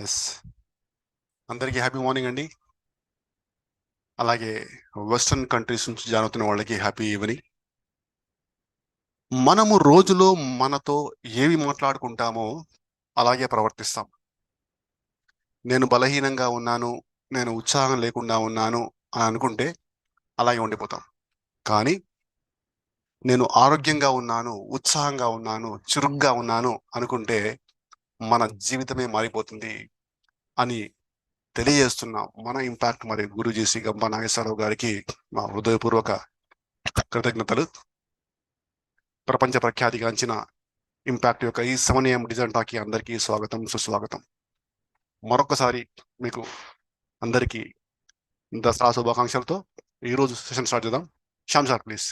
Yes, అందరికీ happy morning అండి. అలాగే వెస్టర్న్ కంట్రీస్ నుంచి జాయిన్ అవుతున్న వాళ్ళకి హ్యాపీ ఈవినింగ్. మనము రోజులో మనతో ఏవి మాట్లాడుకుంటామో అలాగే ప్రవర్తిస్తాం. నేను బలహీనంగా ఉన్నాను, నేను ఉత్సాహం లేకుండా ఉన్నాను అని అనుకుంటే అలాగే ఉండిపోతాం. కానీ నేను ఆరోగ్యంగా ఉన్నాను, ఉత్సాహంగా ఉన్నాను, చురుగ్గా ఉన్నాను అనుకుంటే మన జీవితమే మారిపోతుంది అని తెలియజేస్తున్నాం. మన ఇంపాక్ట్ మరి గురూజీ శ్రీ గంప నాగేశ్వరరావు గారికి మా హృదయపూర్వక కృతజ్ఞతలు. ప్రపంచ ప్రఖ్యాతిగాంచిన ఇంపాక్ట్ యొక్క ఈ 7 AM డిజైన్ టాక్కి అందరికీ స్వాగతం, సుస్వాగతం. మరొకసారి మీకు అందరికీ దసరా శుభాకాంక్షలతో ఈరోజు సెషన్ స్టార్ట్ చేద్దాం. Shyam sir please.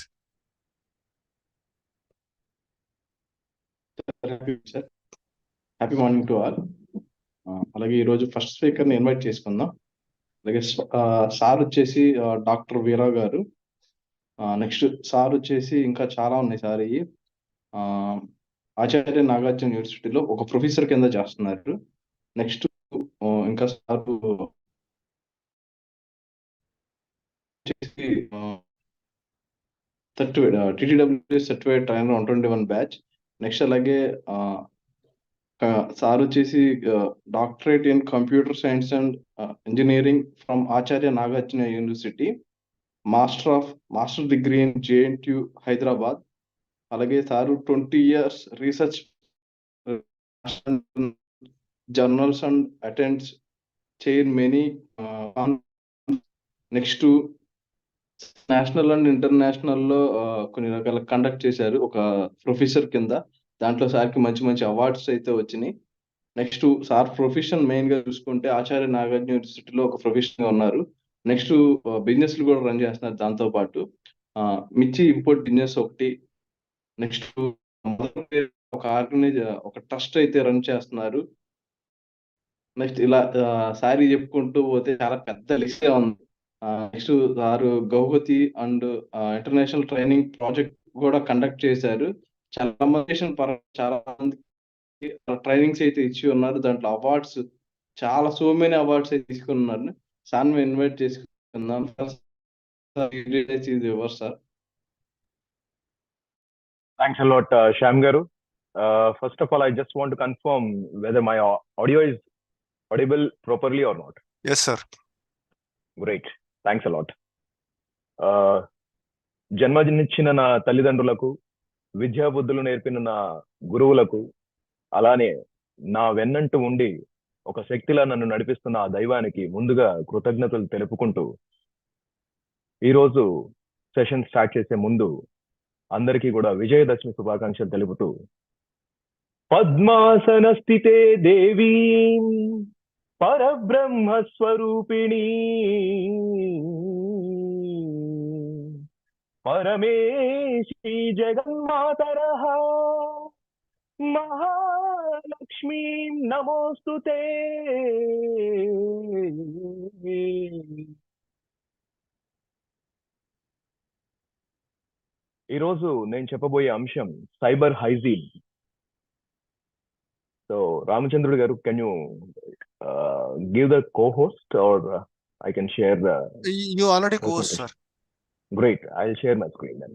Happy morning to all. అలాగే ఈరోజు ఫస్ట్ స్పీకర్ని ఇన్వైట్ చేసుకుందాం. అలాగే సార్ వచ్చేసి డాక్టర్ వీరావు గారు. నెక్స్ట్ సార్ వచ్చేసి ఇంకా చాలా ఉన్నాయి సార్. ఇవి ఆచార్య నాగార్జున యూనివర్సిటీలో ఒక ప్రొఫెసర్ కింద చేస్తున్నారు. నెక్స్ట్ ఇంకా సార్ వచ్చేసి TTW certified trainer 121 batch. Next అలాగే సార్ వచ్చేసి doctorate in computer science and engineering from Acharya Nagarjuna university, master degree in JNTU Hyderabad. అలాగే sir 20 years research journals and attends chair many. Next national and ఇంటర్నేషనల్లో కొన్ని రకాల conduct చేశారు ఒక professor కింద. దాంట్లో సార్కి మంచి మంచి అవార్డ్స్ అయితే వచ్చినాయి. నెక్స్ట్ సార్ ప్రొఫెషన్ మెయిన్ గా చూసుకుంటే ఆచార్య నాగార్జున యూనివర్సిటీలో ఒక ప్రొఫెషన్ గా ఉన్నారు. నెక్స్ట్ బిజినెస్ కూడా రన్ చేస్తున్నారు. దాంతో పాటు మిర్చి ఇంపోర్ట్ బిజినెస్ ఒకటి. నెక్స్ట్ ఒక ఒక ట్రస్ట్ అయితే రన్ చేస్తున్నారు. నెక్స్ట్ ఇలా సారీ చెప్పుకుంటూ పోతే చాలా పెద్ద లిస్ట్ ఉంది. Next sir Guwahati and international training project కూడా కండక్ట్ చేశారు. చాలా మంది ట్రైనింగ్స్ అయితే ఇచ్చి ఉన్నారు. దాంట్లో అవార్డ్స్ చాలా సో మెనీ అవార్డ్స్ అయితే తీసుకున్నారు. సార్ మేము ఇన్వైట్ చేసుకుందాం. Sir Thanks a lot, Shyam Garu. First of all, I just want to confirm whether my audio is audible properly or not. Yes, sir. Great. Thanks a lot. జన్మనిచ్చిన నా తల్లిదండ్రులకు, విద్యా బుద్ధులు నేర్పిన నా గురువులకు, అలానే నా వెన్నంటూ ఉండి ఒక శక్తిలా నన్ను నడిపిస్తున్న ఆ దైవానికి ముందుగా కృతజ్ఞతలు తెలుపుకుంటూ ఈరోజు సెషన్ స్టార్ట్ చేసే ముందు అందరికీ కూడా విజయదశమి శుభాకాంక్షలు తెలుపుతూ, పద్మాసన స్థితే దేవీ పరబ్రహ్మ స్వరూపిణి పరమేశీ జగన్మాతరః మహాలక్ష్మీ నమోస్తుతే. ఈరోజు నేను చెప్పబోయే అంశం సైబర్ హైజీన్. సో రామచంద్రుడు గారు, can you give the co-host or I can share the... You already co-host, sir. Great. I'll share my screen then.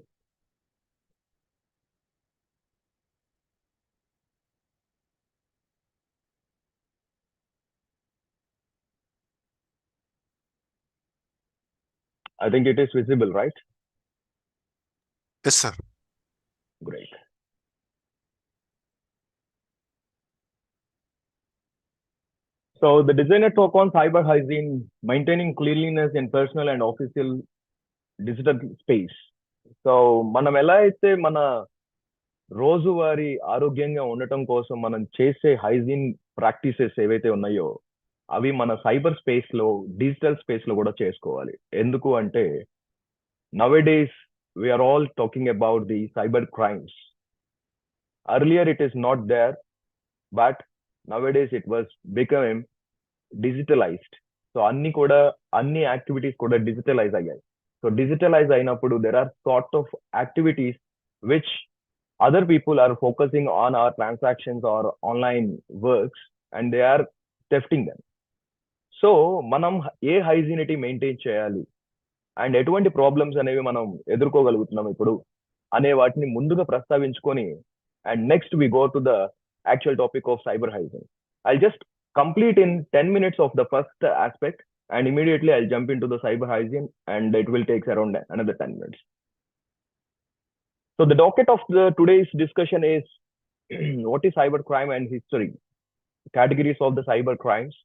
I think it is visible, right? Yes, sir. Great. So the designer talk on cyber hygiene, maintaining cleanliness in personal and official digital space. So మనం ఎలా అయితే మన రోజువారీ ఆరోగ్యంగా ఉండటం కోసం మనం చేసే హైజీన్ ప్రాక్టీసెస్ ఏవైతే ఉన్నాయో అవి మన సైబర్ స్పేస్ లో, డిజిటల్ స్పేస్ లో కూడా చేసుకోవాలి. ఎందుకు అంటే nowadays we are all talking about the cyber crimes. Earlier it is not there, but nowadays it was becoming digitalized. So అన్ని యాక్టివిటీస్ కూడా డిజిటలైజ్ అయ్యాయి. సో డిజిటలైజ్ అయినప్పుడు there are sort of activities which other people are focusing on our transactions or online works, and they are thefting them. So మనం ఏ hygienity maintain చేయాలి and ఎటువంటి problems అనేవి మనం ఎదుర్కోగలుగుతున్నాం ఇప్పుడు అనే వాటిని ముందుగా ప్రస్తావించుకొని and next we go to the actual topic of cyber hygiene. I just complete in 10 minutes of the first aspect and immediately I'll jump into the cyber hygiene and it will take around another 10 minutes. So the docket of today's discussion is what is cyber crime and history, categories of the cyber crimes.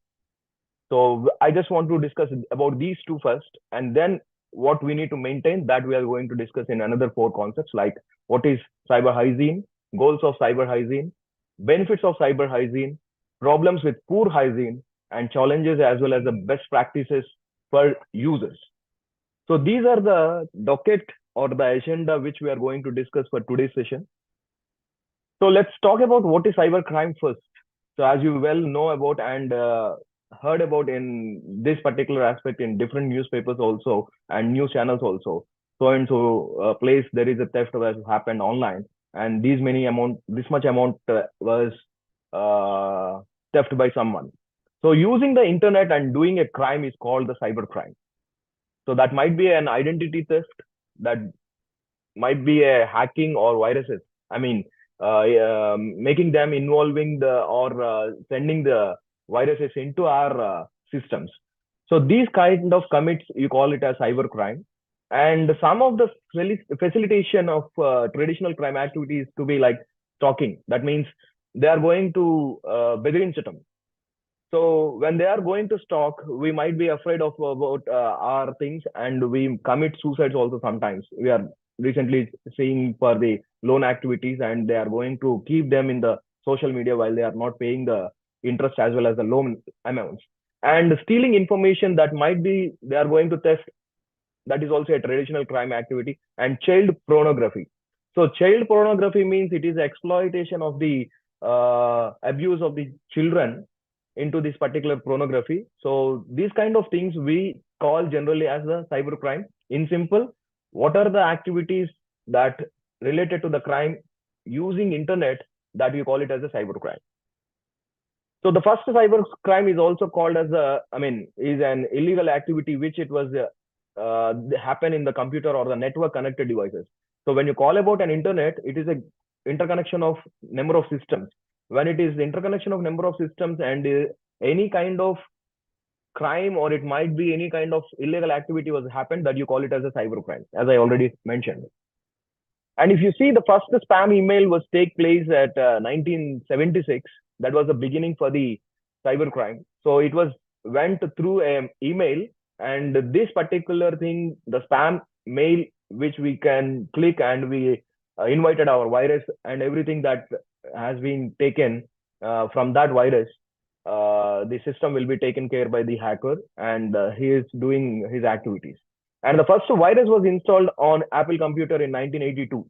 So I just want to discuss about these two first and then what we need to maintain, that we are going to discuss in another 4 concepts like what is cyber hygiene, goals of cyber hygiene, benefits of cyber hygiene, problems with poor hygiene, and challenges as well as the best practices for users. So these are the docket or the agenda which we are going to discuss for today's session. So let's talk about what is cyber crime first. So as you well know about and heard about in this particular aspect in different newspapers also and news channels also. So and so place there is a theft that has happened online and this much amount was theft by someone. So using the internet and doing a crime is called the cyber crime. So that might be an identity theft, that might be a hacking or viruses. I mean, making them involving the or sending the viruses into our systems. So these kind of commits, you call it as cyber crime. And some of the facilitation of traditional crime activities to be like stalking. That means they are going to bedirinchatam. So when they are going to stalk, we might be afraid of about our things and we commit suicides also sometimes. We are recently seeing for the loan activities and they are going to keep them in the social media while they are not paying the interest as well as the loan amounts. And stealing information, that might be they are going to theft, that is also a traditional crime activity. And child pornography. So child pornography means it is exploitation of the abuse of the children into this particular pornography. So these kind of things we call generally as the cyber crime. In simple, what are the activities that related to the crime using internet that we call it as a cyber crime. So the first cyber crime is also called as is an illegal activity which it was happen in the computer or the network connected devices. So when you call about an internet, it is a interconnection of number of systems. When it is the interconnection of number of systems and any kind of crime or it might be any kind of illegal activity was happened, that you call it as a cyber crime, as I already mentioned. And if you see, the first spam email was take place at 1976. That was the beginning for the cyber crime. So it was went through an email, and this particular thing, the spam mail, which we can click and we invited our virus and everything that has been taken from that virus, the system will be taken care by the hacker and he is doing his activities. And the first virus was installed on Apple computer in 1982.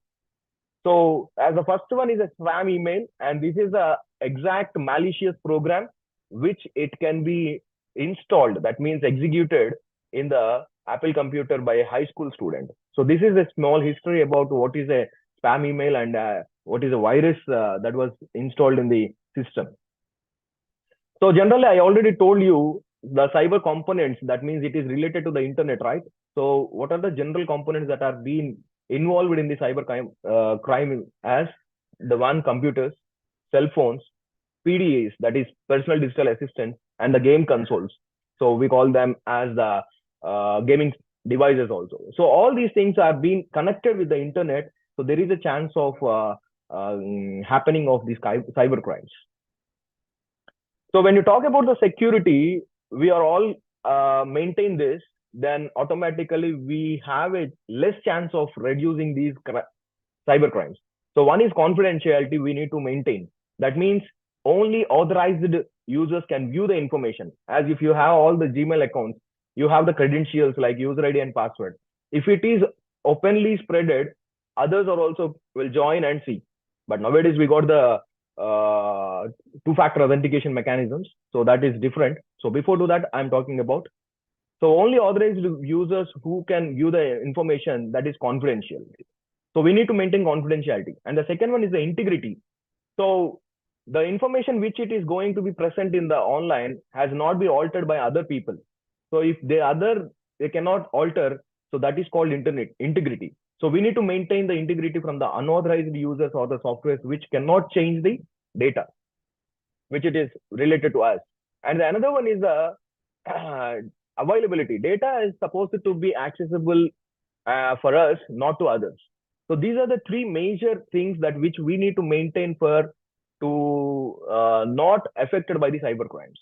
So as the first one is a spam email, and this is a exact malicious program which it can be installed, that means executed in the Apple computer by a high school student. So this is a small history about what is a spam email and what is a virus that was installed in the system. So generally, I already told you the cyber components, that means it is related to the internet, right? So what are the general components that are being involved in the cyber crime as the one, computers, cell phones, PDAs, that is personal digital assistants, and the game consoles. So we call them as the gaming devices also. So all these things are being connected with the internet. So there is a chance of happening of these cyber crimes. So when you talk about the security, we are all maintain this, then automatically we have a less chance of reducing these cyber crimes. So one is confidentiality we need to maintain. That means only authorized users can view the information. As if you have all the Gmail accounts, you have the credentials like user ID and password. If it is openly spreaded, others are also will join and see. But nowadays we got the two-factor authentication mechanisms. So that is different. So before do that, I'm talking about. So only authorized users who can view the information, that is confidential. So we need to maintain confidentiality. And the second one is the integrity. So the information which it is going to be present in the online has not been altered by other people. So if they cannot alter, so that is called internet integrity. So we need to maintain the integrity from the unauthorized users or the softwares which cannot change the data which it is related to us. And the another one is the uh, availability. Data is supposed to be accessible for us, not to others. So these are the three major things that which we need to maintain for to not affected by the cyber crimes.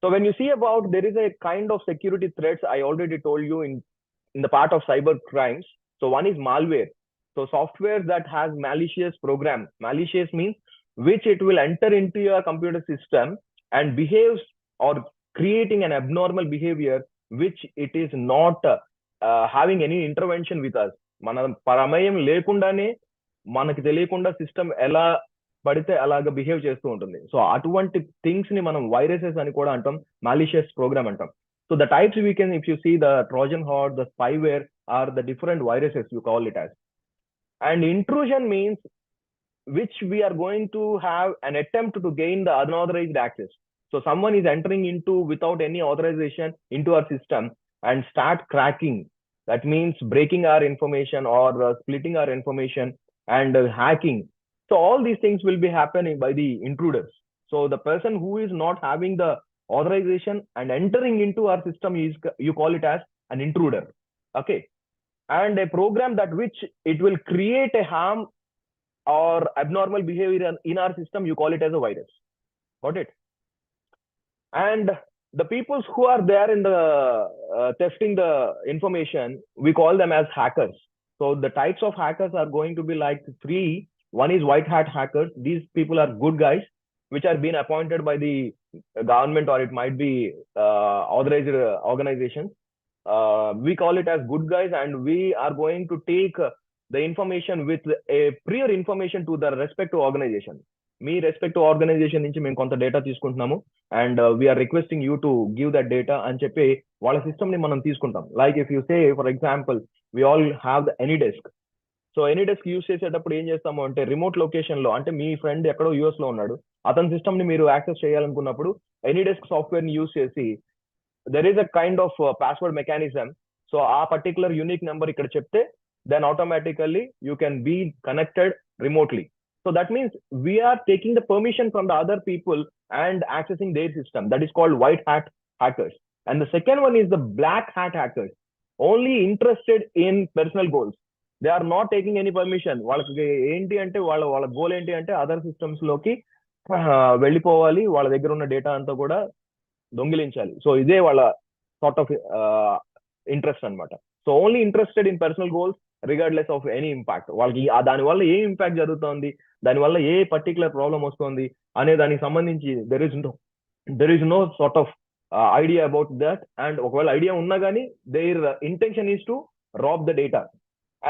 So when you see about there is a kind of security threats, I already told you in the part of cyber crimes. So one is malware. So software that has malicious program. Malicious means which it will enter into your computer system and behaves or creating an abnormal behavior which it is not having any intervention with us. మన ప్రమేయం లేకుండానే మనకి తెలియకుండా system ఎలా పడితే అలాగ behave చేస్తూ ఉంటుంది. సో అటువంటి థింగ్స్ ని మనం వైరసెస్ అని కూడా అంటాం, మాలిషియస్ ప్రోగ్రామ్ అంటాం. So the types we can, if you see the Trojan horse, the spyware are the different viruses you call it as. And intrusion means which we are going to have an attempt to gain the unauthorized access. So someone is entering into without any authorization into our system and start cracking. That means breaking our information or splitting our information and hacking. So all these things will be happening by the intruders. So the person who is not having the authorization and entering into our system is, you call it as an intruder. Okay. And a program that which it will create a harm or abnormal behavior in our system, you call it as a virus. Got it? And the people who are there in the testing the information, we call them as hackers. So the types of hackers are going to be like three. One is white hat hackers. These people are good guys, which are being appointed by the government or it might be authorized organizations. We call it as good guys, and we are going to take the information with a prior information to the respective organization. మీ respective organisation నుంచి మేము కొంత data తీసుకుంటున్నాము and we are requesting you to give that data అని చెప్పి వాళ్ళ system ని మనం తీసుకుంటాం. Like if you say for example we all have the AnyDesk. So AnyDesk use చేసేటప్పుడు ఏం చేస్తాము అంటే రిమోట్ లొకేషన్ లో, అంటే మీ ఫ్రెండ్ ఎక్కడో యూఎస్ లో ఉన్నాడు, అతని సిస్టమ్ ని మీరు యాక్సెస్ చేయాలనుకున్నప్పుడు ఎనీ డెస్క్ సాఫ్ట్వేర్ ని యూస్ చేసి there is a kind of password mechanism. So a particular unique number ikkada chepte, then automatically you can be connected remotely. So that means we are taking the permission from the other people and accessing their system. That is called white hat hackers. And the second one is the black hat hackers, only interested in personal goals. They are not taking any permission. వాళ్ళకి ఏంటి అంటే వాళ్ళ goal ఏంటి అంటే other systems లోకి వెళ్ళిపోవాలి, వాళ్ళ దగ్గర ఉన్న డేటా అంతా కూడా దొంగిలించాలి. సో ఇదే వాళ్ళ సార్ట్ ఆఫ్ ఇంట్రెస్ట్ అనమాట. So only interested in personal goals regardless of any impact. వాళ్ళకి దానివల్ల ఏ ఇంపాక్ట్ జరుగుతోంది, దానివల్ల ఏ పర్టికులర్ ప్రాబ్లం వస్తుంది అనే దానికి సంబంధించి there is no sort of idea about that. And ఒకవేళ ఐడియా ఉన్నా కానీ their intention is to rob the data.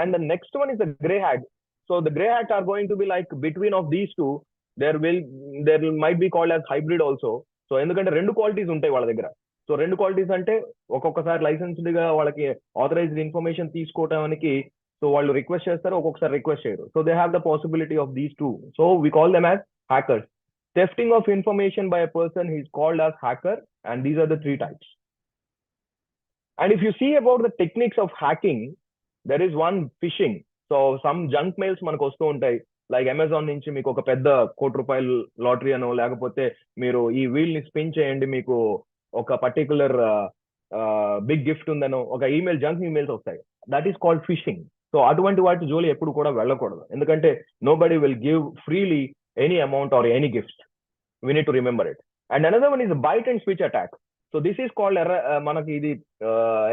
And the next one is the grey hat. So the grey hat are going to be like between of these two. there might be called as hybrid also. So ఎందుకంటే రెండు qualities ఉంటాయి వాళ్ళ దగ్గర. So రెండు qualities అంటే ఒక్కొక్కసారి licensed గా వాళ్ళకి ఆథరైజ్డ్ ఇన్ఫర్మేషన్ తీసుకోవడానికి సో వాళ్ళు రిక్వెస్ట్ చేస్తారు, ఒక్కొక్కసారి రిక్వెస్ట్ చేయరు. So they have the possibility of these two. So we call them as hackers. Thefting of information by a person is called as hacker, and these are the three types. And if you see about the techniques of hacking, there is one phishing. So some junk mails మనకు వస్తూ ఉంటాయి. Like Amazon నుంచి మీకు ఒక పెద్ద ₹1,00,00,000 lottery అనో, లేకపోతే మీరు ఈ వీల్ ని స్పిన్ చేయండి మీకు ఒక పర్టికులర్ బిగ్ గిఫ్ట్ ఉందనో ఒక ఈమెయిల్, జంక్ ఈమెయిల్స్ వస్తాయి. That is called phishing. So అటువంటి వాటి జోలి ఎప్పుడు కూడా వెళ్ళకూడదు, ఎందుకంటే nobody will give freely any amount or any gift. We need to remember it. And another one is bait and switch attack. So this is called మనకి ఇది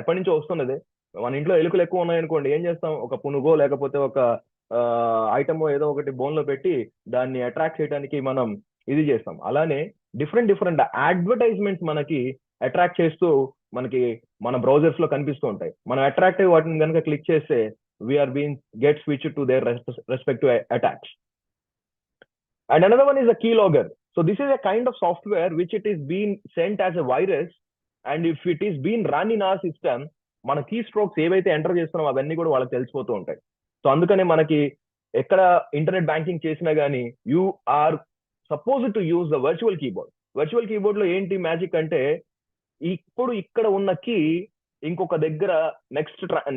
ఎప్పటి నుంచో వస్తున్నది. మన ఇంట్లో ఎలుకలు ఎక్కువ ఉన్నాయనుకోండి, ఏం చేస్తాం, ఒక పునుగో లేకపోతే ఒక ఐటమ్ ఏదో ఒకటి బోన్ లో పెట్టి దాన్ని అట్రాక్ట్ చేయడానికి మనం ఇది చేస్తాం. అలానే డిఫరెంట్ అడ్వర్టైజ్మెంట్స్ మనకి అట్రాక్ట్ చేస్తూ మనకి మన బ్రౌజర్స్ లో కనిపిస్తూ ఉంటాయి. మనం అట్రాక్టివ్ వాటిని కనుక క్లిక్ చేస్తే we are being get switch to their respective attacks. And another one is a keylogger. So this is a kind of software which it is being sent as a virus, and if it is being run in our system, మన key strokes ఏవైతే enter చేస్తున్నామో అవన్నీ కూడా వాళ్ళకి తెలిసిపోతూ ఉంటాయి. So అందుకనే మనకి ఎక్కడ ఇంటర్నెట్ బ్యాంకింగ్ చేసినా గానీ you are suppose to use the virtual keyboard. Virtual keyboard లో ఏంటి మ్యాజిక్ అంటే, ఇప్పుడు ఇక్కడ ఉన్న కీ ఇంకొక దగ్గర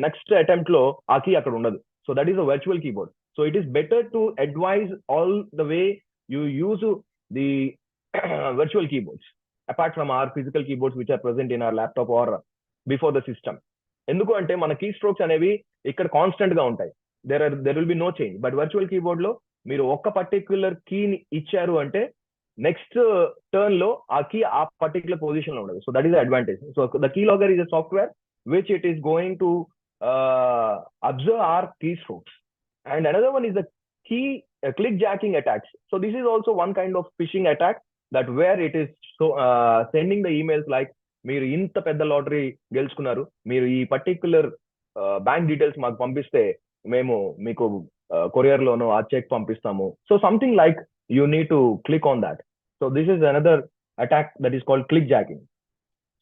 నెక్స్ట్ అటెంప్ట్ లో ఆ కీ అక్కడ ఉండదు. So that is a virtual keyboard. So it is better to advise all the way you use the virtual keyboards apart from our physical keyboards which are present in our laptop or before the system. ఎందుకు అంటే మన key strokes అనేవి ఇక్కడ constant గా ఉంటాయి. There will be no change. But virtual keyboard లో మీరు ఒక్క పర్టిక్యులర్ కీని ఇచ్చారు అంటే నెక్స్ట్ టర్న్ లో ఆ కీ ఆ పర్టిక్యులర్ పొజిషన్ లో ఉండదు. So that is the advantage. So the key logger is a software which it is going to observe our keystrokes. And another one is the key click jacking attacks. So this is also one kind of phishing attack that where it is sending the emails like మీరు ఇంత పెద్ద lottery గెలుచుకున్నారు, మీరు ఈ particular bank details మాకు పంపిస్తే మేము మీకు కొరియర్ లోనో ఆ చెక్ పంపిస్తాము. So something like you need to click on that. So this is another attack that is called clickjacking.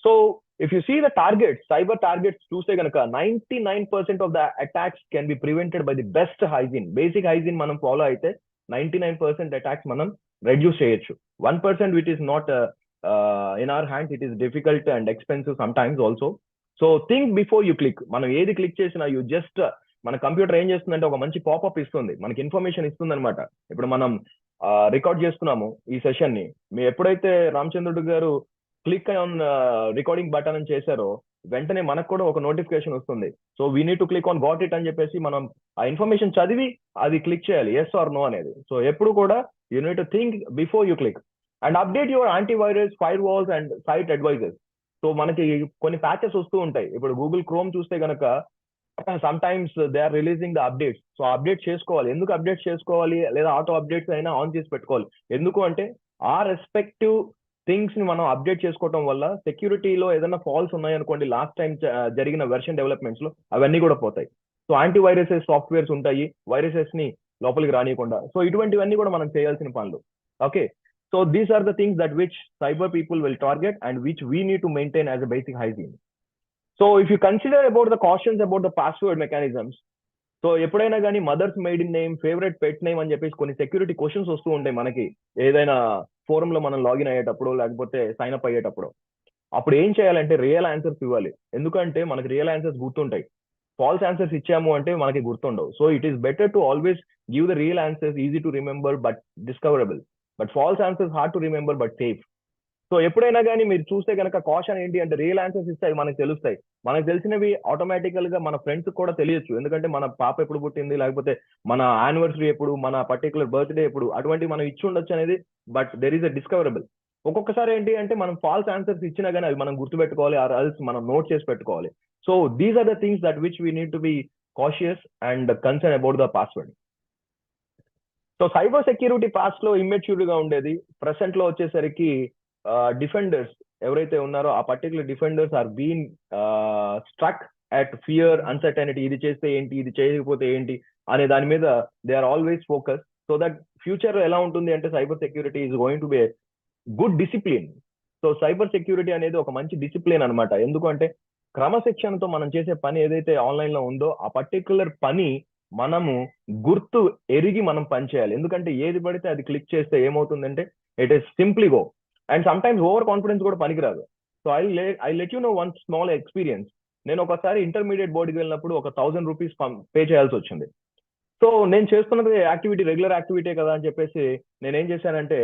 So if you see the targets, cyber targets చూస్తే కనుక 99% of the attacks can be prevented by the best hygiene. Basic hygiene మనం follow అయితే 99% attacks మనం reduce చేయొచ్చు. 1% which is not in our hands, it is difficult and expensive sometimes also. So think before you click. మనం ఏది click చేసినా you just మన computer ఏం చేస్తుందంటే ఒక మంచి పాపప్ ఇస్తుంది, మనకి ఇన్ఫర్మేషన్ ఇస్తుంది అనమాట. ఇప్పుడు మనం రికార్డ్ చేస్తున్నాము ఈ సెషన్ ని, మీ ఎప్పుడైతే రామచంద్రుడు గారు క్లిక్ ఆన్ రికార్డింగ్ బటన్ అని చేశారో వెంటనే మనకు కూడా ఒక నోటిఫికేషన్ వస్తుంది. So we need to click on got it అని చెప్పేసి మనం ఆ ఇన్ఫర్మేషన్ చదివి అది క్లిక్ చేయాలి, ఎస్ ఆర్ నో అనేది. సో ఎప్పుడు కూడా you need to think before you click. And update your antivirus, firewalls and site advises. So మనకి కొన్ని ప్యాచెస్ వస్తూ ఉంటాయి. ఇప్పుడు గూగుల్ క్రోమ్ చూస్తే కనుక sometimes they are releasing the updates. So update చేసుకోవాలి. ఎందుకు అప్డేట్ చేసుకోవాలి, లేదా ఆటో అప్డేట్స్ అయినా ఆన్ చేసి పెట్టుకోవాలి. ఎందుకు అంటే ఆ రెస్పెక్టివ్ థింగ్స్ ని మనం అప్డేట్ చేసుకోవడం వల్ల సెక్యూరిటీలో ఏదైనా ఫాల్స్ ఉన్నాయనుకోండి, లాస్ట్ టైం జరిగిన వెర్షన్ డెవలప్మెంట్స్ లో అవన్నీ కూడా పోతాయి. సో యాంటీ వైరసెస్ సాఫ్ట్వేర్స్ ఉంటాయి వైరసెస్ ని లోపలికి రానియకుండా. సో ఇటువంటివన్నీ కూడా మనం చేయాల్సిన పనులు. Okay, so these are the things that which cyber people will target and which we need to maintain as a basic hygiene. So if you consider about the cautions about the password mechanisms, so ఎప్పుడైనా కానీ mother's maiden name, favourite pet name అని చెప్పేసి కొన్ని security questions వస్తూ ఉంటాయి మనకి ఏదైనా forum లో మనం లాగిన్ అయ్యేటప్పుడు లేకపోతే సైన్ అప్ అయ్యేటప్పుడు. అప్పుడు ఏం చేయాలంటే రియల్ ఆన్సర్స్ ఇవ్వాలి. ఎందుకంటే మనకి రియల్ ఆన్సర్స్ గుర్తుంటాయి. ఫాల్స్ ఆన్సర్స్ ఇచ్చాము అంటే మనకి గుర్తుండవు. So it is better to always give the real answers, easy to remember but discoverable. But false answers hard to remember but safe. So ఎప్పుడైనా కానీ మీరు చూస్తే కనుక కాషన్ ఏంటి అంటే రియల్ ఆన్సర్స్ ఇస్తే మనకు తెలుస్తాయి. మనకు తెలిసినవి ఆటోమేటికల్ గా మన ఫ్రెండ్స్ కూడా తెలియచ్చు. ఎందుకంటే మన పాప ఎప్పుడు పుట్టింది, లేకపోతే మన యానివర్సరీ ఎప్పుడు, మన పర్టికులర్ బర్త్డే ఎప్పుడు, అటువంటి మనం ఇచ్చి ఉండొచ్చు అనేది. But there is a discoverable. ఒక్కొక్కసారి ఏంటి అంటే మనం ఫాల్స్ ఆన్సర్స్ ఇచ్చినా కానీ అవి మనం గుర్తుపెట్టుకోవాలి, ఆర్ ఎల్స్ మనం నోట్ చేసి పెట్టుకోవాలి. So these are the things that which we need to be cautious and concern about the password. So cyber security past లో ఇమ్మెచ్యూర్ గా ఉండేది. ప్రెసెంట్ లో వచ్చేసరికి డిఫెండర్స్ ఎవరైతే ఉన్నారో ఆ particular defenders are been struck at fear, uncertainty. ఇది చేస్తే ఏంటి, ఇది చేయకపోతే ఏంటి అనే దాని మీద they are always focus. So that future ఎలా ఉంటుంది అంటే cyber security is going to be good discipline. So cyber security అనేది ఒక మంచి డిసిప్లిన్ అనమాట. ఎందుకంటే క్రమశిక్షణతో మనం చేసే పని ఏదైతే ఆన్లైన్ లో ఉందో ఆ పర్టికులర్ పని మనము గుర్తు ఎరిగి మనం పని చేయాలి. ఎందుకంటే ఏది పడితే అది క్లిక్ చేస్తే ఏమవుతుందంటే it is simply go. And some times over confidence కూడా పనికిరాదు. So I let you know one small experience. నేను ఒకసారి ఇంటర్మీడియట్ బోర్డుకి వెళ్ళినప్పుడు ఒక 1000 రూపీస్ పే చేయాల్సి వచ్చింది. సో నేను చేస్తున్నది యాక్టివిటీ రెగ్యులర్ యాక్టివిటీ కదా అని చెప్పేసి నేను ఏం చేశానంటే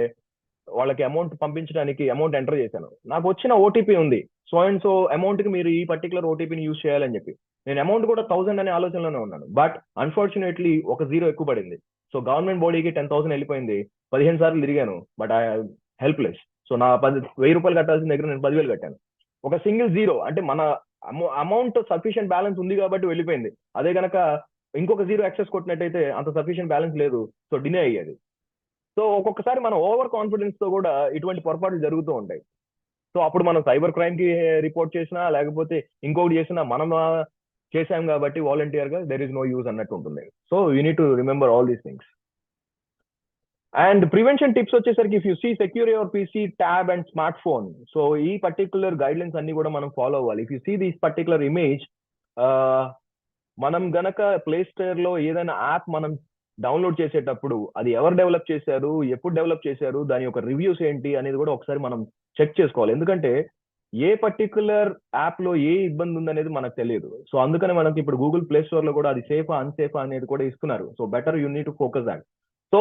వాళ్ళకి అమౌంట్ పంపించడానికి అమౌంట్ ఎంటర్ చేశాను. నాకు వచ్చిన ఓటీపీ ఉంది, సో అండ్ సో అమౌంట్ కి మీరు ఈ పర్టికులర్ ఓటీపీని యూజ్ చేయాలని చెప్పి. నేను అమౌంట్ కూడా 1000 అనే ఆలోచనలోనే ఉన్నాను. బట్ అన్ఫార్చునేట్లీ ఒక జీరో ఎక్కువ పడింది. సో గవర్నమెంట్ బాడీకి 10,000 వెళ్ళిపోయింది. 15 సార్లు తిరిగాను బట్ ఐ హెల్ప్లెస్. సో నా 1000 రూపాయలు కట్టాల్సిన దగ్గర నేను 10,000 కట్టాను. ఒక సింగిల్ జీరో అంటే మన అమౌంట్ సఫిషియెంట్ బ్యాలెన్స్ ఉంది కాబట్టి వెళ్ళిపోయింది. అదే కనుక ఇంకొక జీరో యాక్సెస్ కొట్టినట్టయితే అంత సఫిషియెంట్ బ్యాలెన్స్ లేదు, సో డినే అయ్యేది. సో ఒక్కొక్కసారి మనం ఓవర్ కాన్ఫిడెన్స్ తో కూడా ఇటువంటి పొరపాట్లు జరుగుతూ ఉంటాయి. సో అప్పుడు మనం సైబర్ క్రైమ్ కి రిపోర్ట్ చేసినా లేకపోతే ఇంకొకటి చేసినా మనం చేసాం కాబట్టి వాలంటీర్ గా దెర్ ఇస్ నో యూజ్ అన్నట్టు ఉంటుంది. So you need to remember all these things. And prevention tips వచ్చేసరికి if you see secure your PC, tab and smart phone. So ఈ పర్టికులర్ గైడ్ లైన్స్ అన్ని కూడా మనం ఫాలో అవ్వాలి. If you see this particular image, మనం గనక play store లో ఏదైనా యాప్ మనం డౌన్లోడ్ చేసేటప్పుడు అది ఎవరు డెవలప్ చేశారు, ఎప్పుడు డెవలప్ చేశారు, దాని యొక్క రివ్యూస్ ఏంటి అనేది కూడా ఒకసారి మనం చెక్ చేసుకోవాలి. ఎందుకంటే ఏ పర్టికులర్ యాప్ లో ఏ ఇబ్బంది ఉందనేది మనకు తెలియదు. సో అందుకని మనకి ఇప్పుడు గూగుల్ ప్లే స్టోర్ లో కూడా అది సేఫా అన్సేఫా అనేది కూడా ఇస్తున్నారు. So better you need to focus that. So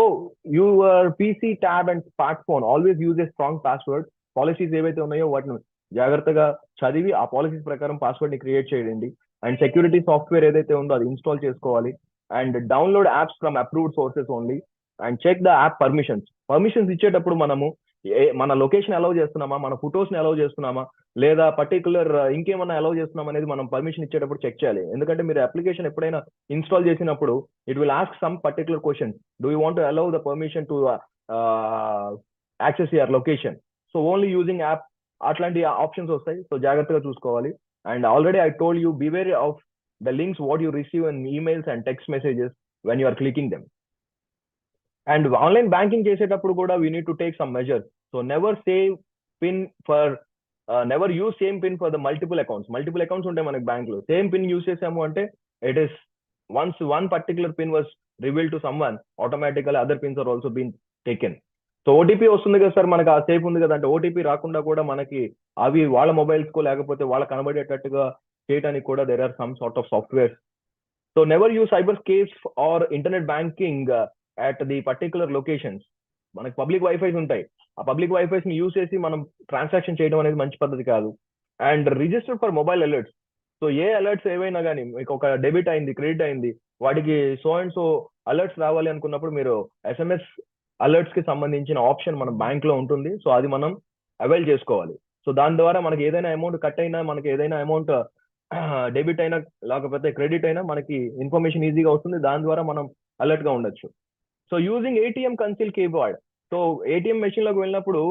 your PC tab and smart phone always use a strong password. Policies ఏవైతే ఉన్నాయో వాటిని జాగ్రత్తగా చదివి ఆ పాలసీస్ ప్రకారం పాస్వర్డ్ ని క్రియేట్ చేయండి. అండ్ సెక్యూరిటీ సాఫ్ట్వేర్ ఏదైతే ఉందో అది ఇన్స్టాల్ చేసుకోవాలి. And download apps from approved sources only. And check the app permissions ఇచ్చేటప్పుడు మనము మన లొకేషన్ అలౌ చేస్తున్నామా, మన ఫొటోస్ ని అలౌ చేస్తున్నామా, లేదా పర్టికులర్ ఇంకేమన్నా అలౌ చేస్తున్నాం అనేది మనం పర్మిషన్ ఇచ్చేటప్పుడు చెక్ చేయాలి. ఎందుకంటే మీరు అప్లికేషన్ ఎప్పుడైనా ఇన్స్టాల్ చేసినప్పుడు it will ask some particular question, do you want allow the permission to access your location. So only using app అట్లాంటి ఆప్షన్స్ వస్తాయి. సో జాగ్రత్తగా చూసుకోవాలి. And already I told you beware of the links what you receive in emails and text messages when you are clicking them. And online banking చేసేటప్పుడు కూడా we need to take some measures. So PIN for never use same pin for the multiple accounts ఉంటాయి మనకి bank లో. Same pin use చేసాము అంటే it is once one particular pin was reveal to someone, automatical other pins are also been taken. So OTP వస్తుంది కదా sir, మనకి ఆ safe ఉంది కదా అంటే ఓటీపీ రాకుండా కూడా మనకి అవి వాళ్ళ మొబైల్స్ కో లేకపోతే వాళ్ళ కనబడేటట్టుగా చేయడానికి కూడా there are some sort of software. So never use cyber cafes or internet banking at the particular locations. మనకి పబ్లిక్ వైఫైస్ ఉంటాయి, ఆ పబ్లిక్ వైఫైస్ ని యూజ్ చేసి మనం ట్రాన్సాక్షన్ చేయడం అనేది మంచి పద్ధతి కాదు. And register for mobile alerts. So A alerts ఏవైనా కానీ మీకు ఒక డెబిట్ అయింది, క్రెడిట్ అయింది, వాటికి సో అండ్ సో అలర్ట్స్ రావాలి అనుకున్నప్పుడు మీరు ఎస్ఎంఎస్ అలర్ట్స్ కి సంబంధించిన ఆప్షన్ మన బ్యాంక్ లో ఉంటుంది. సో అది మనం అవైల్ చేసుకోవాలి. సో దాని ద్వారా మనకి ఏదైనా అమౌంట్ కట్ అయినా, మనకి ఏదైనా అమౌంట్ డెబిట్ అయినా లేకపోతే క్రెడిట్ అయినా మనకి ఇన్ఫర్మేషన్ ఈజీగా వస్తుంది. దాని ద్వారా మనం అలర్ట్ గా ఉండొచ్చు. So using ATM conceal keyboard. So ATM machine లోకి వెళ్ళినప్పుడు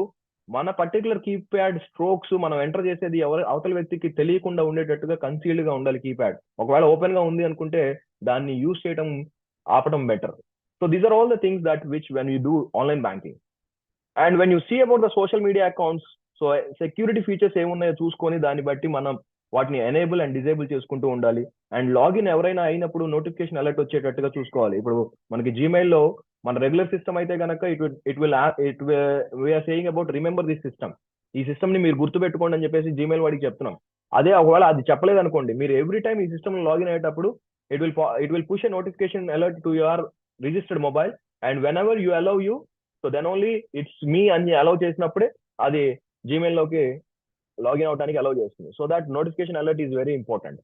మన పర్టికులర్ కీప్యాడ్ స్ట్రోక్స్ మనం ఎంటర్ చేసేది ఎవరు అవతల వ్యక్తికి తెలియకుండా ఉండేటట్టుగా కన్సీల్డ్ గా ఉండాలి కీప్యాడ్. ఒకవేళ ఓపెన్ గా ఉంది అనుకుంటే దాన్ని యూజ్ చేయడం ఆపడం better. So these are all the things that which when you do online banking. And when you see about the social media accounts, so security features ఏమున్నాయో చూసుకొని దాన్ని బట్టి మనం వాటిని ఎనేబుల్ అండ్ డిజేబుల్ చేసుకుంటూ ఉండాలి. అండ్ లాగిన్ ఎవరైనా అయినప్పుడు నోటిఫికేషన్ అలర్ట్ వచ్చేటట్టుగా చూసుకోవాలి. ఇప్పుడు మనకి జీమెయిల్లో మన రెగ్యులర్ సిస్టమ్ అయితే కనుక we are saying about remember this system. ఈ సిస్టమ్ ని మీరు గుర్తు పెట్టుకోండి అని చెప్పేసి జీమెయిల్ వాడికి చెప్తున్నాం. అదే ఒకవేళ అది చెప్పలేదు అనుకోండి, మీరు ఎవ్రీ టైమ్ ఈ సిస్టమ్ లాగిన్ అయ్యేటప్పుడు it will push a notification alert to your registered mobile. And whenever you allow you, so then only it's me అని అలౌ చేసినప్పుడే అది జీమెయిల్ లోకి లాగిన్ అవడానికి అలౌ చేస్తుంది. So that notification alert is very important.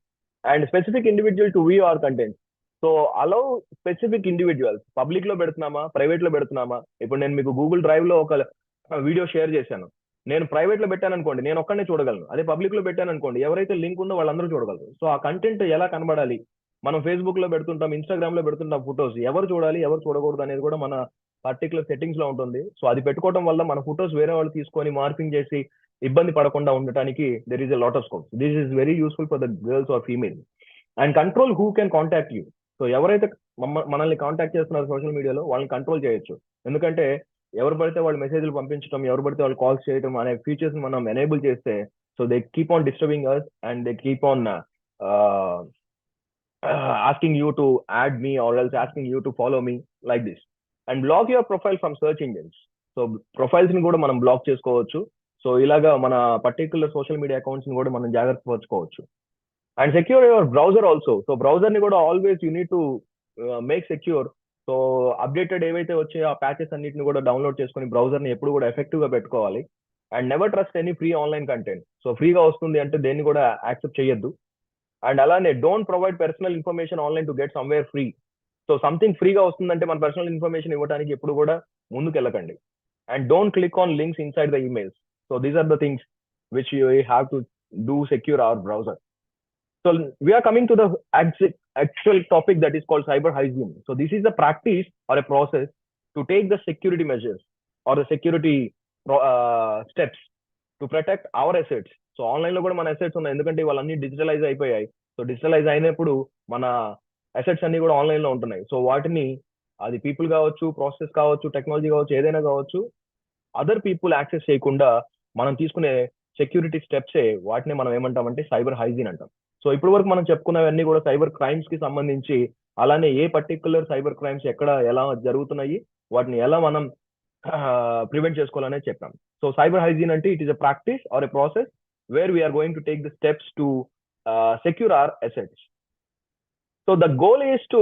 And specific individual to view our content. So allow specific individuals. Public లో పెడుతున్నామా, private లో పెడుతున్నామా? ఇప్పుడు నేను మీకు గూగుల్ డ్రైవ్ లో ఒక వీడియో షేర్ చేశాను, నేను ప్రైవేట్ లో పెట్టాను అనుకోండి, నేను ఒక్కనే చూడగలను. అదే పబ్లిక్ లో పెట్టాను అనుకోండి, ఎవరైతే లింక్ ఉందో వాళ్ళందరూ చూడగలరు. సో ఆ కంటెంట్ ఎలా కనబడాలి, మనం ఫేస్బుక్ లో పెడుతుంటాం, ఇన్స్టాగ్రామ్ లో పెడుతుంటాం ఫొటోస్, ఎవరు చూడాలి ఎవరు చూడకూడదు అనేది కూడా మన పర్టికులర్ సెట్టింగ్స్ లో ఉంటుంది. సో అది పెట్టుకోవడం వల్ల మన ఫొటోస్ వేరే వాళ్ళు తీసుకొని మార్పింగ్ చేసి ఇబ్బంది పడకుండా ఉండటానికి there is a lot of scope. This is very useful for the girls or female. And control who can contact you. So ఎవరైతే మనల్ని కాంటాక్ట్ చేస్తున్నారు సోషల్ మీడియాలో వాళ్ళని కంట్రోల్ చేయొచ్చు. ఎందుకంటే ఎవరు పడితే వాళ్ళు మెసేజ్లు పంపించడం, ఎవరు పడితే వాళ్ళు కాల్స్ చేయడం అనే ఫీచర్స్ మనం ఎనేబుల్ చేస్తే, so they keep on disturbing us and they keep on asking you to add me or else asking you to follow me like this. And block your profile from search engines. So profiles ని కూడా మనం black చేసుకోవచ్చు. So ఇలాగా మన particular social media accounts ని కూడా మనం జాగ్రత్త పరచుకోవచ్చు. And secure your browser also. So browser ని కూడా always you need to make secure. So updated ఏవైతే వచ్చాయో ఆ ప్యాచెస్ అన్నిటిని కూడా డౌన్లోడ్ చేసుకొని బ్రౌజర్ ని ఎప్పుడు కూడా ఎఫెక్టివ్ గా పెట్టుకోవాలి. And never trust any free online content. So ఫ్రీగా వస్తుంది అంటే దేన్ని కూడా యాక్సెప్ట్ చేయొద్దు. అండ్ అలానే don't provide personal information online to get somewhere free. So something ఫ్రీగా వస్తుందంటే మన పర్సనల్ ఇన్ఫర్మేషన్ ఇవ్వడానికి ఎప్పుడు కూడా ముందుకు వెళ్ళకండి. And don't click on links inside the emails. So these are the things which you have to do secure our browser. So we are coming to the actual topic that is called cyber hygiene. So this is a practice or a process to take the security measures or the security steps to protect our assets. So online లో కూడా మన assets ఉన్నాయి, ఎందుకంటే వాళ్ళన్నీ digitalise అయిపోయాయి. So digitalise అయినప్పుడు మన assets అన్ని కూడా ఆన్లైన్ లో ఉంటున్నాయి. సో వాటిని అది పీపుల్ కావచ్చు, ప్రాసెస్ కావచ్చు, టెక్నాలజీ కావచ్చు, ఏదైనా కావచ్చు, అదర్ పీపుల్ యాక్సెస్ చేయకుండా మనం తీసుకునే సెక్యూరిటీ స్టెప్సే వాటిని మనం ఏమంటామంటే సైబర్ హైజీన్ అంటాం. సో ఇప్పటి వరకు మనం చెప్పుకున్నవన్నీ కూడా సైబర్ క్రైమ్స్ కి సంబంధించి, అలానే ఏ పర్టికులర్ సైబర్ క్రైమ్స్ ఎక్కడ ఎలా జరుగుతున్నాయి, వాటిని ఎలా మనం ప్రివెంట్ చేసుకోవాలనే చెప్పాం. సో సైబర్ హైజీన్ అంటే it is a practice or a process where we are going to take the steps to secure our assets. So the goal is to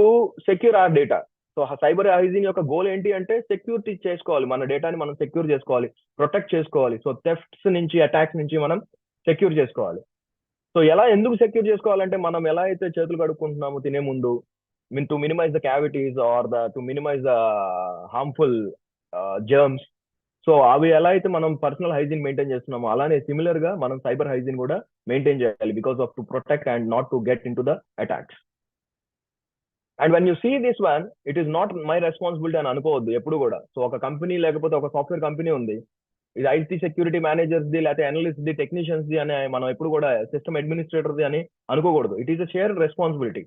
secure our data. So cyber hygiene యొక్క goal ఏంటి అంటే security చేసుకోవాలి, మన డేటాని మనం secure చేసుకోవాలి, protect చేసుకోవాలి. So thefts నుంచి, అటాక్స్ నుంచి మనం సెక్యూర్ చేసుకోవాలి. సో ఎలా ఎందుకు సెక్యూర్ చేసుకోవాలంటే, మనం ఎలా అయితే చేతులు కడుక్కుంటున్నామో తినే ముందు, to minimize the cavities or to minimize the harmful germs, so అవి ఎలా అయితే మనం పర్సనల్ హైజీన్ మెయింటైన్ చేస్తున్నామో, అలానే సిమిలర్ గా మనం సైబర్ హైజీన్ కూడా మెయింటైన్ చేయాలి, because of to protect and not to get into the attacks. And when you see this one, it is not my responsibility అని అనుకోవద్దు ఎప్పుడు కూడా. సో ఒక కంపెనీ లేకపోతే ఒక సాఫ్ట్వేర్ కంపెనీ ఉంది, ఇది ఐటీ సెక్యూరిటీ మేనేజర్స్ ది, లేకపోతే అనలిస్ట్ ది, టెక్నీషియన్స్ ది అని మనం ఎప్పుడు కూడా సిస్టమ్ అడ్మినిస్ట్రేటర్ ది అని అనుకోకూడదు. It is a share responsibility.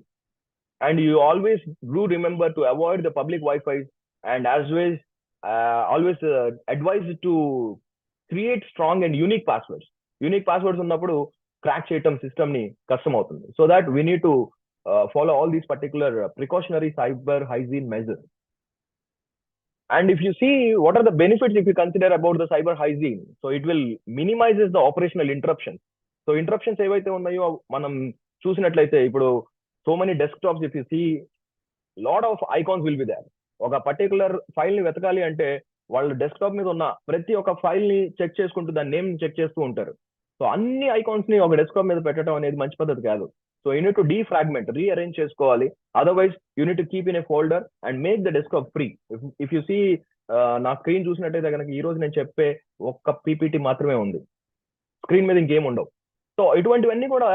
And you always do remember to avoid the public Wi-Fi, and as well always advise to create strong and unique passwords. Unique passwords ఉన్నప్పుడు crack చేయటం system ని కష్టం అవుతుంది. So that we need to follow all these particular precautionary cyber hygiene measures. And if you see what are the benefits if you consider about the cyber hygiene, so it will minimizes the operational interruptions. So interruptions ఏవైతే ఉన్నాయో మనం చూసినట్లయితే, ఇప్పుడు so many desktops, if you see lot of icons will be there. ఒక particular file ని వెతకాలి అంటే వాళ్ళు డెస్క్టాప్ మీద ఉన్న ప్రతి ఒక్క ఫైల్ ని చెక్ చేసుకుంటూ దాని నేమ్ చెక్ చేస్తూ ఉంటారు. సో అన్ని ఐకాన్స్ ని ఒక డెస్క్టాప్ మీద పెట్టడం అనేది మంచి పద్ధతి కాదు. So you need to defragment, rearrange చేసుకోవాలి. Otherwise you need to keep in a folder and make the desktop free. If you see నా స్క్రీన్ చూసినట్టయితే కనుక ఈ రోజు నేను చెప్పే ఒక్క పీపీటీ మాత్రమే ఉంది, స్క్రీన్ మీద ఇంకేం ఉండవు. సో ఇటువంటివన్నీ కూడా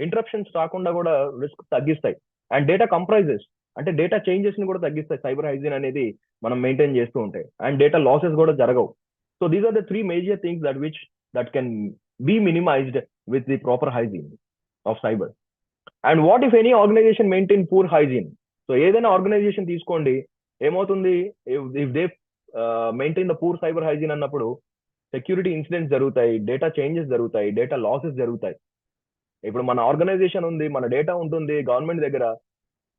ఇంటరప్షన్స్ రాకుండా కూడా రిస్క్ తగ్గిస్తాయి. అండ్ డేటా కంప్రైజెస్ అంటే డేటా చేంజెస్ ని కూడా తగ్గిస్తాయి సైబర్ హైజీన్ అనేది మనం మెయింటైన్ చేస్తూ ఉంటాయి. అండ్ డేటా లాసెస్ కూడా జరగవు. So these are the 3 major things that can be minimized with the proper hygiene of cyber. And what if any organization maintain poor hygiene? So ఏదైనా organization తీసుకోండి, ఏమవుతుంది, if they maintain the poor cyber hygiene అన్నప్పుడు security incidents జరుగుతాయి, data changes జరుగుతాయి, data losses జరుగుతాయి. ఇప్పుడు మన organisation ఉంది, మన డేటా ఉంటుంది గవర్నమెంట్ దగ్గర.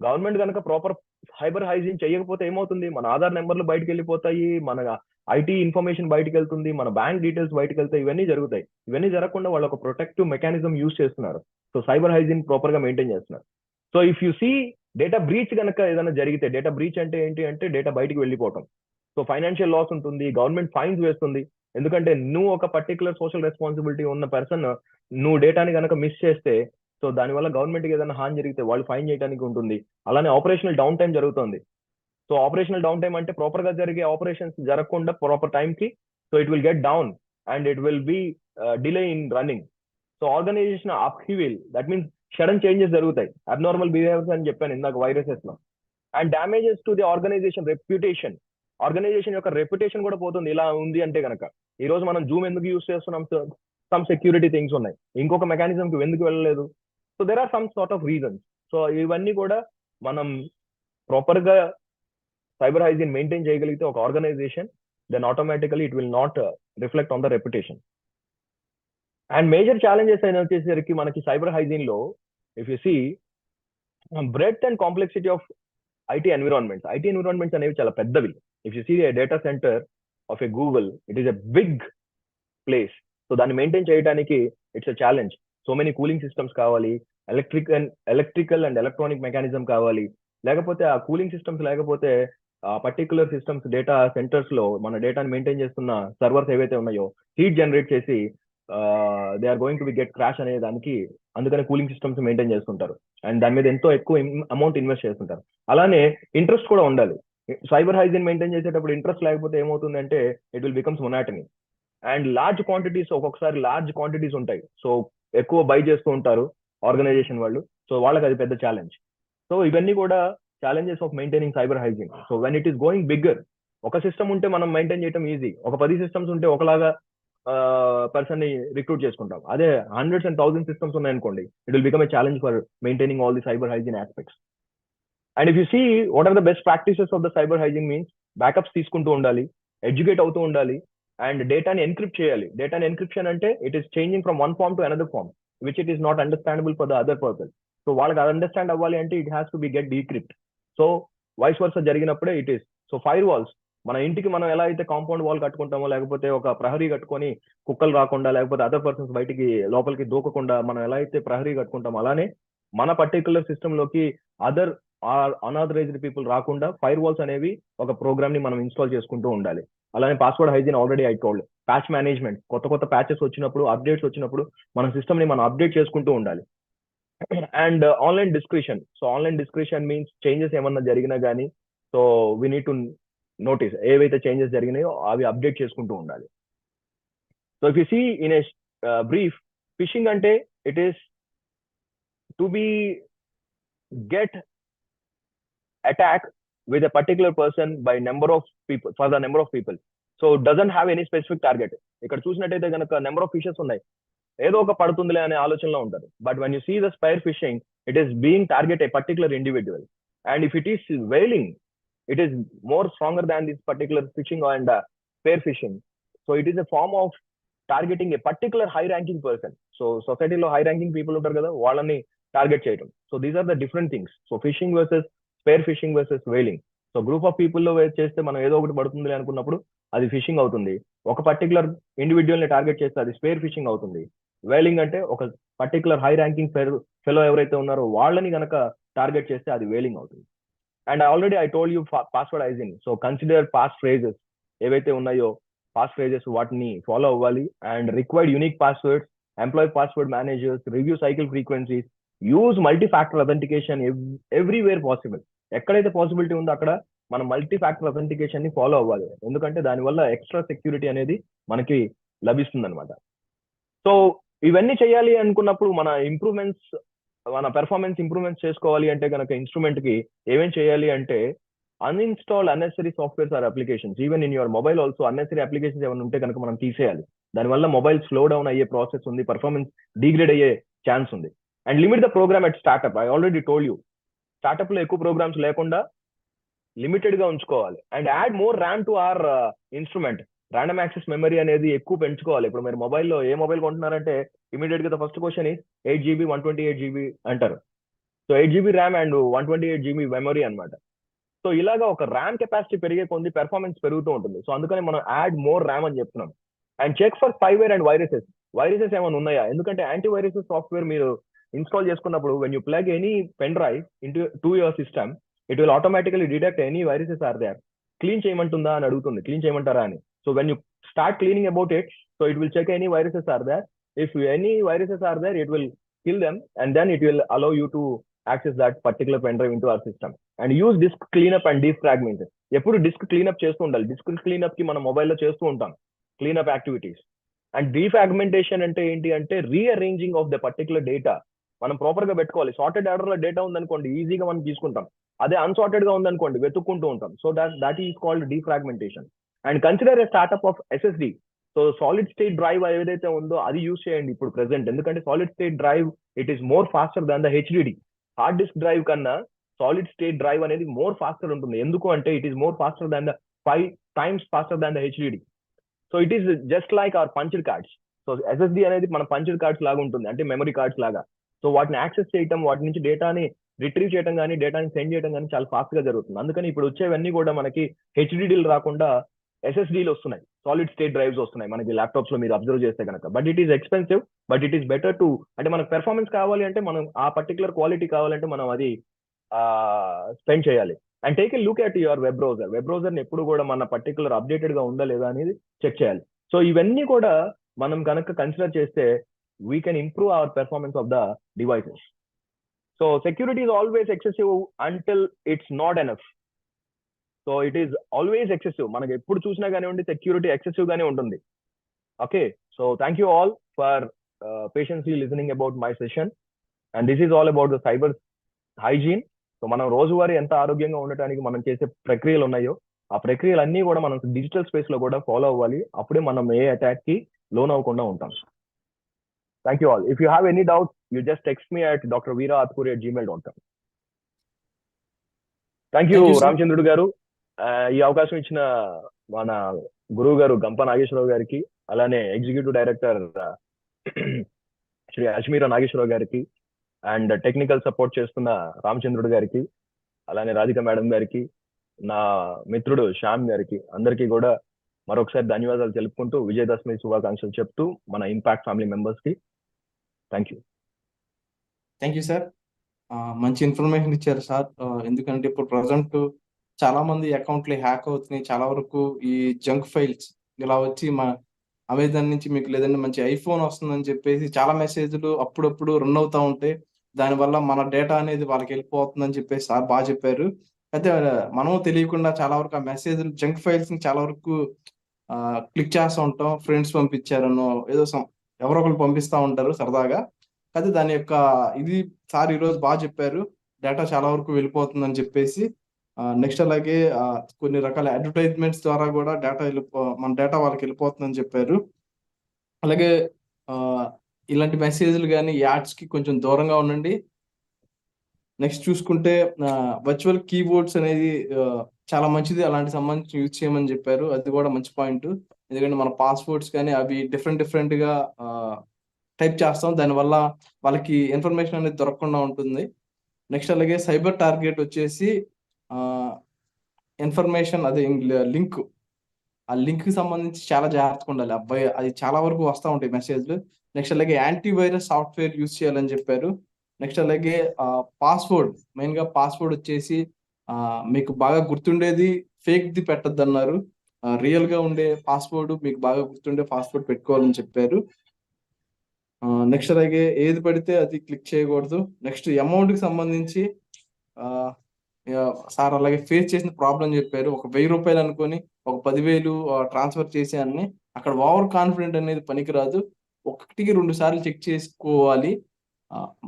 గవర్నమెంట్ కనుక ప్రాపర్ సైబర్ హైజీన్ చేయకపోతే ఏమవుతుంది, మన ఆధార్ నెంబర్లు బయటకు వెళ్ళిపోతాయి, మన ఐటీ ఇన్ఫర్మేషన్ బయటకు వెళ్తుంది, మన బ్యాంక్ డీటెయిల్స్ బయటకు వెళ్తాయి, ఇవన్నీ జరుగుతాయి. ఇవన్నీ జరగకుండా వాళ్ళు ఒక ప్రొటెక్టివ్ మెకానిజం యూజ్ చేస్తున్నారు. సో సైబర్ హైజీన్ ప్రాపర్ గా మెయింటైన్ చేస్తున్నారు. So if you see data breach కనుక ఏదైనా జరిగితే, డేటా బ్రీచ్ అంటే ఏంటి అంటే డేటా బయటకు వెళ్ళిపోవటం. సో ఫైనాన్షియల్ లాస్ ఉంటుంది, గవర్నమెంట్ ఫైన్స్ వేస్తుంది. ఎందుకంటే నువ్వు ఒక పర్టికులర్ సోషల్ రెస్పాన్సిబిలిటీ ఉన్న పర్సన్, నువ్వు డేటాని కనుక మిస్ చేస్తే, సో దానివల్ల గవర్నమెంట్ కి ఏదైనా హాని జరిగితే వాళ్ళు ఫైన్ చేయడానికి ఉంటుంది. అలానే ఆపరేషనల్ డౌన్ టైం జరుగుతుంది. సో ఆపరేషనల్ డౌన్ టైం అంటే ప్రాపర్ గా జరిగే ఆపరేషన్స్ జరగకుండా ప్రాపర్ టైం కి, so it will get down and it will be delay in running. So organisation upheaval, that means sudden changes జరుగుతాయి, అబ్నార్మల్ బిహేవియర్స్ అని చెప్పాను ఇందాక వైరసెస్ లో. And damages to the organisation reputation, organisation యొక్క reputation కూడా పోతుంది ఇలా ఉంది అంటే కనుక. ఈ రోజు మనం జూమ్ ఎందుకు యూస్ చేస్తున్నాం, సమ్ సెక్యూరిటీ థింగ్స్ ఉన్నాయి, ఇంకొక మెకానిజం కి ఎందుకు వెళ్ళలేదు. So there are some sort of reasons. So ఇవన్నీ కూడా మనం ప్రాపర్ గా సైబర్ హైజీన్ మెయింటైన్ చేయగలిగితే ఒక organization, then automatically it will not reflect on the reputation. And major challenges అయిన వచ్చేసరికి మనకి సైబర్ హైజీన్ లో, if you see breadth and complexity of IT environments. IT environments అనేవి చాలా పెద్దవి. If you see a data center of a Google, it is a big place. So దాన్ని maintain చేయడానికి it's a challenge. So many cooling systems కావాలి, electrical and electronic mechanism కావాలి. లేకపోతే ఆ cooling systems లేకపోతే ఆ పర్టికులర్ సిస్టమ్స్ డేటా సెంటర్స్ లో మన డేటాని మెయింటైన్ చేస్తున్న సర్వర్స్ ఏవైతే ఉన్నాయో హీట్ జనరేట్ చేసి they are going to be get crash అనే దానికి, అందుకని కూలింగ్ సిస్టమ్స్ మెయింటైన్ చేస్తుంటారు. అండ్ దాని మీద ఎంతో ఎక్కువ అమౌంట్ ఇన్వెస్ట్ చేస్తుంటారు. అలానే ఇంట్రెస్ట్ కూడా ఉండాలి. సైబర్ హైజీన్ మెయింటైన్ చేసేటప్పుడు ఇంట్రెస్ట్ లేకపోతే ఏమవుతుందంటే it will becomes monotony. And large quantities, ఒక్కొక్కసారి లార్జ్ క్వాంటిటీస్ ఉంటాయి, సో ఎక్కువ బై చేస్తూ ఉంటారు ఆర్గనైజేషన్ వాళ్ళు. సో వాళ్ళకి అది పెద్ద ఛాలెంజ్. సో ఇవన్నీ కూడా challenges of maintaining cyber hygiene. So when it is going bigger, ఒక సిస్టమ్ ఉంటే మనం మెయింటైన్ చేయడం ఈజీ, ఒక 10 సిస్టమ్స్ ఉంటే ఒకలాగా పర్సన్ ని రిక్రూట్ చేసుకుంటాం. అదే హండ్రెడ్స్ అండ్ థౌసండ్ సిస్టమ్స్ ఉన్నాయనుకోండి, it will become a challenge for maintaining all the cyber hygiene aspects. And if you see what are the best practices of the cyber hygiene means, backups తీసుకుంటూ ఉండాలి, educate అవుతూ ఉండాలి, and డేటాని encrypt చేయాలి. డేటాని encryption అంటే it is changing from one form to another form which it is not understandable for the other person. So వాళ్ళకి అది అండర్స్టాండ్ అవ్వాలి అంటే it has to be get decrypt. So vice versa జరిగినప్పుడే it is. So fire walls, మన ఇంటికి మనం ఎలా అయితే కాంపౌండ్ వాల్ కట్టుకుంటామో, లేకపోతే ఒక ప్రహరీ కట్టుకొని కుక్కలు రాకుండా, లేకపోతే అదర్ పర్సన్స్ బయటికి లోపలికి దూకకుండా మనం ఎలా అయితే ప్రహరీ కట్టుకుంటామో, అలానే మన పర్టికులర్ సిస్టమ్ లోకి అదర్ అన్ఆథరైజ్డ్ పీపుల్ రాకుండా ఫైర్ వాల్స్ అనేవి ఒక ప్రోగ్రామ్ ని మనం ఇన్స్టాల్ చేసుకుంటూ ఉండాలి. అలానే password hygiene already I told. Patch management, కొత్త కొత్త ప్యాచెస్ వచ్చినప్పుడు, అప్డేట్స్ వచ్చినప్పుడు మన సిస్టమ్ ని మనం అప్డేట్ చేసుకుంటూ ఉండాలి. And online description. So online description means changes ఏమన్నా జరిగినా కానీ so we need to notice ఏవైతే చేంజెస్ జరిగినాయో అవి అప్డేట్ చేసుకుంటూ ఉండాలి. So if you see in a brief, phishing అంటే it is to be get attack with a particular person by number of people, for the number of people. So it doesn't have any specific target. ఇక్కడ చూసినట్టయితే కనుక number of fishes ఉన్నాయి, ఏదో ఒక పడుతుందిలే అనే ఆలోచనలో ఉంటారు. But when you see the spear phishing, it is being target a particular individual. And if it is whaling, it is more stronger than this particular fishing and spear fishing. So it is a form of targeting a particular high ranking person. So society lo high ranking people ఉంటారు కదా, వాళ్ళని target చేయడం. So these are the different things. So phishing versus spear phishing versus whaling. So group of people లో చేస్తే మనం ఏదో ఒకటి పడుతుంది అనుకున్నప్పుడు అది ఫిషింగ్ అవుతుంది. ఒక పర్టికులర్ ఇండివిజువల్ ని టార్గెట్ చేస్తే అది స్పేర్ ఫిషింగ్ అవుతుంది. వేలింగ్ అంటే ఒక పర్టికులర్ హై ర్యాంకింగ్ ఫెలో ఎవరైతే ఉన్నారో వాళ్ళని గనక టార్గెట్ చేస్తే అది వేలింగ్ అవుతుంది. And already I told you password hygiene. So consider pass phrases ఏవైతే ఉన్నాయో, పాస్ ఫ్రేజెస్ వాటిని ఫాలో అవ్వాలి. And required unique passwords, employee password managers, review cycle frequencies, use multi factor authentication everywhere possible. ఎక్కడైతే possibility ఉందో అక్కడ మనం multi factor authentication ని follow అవ్వాలి. ఎందుకంటే దానివల్ల ఎక్స్ట్రా సెక్యూరిటీ అనేది మనకి లభిస్తుంది అనమాట. సో ఇవన్నీ చేయాలి అనుకున్నప్పుడు మన ఇంప్రూవ్మెంట్స్, మన పెర్ఫార్మెన్స్ ఇంప్రూవ్మెంట్స్ చేసుకోవాలి అంటే కనుక ఇన్స్ట్రుమెంట్ కి ఏమేం చేయాలి అంటే uninstall unnecessary softwares or applications. Even in your mobile also unnecessary applications ఏమైనా ఉంటే కనుక మనం తీసేయాలి. దానివల్ల మొబైల్ స్లో డౌన్ అయ్యే ప్రాసెస్ ఉంది, పర్ఫార్మెన్స్ డిగ్రేడ్ అయ్యే ఛాన్స్ ఉంది. And limit the program at startup. I already told you, startup లో ఎక్కువ ప్రోగ్రామ్స్ లేకుండా లిమిటెడ్ గా ఉంచుకోవాలి. And add more RAM to or instrument. Random access memory అనేది ఎక్కువ పెంచుకోవాలి. ఇప్పుడు మీరు మొబైల్లో ఏ మొబైల్ కొంటున్నారంటే ఇమీడియట్ గా first question is 8 GB 128 GB అంటారు. So 8 GB RAM and 128 GB memory అనమాట. సో ఇలాగా ఒక ర్యామ్ కెపాసిటీ పెరిగే కొద్ది పెర్ఫార్మెన్స్ పెరుగుతూ ఉంటుంది. సో అందుకని మనం యాడ్ మోర్ ర్యామ్ అని చెప్తున్నాం. And check for spyware and viruses. Viruses ఏమైనా ఉన్నాయా? ఎందుకంటే యాంటీ వైరసెస్ సాఫ్ట్వేర్ మీరు ఇన్స్టాల్ చేసుకున్నప్పుడు when you plug any pen drive to your system, it will automatically detect any viruses are there. Clean చేయమంటుందా అని అడుగుతుంది, క్లీన్ చేయమంటారా అని. So when you start cleaning about it, so it will check any viruses are there. If any viruses are there, it will kill them and then it will allow you to access that particular pen drive into our system. And use disk cleanup and defragment. ఎప్పుడు disc cleanup చేస్తూ ఉండాలి. Disc cleanup కి మనం మొబైల్లో చేస్తూ ఉంటాం cleanup activities. And defragmentation అంటే ఏంటి అంటే rearranging of the particular data మనం ప్రాపర్ గా పెట్టుకోవాలి. సార్టెడ్ ఆర్డర్ లో డేటా ఉందనుకోండి ఈజీగా మనం తీసుకుంటాం, అదే అన్సార్టెడ్ గా ఉందనుకోండి వెతుక్కుంటూ ఉంటాం. So that is called defragmentation. And consider a startup of SSD. So solid state drive ఏదైతే ఉందో అది యూజ్ చేయండి ఇప్పుడు ప్రెసెంట్. ఎందుకంటే solid state drive it is more faster than the HDD. Hard disk drive కన్నా సాలిడ్ స్టేట్ డ్రైవ్ అనేది more faster ఉంటుంది. ఎందుకు అంటే it is more faster than the 5 times faster than the HDD. So it is just like our punched cards. So SSD అనేది మన punched cards లాగా ఉంటుంది, అంటే మెమరీ కార్డ్స్ లాగా. సో వాటిని యాక్సెస్ చేయటం, వాటి నుంచి డేటాని రిట్రీవ్ చేయడం కానీ డేటాని సెండ్ చేయడం కానీ చాలా ఫాస్ట్ గా జరుగుతుంది. అందుకని ఇప్పుడు వచ్చేవన్నీ కూడా మనకి HDDలు రాకుండా SSDలు వస్తున్నాయి, సాలిడ్ స్టేట్ డ్రైవ్స్ వస్తున్నాయి మనకి ల్యాప్టాప్స్ లో మీరు అబ్జర్వ్ చేస్తే కనుక. But it is expensive, but it is better to, అంటే మనకు పెర్ఫార్మెన్స్ కావాలి అంటే మనం ఆ పర్టికులర్ క్వాలిటీ కావాలంటే మనం అది స్పెండ్ చేయాలి. And take a look at your web browser. Web browser ని ఎప్పుడు కూడా మన పర్టికులర్ అప్డేటెడ్ గా ఉందా లేదా అనేది చెక్ చేయాలి. సో ఇవన్నీ కూడా మనం కనుక కన్సిడర్ చేస్తే we can improve our performance of the devices. So security is always excessive until it's not enough. So it is always excessive. మనకి ఎప్పుడు చూసినా కానివ్వండి సెక్యూరిటీ ఎక్సెసివ్ గానే ఉంటుంది. Okay, so thank you all for patiently listening about my session. And this is all about the cyber hygiene. So మనం రోజువారీ ఎంత ఆరోగ్యంగా ఉండటానికి మనం చేసే ప్రక్రియలు ఉన్నాయో ఆ ప్రక్రియలన్నీ కూడా మనం డిజిటల్ స్పేస్ లో కూడా ఫాలో అవ్వాలి. అప్పుడే మనం ఏ అటాక్ కి లోన్ అవ్వకుండా ఉంటాం. Thank you all. If you have any doubt you just text me at drveeraatpuri@gmail.com. Thank you Thank you, sir. రామచంద్రుడు గారు. ఈ అవకాశం ఇచ్చిన మన గురువు గారు గంప నాగేశ్వరరావు గారికి, అలానే ఎగ్జిక్యూటివ్ డైరెక్టర్ శ్రీ అజ్మీరా నాగేశ్వరరావు గారికి, అండ్ టెక్నికల్ సపోర్ట్ చేస్తున్న రామచంద్రుడు గారికి, అలానే రాధిక మేడం గారికి, నా మిత్రుడు శ్యామ్ గారికి, అందరికీ కూడా మరొకసారి ధన్యవాదాలు తెలుపుకుంటూ విజయదశమి శుభాకాంక్షలు చెప్తూ మన ఇంపాక్ట్ ఫ్యామిలీ మెంబర్స్ కి thank you. Thank you sir. మంచి ఇన్ఫర్మేషన్ ఇచ్చారు సార్. ఎందుకంటే ఇప్పుడు ప్రజెంట్ చాలా మంది అకౌంట్లు హ్యాక్ అవుతున్నాయి. చాలా వరకు ఈ జంక్ ఫైల్స్ ఇలా వచ్చి అమెజాన్ నుంచి మీకు లేదంటే మంచి ఐఫోన్ వస్తుందని చెప్పేసి చాలా మెసేజ్లు అప్పుడప్పుడు రన్ అవుతా ఉంటాయి. దానివల్ల మన డేటా అనేది వాళ్ళకి వెళ్ళిపోతుందని చెప్పేసి సార్ బాగా చెప్పారు. అయితే మనము తెలియకుండా చాలా వరకు ఆ మెసేజ్లు జంక్ ఫైల్స్ ని చాలా వరకు క్లిక్ చేస్తూ ఉంటాం. ఫ్రెండ్స్ పంపించారనో ఏదో ఎవరో ఒకరు పంపిస్తూ ఉంటారు సరదాగా. అయితే దాని యొక్క ఇది సార్ ఈరోజు బాగా చెప్పారు. డేటా చాలా వరకు వెళ్ళిపోతుందని చెప్పేసి. నెక్స్ట్ అలాగే కొన్ని రకాల అడ్వర్టైజ్మెంట్స్ ద్వారా కూడా మన డేటా వాళ్ళకి వెళ్ళిపోతుందని చెప్పారు. అలాగే ఇలాంటి మెసేజ్లు కానీ యాడ్స్కి కొంచెం దూరంగా ఉండండి. నెక్స్ట్ చూసుకుంటే వర్చువల్ కీబోర్డ్స్ అనేది చాలా మంచిది. అలాంటి సంబంధించి యూజ్ చేయమని చెప్పారు. అది కూడా మంచి పాయింట్. ఎందుకంటే మన పాస్వర్డ్స్ కానీ అవి డిఫరెంట్ గా టైప్ చేస్తాం. దానివల్ల వాళ్ళకి ఇన్ఫర్మేషన్ అనేది దొరకకుండా ఉంటుంది. నెక్స్ట్ అలాగే సైబర్ టార్గెట్ వచ్చేసి ఇన్ఫర్మేషన్ అదే లింక్ ఆ లింక్ కి సంబంధించి చాలా జాగ్రత్తగా ఉండాలి. అబ్బాయి అది చాలా వరకు వస్తూ ఉంటాయి మెసేజ్లు. నెక్స్ట్ అలాగే యాంటీవైరస్ సాఫ్ట్వేర్ యూజ్ చేయాలని చెప్పారు. నెక్స్ట్ అలాగే పాస్వర్డ్ మెయిన్ గా పాస్వర్డ్ వచ్చేసి మీకు బాగా గుర్తుండేది ఫేక్ ది పెట్టద్దు అన్నారు. రియల్ గా ఉండే పాస్వర్డ్ మీకు బాగా గుర్తుండే పాస్వర్డ్ పెట్టుకోవాలని చెప్పారు. నెక్స్ట్ అలాగే ఏది పడితే అది క్లిక్ చేయకూడదు. నెక్స్ట్ అమౌంట్ కి సంబంధించి సార్ అలాగే ఫేస్ చేసిన ప్రాబ్లం చెప్పారు. ఒక 1000 రూపాయలు అనుకొని ఒక 10,000 ట్రాన్స్ఫర్ చేసేయాలని. అక్కడ ఓవర్ కాన్ఫిడెంట్ అనేది పనికిరాదు. 1-2 సార్లు చెక్ చేసుకోవాలి.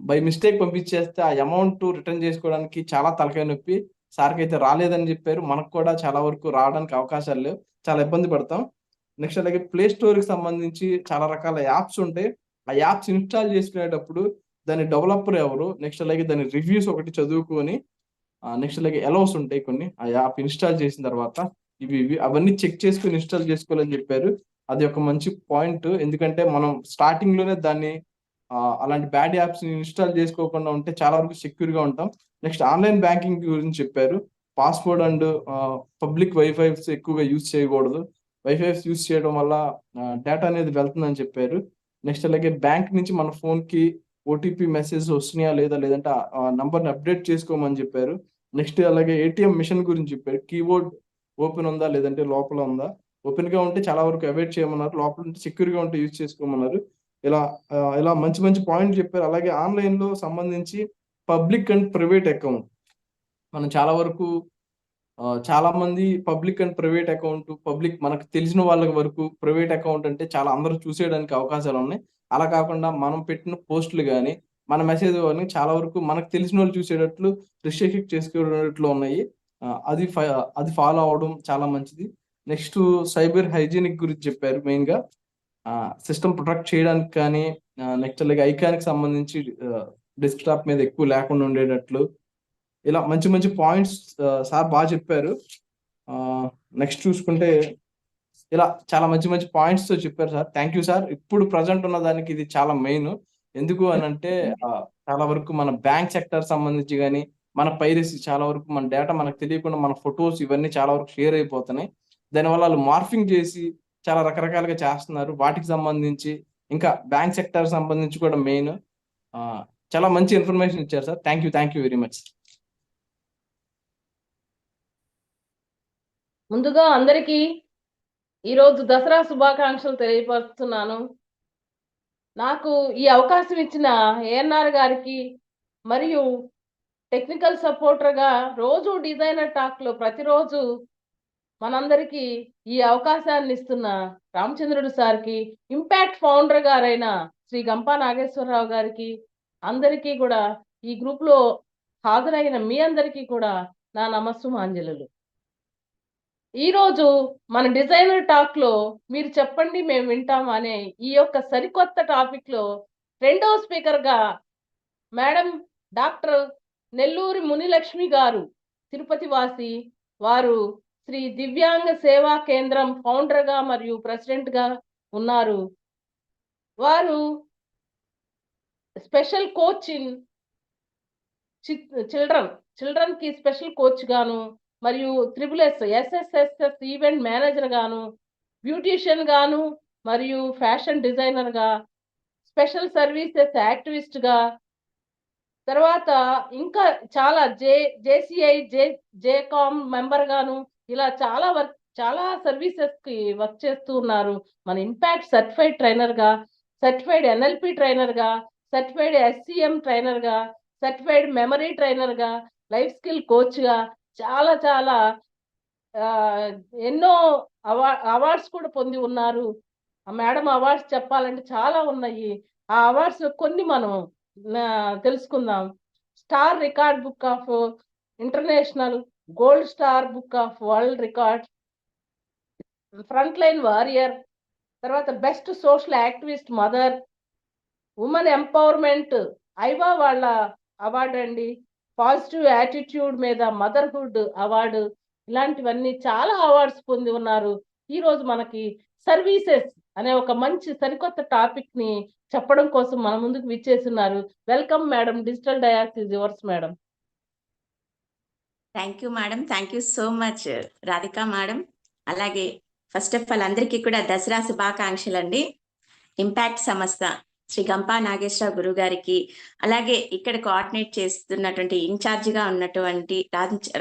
బై మిస్టేక్ పంపించేస్తే ఆ అమౌంట్ రిటర్న్ చేసుకోవడానికి చాలా తలకాయ నొప్పి. సార్కి అయితే రాలేదని చెప్పారు. మనకు కూడా చాలా వరకు రావడానికి అవకాశాలు లేవు. చాలా ఇబ్బంది పడతాం. నెక్స్ట్ అలాగే ప్లే స్టోర్ కి సంబంధించి చాలా రకాల యాప్స్ ఉంటాయి. ఆ యాప్స్ ఇన్స్టాల్ చేసుకునేటప్పుడు దాని డెవలపర్ ఎవరు, నెక్స్ట్ అలాగే దాని రివ్యూస్ ఒకటి చదువుకొని నెక్స్ట్ అలాగే అలౌస్ ఉంటాయి కొన్ని ఆ యాప్ ఇన్స్టాల్ చేసిన తర్వాత ఇవి అవన్నీ చెక్ చేసుకుని ఇన్స్టాల్ చేసుకోవాలని చెప్పారు. అది ఒక మంచి పాయింట్. ఎందుకంటే మనం స్టార్టింగ్ లోనే దాన్ని అలాంటి బ్యాడ్ యాప్స్ ఇన్స్టాల్ చేసుకోకుండా ఉంటే చాలా వరకు సెక్యూర్ గా ఉంటాం. నెక్స్ట్ ఆన్లైన్ బ్యాంకింగ్ గురించి చెప్పారు. పాస్వర్డ్ అండ్ పబ్లిక్ వైఫైస్ ఎక్కువగా యూజ్ చేయకూడదు. వైఫైస్ యూజ్ చేయడం వల్ల డేటా అనేది వెళ్తుందని చెప్పారు. నెక్స్ట్ అలాగే బ్యాంక్ నుంచి మన ఫోన్ కి ఓటీపీ మెసేజ్ వస్తున్నాయా లేదంటే ఆ నంబర్ని అప్డేట్ చేసుకోమని చెప్పారు. నెక్స్ట్ అలాగే ఏటీఎం మిషన్ గురించి చెప్పారు. కీబోర్డ్ ఓపెన్ ఉందా లేదంటే లోపల ఉందా, ఓపెన్ గా ఉంటే చాలా వరకు అవాయిడ్ చేయమన్నారు. లోపల ఉంటే సెక్యూర్ గా ఉంటే యూజ్ చేసుకోమన్నారు. ఇలా ఇలా మంచి మంచి పాయింట్ చెప్పారు. అలాగే ఆన్లైన్ లో సంబంధించి పబ్లిక్ అండ్ ప్రైవేట్ అకౌంట్ మనం చాలా వరకు చాలా మంది పబ్లిక్ అండ్ ప్రైవేట్ అకౌంట్ మనకు తెలిసిన వాళ్ళ వరకు ప్రైవేట్ అకౌంట్ అంటే చాలా అందరూ చూసేయడానికి అవకాశాలు ఉన్నాయి. అలా కాకుండా మనం పెట్టిన పోస్టులు కానీ మన మెసేజ్ కానీ చాలా వరకు మనకు తెలిసిన వాళ్ళు చూసేటట్లు రిస్ట్రిక్ట్ చేసుకునేట్లు ఉన్నాయి. అది ఫాలో అవడం చాలా మంచిది. నెక్స్ట్ సైబర్ హైజీనిక్ గురించి చెప్పారు. మెయిన్ గా సిస్టమ్ ప్రొటెక్ట్ చేయడానికి కానీ నెక్స్ట్ అలాగే ఐకానికి సంబంధించి డెస్క్టాప్ మీద ఎక్కువ లేకుండా ఉండేటట్లు ఇలా మంచి మంచి పాయింట్స్ సార్ బాగా చెప్పారు. నెక్స్ట్ చూసుకుంటే ఇలా చాలా మంచి మంచి పాయింట్స్ తో చెప్పారు సార్. Thank you sir. ఇప్పుడు ప్రజెంట్ ఉన్న దానికి ఇది చాలా మెయిన్. ఎందుకు అని అంటే చాలా వరకు మన బ్యాంక్ సెక్టర్ సంబంధించి కానీ మన పైరసీ చాలా వరకు మన డేటా మనకు తెలియకుండా మన ఫొటోస్ ఇవన్నీ చాలా వరకు షేర్ అయిపోతున్నాయి. దానివల్ల వాళ్ళు మార్ఫింగ్ చేసి చాలా రకరకాలుగా చేస్తున్నారు. వాటికి సంబంధించి ఇంకా బ్యాంక్ సెక్టర్ సంబంధించి కూడా మెయిన్. చాలా మంచి ఇన్ఫర్మేషన్ ఇచ్చారు sir. Thank you very much. ముందుగా అందరికీ ఈరోజు దసరా శుభాకాంక్షలు తెలియపరుస్తున్నాను. నాకు ఈ అవకాశం ఇచ్చిన ఏఎన్ఆర్ గారికి మరియు టెక్నికల్ సపోర్టర్గా రోజు డిజైనర్ టాక్లో ప్రతిరోజు మనందరికీ ఈ అవకాశాన్ని ఇస్తున్న రామచంద్రుడు సార్కి, ఇంపాక్ట్ ఫౌండర్ గారైన శ్రీ గంపా నాగేశ్వరరావు గారికి, అందరికీ కూడా ఈ గ్రూప్లో హాజరైన మీ అందరికీ కూడా నా నమస్సుమాంజలు. ఈరోజు మన డిజైనర్ టాక్ లో మీరు చెప్పండి మేము వింటాం అనే ఈ యొక్క సరికొత్త టాపిక్ లో రెండవ స్పీకర్ గా మేడం డాక్టర్ నెల్లూరి మునిలక్ష్మి గారు, తిరుపతి వాసి, వారు శ్రీ దివ్యాంగ సేవా కేంద్రం ఫౌండర్ గా మరియు ప్రెసిడెంట్ గా ఉన్నారు. వారు స్పెషల్ కోచ్ ఇన్ చిల్డ్రన్ కి స్పెషల్ కోచ్ గాను మరియు SSSS ఈవెంట్ మేనేజర్ గాను, బ్యూటీషియన్ గాను మరియు ఫ్యాషన్ డిజైనర్ గా, స్పెషల్ సర్వీసెస్ యాక్టివిస్ట్ గా, తర్వాత ఇంకా చాలా JCI జేకామ్ మెంబర్ గాను ఇలా చాలా సర్వీసెస్ కి వర్క్ చేస్తూ ఉన్నారు. మన ఇంపాక్ట్ సర్టిఫైడ్ ట్రైనర్ గా, సర్టిఫైడ్ NLP ట్రైనర్ గా, సర్టిఫైడ్ SCM ట్రైనర్ గా, సర్టిఫైడ్ మెమరీ ట్రైనర్ గా, లైఫ్ స్కిల్ కోచ్ గా చాలా చాలా ఎన్నో అవార్డ్స్ కూడా పొంది ఉన్నారు. మేడం అవార్డ్స్ చెప్పాలంటే చాలా ఉన్నాయి. ఆ అవార్డ్స్ కొన్ని మనం తెలుసుకుందాం. Star record book of international, gold star book of world record, front line warrior, తర్వాత best social activist mother, women empowerment ఐవా వాళ్ళ అవార్డు అండి, పాజిటివ్ యాటిట్యూడ్ మీద మదర్హుడ్ అవార్డు, ఇలాంటివన్నీ చాలా అవార్డ్స్ పొంది ఉన్నారు. ఈ రోజు మనకి సర్వీసెస్ అనే ఒక మంచి సరికొత్త టాపిక్ ని చెప్పడం కోసం మన ముందుకు విచ్చేస్తున్నారు. Welcome madam. Digital dais is yours madam. Thank you madam. Thank you so much Radhika madam. అలాగే ఫస్ట్ ఆఫ్ ఆల్ అందరికీ కూడా దసరా శుభాకాంక్షలు అండి. ఇంపాక్ట్ సంస్థ శ్రీ గంపా నాగేశ్వర గురువు గారికి, అలాగే ఇక్కడ కోఆర్డినేట్ చేస్తున్నటువంటి ఇన్ఛార్జిగా ఉన్నటువంటి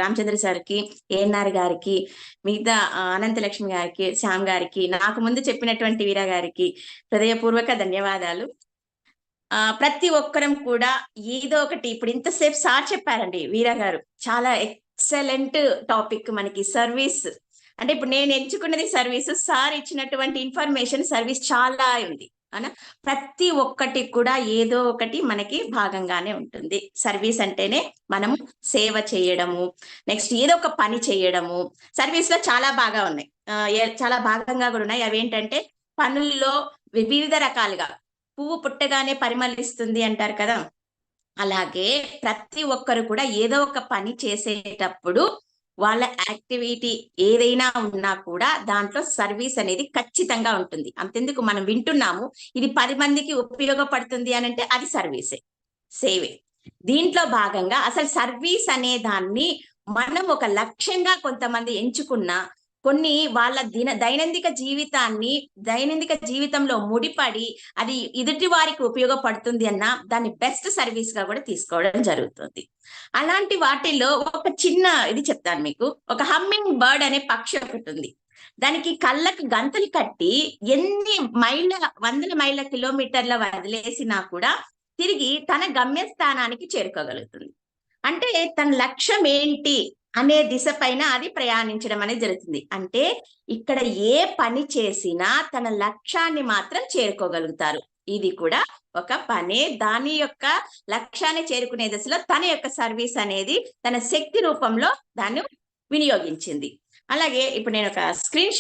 రామచంద్ర సార్కి, ANR గారికి, మిగతా అనంతలక్ష్మి గారికి, శ్యామ్ గారికి, నాకు ముందు చెప్పినటువంటి వీరా గారికి హృదయపూర్వక ధన్యవాదాలు. ప్రతి ఒక్కరం కూడా ఏదో ఒకటి, ఇప్పుడు ఇంతసేపు సార్ చెప్పారండి వీరా గారు, చాలా ఎక్సలెంట్ టాపిక్ మనకి సర్వీస్ అంటే. ఇప్పుడు నేను ఎంచుకున్నది సర్వీస్, సార్ ఇచ్చినటువంటి ఇన్ఫర్మేషన్ సర్వీస్ చాలా ఉంది అనా. ప్రతి ఒక్కటి కూడా ఏదో ఒకటి మనకి భాగంగానే ఉంటుంది. సర్వీస్ అంటేనే మనము సేవ చేయడము, నెక్స్ట్ ఏదో ఒక పని చేయడము. సర్వీస్ లో చాలా బాగా ఉన్నాయి, చాలా భాగంగా కూడా ఉన్నాయి. అవేంటంటే పనుల్లో వివిధ రకాలుగా, పువ్వు పుట్టగానే పరిమళిస్తుంది అంటారు కదా, అలాగే ప్రతి ఒక్కరు కూడా ఏదో ఒక పని చేసేటప్పుడు వాళ్ళ యాక్టివిటీ ఏదైనా ఉన్నా కూడా దాంట్లో సర్వీస్ అనేది ఖచ్చితంగా ఉంటుంది. అంతెందుకు మనం వింటున్నాము, ఇది 10 మందికి ఉపయోగపడుతుంది అని అంటే అది సర్వీసే, సేవే. దీంట్లో భాగంగా అసలు సర్వీస్ అనే దాన్ని మనం ఒక లక్ష్యంగా కొంతమంది ఎంచుకున్న, కొన్ని వాళ్ళ దైనందిక జీవితంలో ముడిపడి అది ఎదుటి వారికి ఉపయోగపడుతుంది అన్న దాన్ని బెస్ట్ సర్వీస్ గా కూడా తీసుకోవడం జరుగుతుంది. అలాంటి వాటిల్లో ఒక చిన్న ఇది చెప్తాను మీకు. ఒక హమ్మింగ్ బర్డ్ అనే పక్షి ఒకటి ఉంది. దానికి కళ్ళకు గంతలు కట్టి ఎన్ని వందల మైళ్ళ కిలోమీటర్ల వదిలేసినా కూడా తిరిగి తన గమ్యస్థానానికి చేరుకోగలుగుతుంది. అంటే తన లక్ష్యం ఏంటి అనే దిశ పైన అది ప్రయాణించడం అనేది జరుగుతుంది. అంటే ఇక్కడ ఏ పని చేసినా తన లక్ష్యాన్ని మాత్రం చేరుకోగలుగుతారు. ఇది కూడా ఒక పనే. దాని యొక్క లక్ష్యాన్ని చేరుకునే దశలో తన యొక్క సర్వీస్ అనేది తన శక్తి రూపంలో దాన్ని వినియోగించింది. అలాగే ఇప్పుడు నేను ఒక స్క్రీన్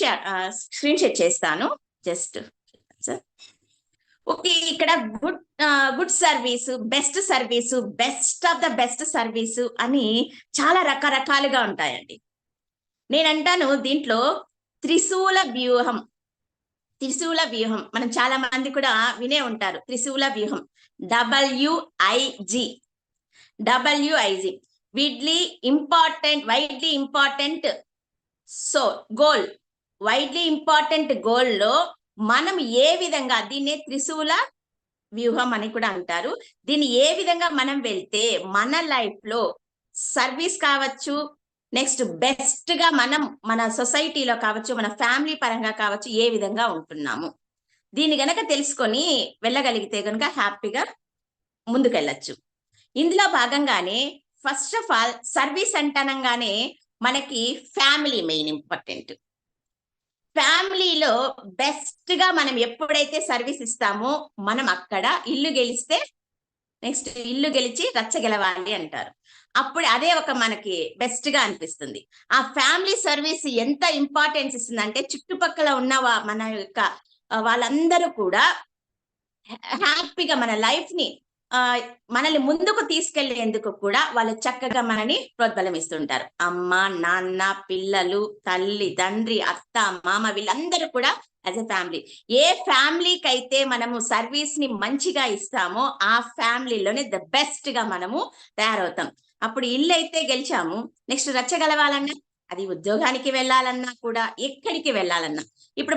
షేర్ చేస్తాను. జస్ట్ ఓకే, ఇక్కడ good service, best service, best of the best service అని చాలా రకరకాలుగా ఉంటాయండి. నేనంటాను దీంట్లో త్రిశూల వ్యూహం మనం చాలా మంది కూడా వినే ఉంటారు. త్రిశూల వ్యూహం WIG వైడ్లీ ఇంపార్టెంట్ గోల్ లో మనం ఏ విధంగా, దీన్నే త్రిశూల వ్యూహం అని కూడా అంటారు. దీన్ని ఏ విధంగా మనం వెళ్తే మన లైఫ్ లో సర్వీస్ కావచ్చు, నెక్స్ట్ బెస్ట్ గా మనం మన సొసైటీలో కావచ్చు, మన ఫ్యామిలీ పరంగా కావచ్చు, ఏ విధంగా ఉంటున్నాము, దీన్ని గనక తెలుసుకొని వెళ్ళగలిగితే గనక హ్యాపీగా ముందుకెళ్ళచ్చు. ఇందులో భాగంగానే ఫస్ట్ ఆఫ్ ఆల్ సర్వీస్ అంటనంగానే మనకి ఫ్యామిలీ మెయిన్ ఇంపార్టెంట్. ఫ్యామిలీలో బెస్ట్ గా మనం ఎప్పుడైతే సర్వీస్ ఇస్తామో, మనం అక్కడ ఇల్లు గెలిచి రచ్చ గెలవాలి అంటారు. అప్పుడు అదే ఒక మనకి బెస్ట్ గా అనిపిస్తుంది. ఆ ఫ్యామిలీ సర్వీస్ ఎంత ఇంపార్టెన్స్ ఇస్తుంది అంటే, చుట్టుపక్కల ఉన్న మన యొక్క వాళ్ళందరూ కూడా హ్యాపీగా మన లైఫ్ ని మనల్ని ముందుకు తీసుకెళ్లేందుకు కూడా వాళ్ళు చక్కగా మనని ప్రోద్బలమిస్తుంటారు. అమ్మ, నాన్న, పిల్లలు, తల్లి, తండ్రి, అత్త, మామ వీళ్ళందరూ కూడా యాజ్ ఎ ఫ్యామిలీ. ఏ ఫ్యామిలీకి అయితే మనము సర్వీస్ ని మంచిగా ఇస్తామో ఆ ఫ్యామిలీలోనే ద బెస్ట్ గా మనము తయారవుతాం. అప్పుడు ఇల్లు అయితే గెలిచాము, నెక్స్ట్ రచ్చగలవాలన్నా, అది ఉద్యోగానికి వెళ్ళాలన్నా కూడా, ఎక్కడికి వెళ్ళాలన్నా, ఇప్పుడు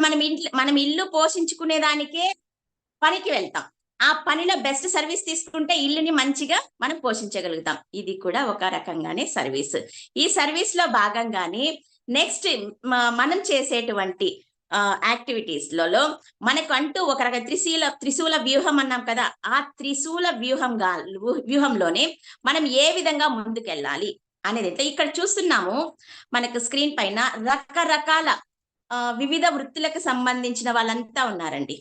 మనం ఇల్లు పోషించుకునే దానికే పనికి వెళ్తాం. ఆ పనిలో బెస్ట్ సర్వీస్ తీసుకుంటే ఇల్లుని మంచిగా మనం పోషించగలుగుతాం. ఇది కూడా ఒక రకంగానే సర్వీస్. ఈ సర్వీస్ లో భాగంగానే నెక్స్ట్ మనం చేసేటువంటి యాక్టివిటీస్ లలో మనకంటూ ఒక రకం త్రిశూల వ్యూహం అన్నాం కదా, ఆ త్రిశూల వ్యూహంలోనే మనం ఏ విధంగా ముందుకెళ్ళాలి అనేది ఇక్కడ చూస్తున్నాము. మనకు స్క్రీన్ పైన రకరకాల వివిధ వృత్తులకు సంబంధించిన వాళ్ళంతా ఉన్నారండి.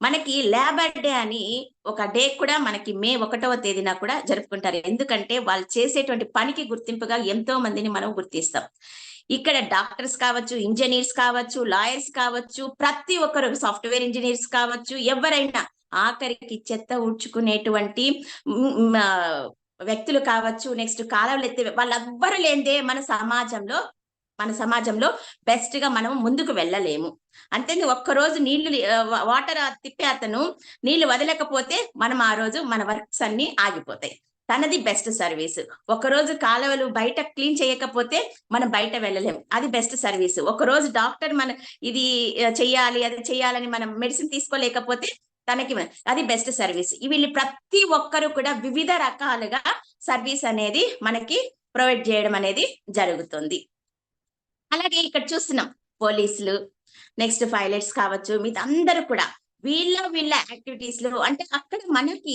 మనకి లేబర్ డే అని ఒక డే కూడా మనకి మే 1వ తేదీన కూడా జరుపుకుంటారు. ఎందుకంటే వాళ్ళు చేసేటువంటి పనికి గుర్తింపుగా ఎంతో మందిని మనం గుర్తిస్తాం. ఇక్కడ డాక్టర్స్ కావచ్చు, ఇంజనీర్స్ కావచ్చు, లాయర్స్ కావచ్చు, ప్రతి ఒక్కరు, సాఫ్ట్వేర్ ఇంజనీర్స్ కావచ్చు, ఎవరైనా, ఆఖరికి చెత్త ఊడ్చుకునేటువంటి వ్యక్తులు కావచ్చు, నెక్స్ట్ కాలువలు ఎత్తే వాళ్ళెవ్వరు లేనిదే మన సమాజంలో బెస్ట్ గా మనం ముందుకు వెళ్ళలేము. అంతేందుకు ఒక్కరోజు నీళ్లు వాటర్ తిప్పే అతను నీళ్లు వదలకపోతే మనం ఆ రోజు మన వర్క్స్ అన్ని ఆగిపోతాయి. తనది బెస్ట్ సర్వీస్. ఒకరోజు కాలువలు బయట క్లీన్ చేయకపోతే మనం బయట వెళ్ళలేం, అది బెస్ట్ సర్వీస్. ఒకరోజు డాక్టర్ ఇది చెయ్యాలి, అది చెయ్యాలని మనం మెడిసిన్ తీసుకోలేకపోతే తనకి అది బెస్ట్ సర్వీస్. వీళ్ళు ప్రతి ఒక్కరు కూడా వివిధ రకాలుగా సర్వీస్ అనేది మనకి ప్రొవైడ్ చేయడం అనేది జరుగుతుంది. అలాగే ఇక్కడ చూస్తున్నాం పోలీసులు, నెక్స్ట్ పైలట్స్ కావచ్చు, మీద అందరూ కూడా వీళ్ళ యాక్టివిటీస్ లో, అంటే అక్కడ మనకి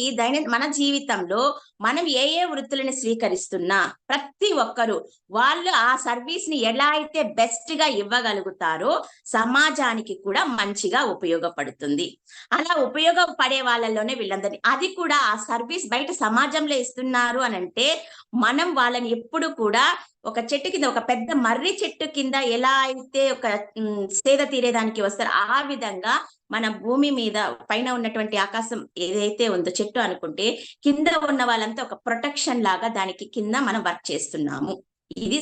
మన జీవితంలో మనం ఏ వృత్తులను స్వీకరిస్తున్నా ప్రతి ఒక్కరు వాళ్ళు ఆ సర్వీస్ ని ఎలా అయితే బెస్ట్ గా ఇవ్వగలుగుతారో సమాజానికి కూడా మంచిగా ఉపయోగపడుతుంది. అలా ఉపయోగపడే వాళ్ళలోనే వీళ్ళందరినీ, అది కూడా ఆ సర్వీస్ బయట సమాజంలో ఇస్తున్నారు అని అంటే మనం వాళ్ళని ఎప్పుడు కూడా ఒక చెట్టు కింద, ఒక పెద్ద మర్రి చెట్టు కింద ఎలా అయితే ఒక సేద తీరేదానికి వస్తారు, ఆ విధంగా మన భూమి మీద పైన ఉన్నటువంటి ఆకాశం ఏదైతే ఉందో చెట్టు అనుకుంటే, కింద ఉన్న వాళ్ళంతా ఒక ప్రొటెక్షన్ లాగా దానికి కింద మనం వర్క్ చేస్తున్నాము. ఇది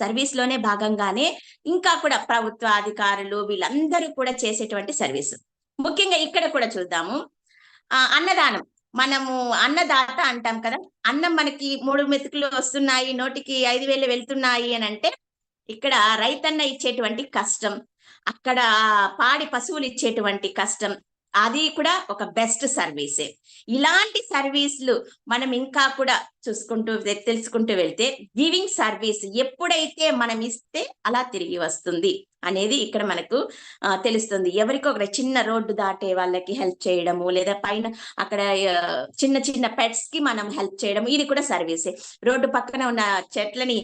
సర్వీస్ లోనే భాగంగానే ఇంకా కూడా ప్రభుత్వ అధికారులు వీళ్ళందరూ కూడా చేసేటువంటి సర్వీస్. ముఖ్యంగా ఇక్కడ కూడా చూద్దాము, అన్నదానం. మనము అన్నదాత అంటాం కదా, అన్నం మనకి 3 మెతుకులు వస్తున్నాయి, నోటికి 5,000 వెళ్తున్నాయి అని అంటే ఇక్కడ రైతన్న ఇచ్చేటువంటి కష్టం, అక్కడ పాడి పశువులు ఇచ్చేటువంటి కష్టం, అది కూడా ఒక బెస్ట్ సర్వీసే. ఇలాంటి సర్వీసులు మనం ఇంకా కూడా తెలుసుకుంటూ వెళ్తే గివింగ్ సర్వీస్ ఎప్పుడైతే మనం ఇస్తే అలా తిరిగి వస్తుంది అనేది ఇక్కడ మనకు తెలుస్తుంది. ఎవరికో ఒక చిన్న రోడ్డు దాటే వాళ్ళకి హెల్ప్ చేయడము, లేదా పైన అక్కడ చిన్న చిన్న పెట్స్ కి మనం హెల్ప్ చేయడం, ఇది కూడా సర్వీసే. రోడ్డు పక్కన ఉన్న చెట్లని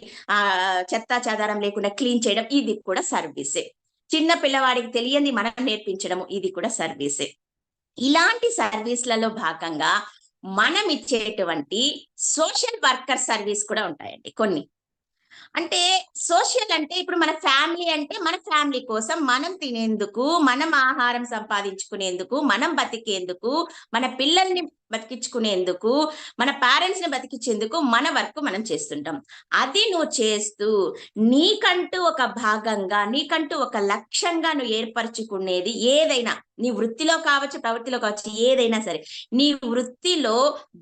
చెత్తా చెదారం లేకుండా క్లీన్ చేయడం, ఇది కూడా సర్వీసే. చిన్న పిల్లవాడికి తెలియంది మనం నేర్పించడము, ఇది కూడా సర్వీసే. ఇలాంటి సర్వీస్లలో భాగంగా మనం ఇచ్చేటువంటి సోషల్ వర్కర్ సర్వీస్ కూడా ఉంటాయండి కొన్ని. అంటే సోషల్ అంటే ఇప్పుడు మన ఫ్యామిలీ అంటే మన ఫ్యామిలీ కోసం మనం తినేందుకు, మనం ఆహారం సంపాదించుకునేందుకు, మనం బతికేందుకు, మన పిల్లల్ని బతికించుకునేందుకు, మన పేరెంట్స్ ని బతికించేందుకు మన వర్క్ మనం చేస్తుంటాం. అది నువ్వు చేస్తూ నీకంటూ ఒక భాగంగా, నీకంటూ ఒక లక్ష్యంగా నువ్వు ఏర్పరచుకునేది ఏదైనా, నీ వృత్తిలో కావచ్చు, ప్రవృత్తిలో కావచ్చు, ఏదైనా సరే నీ వృత్తిలో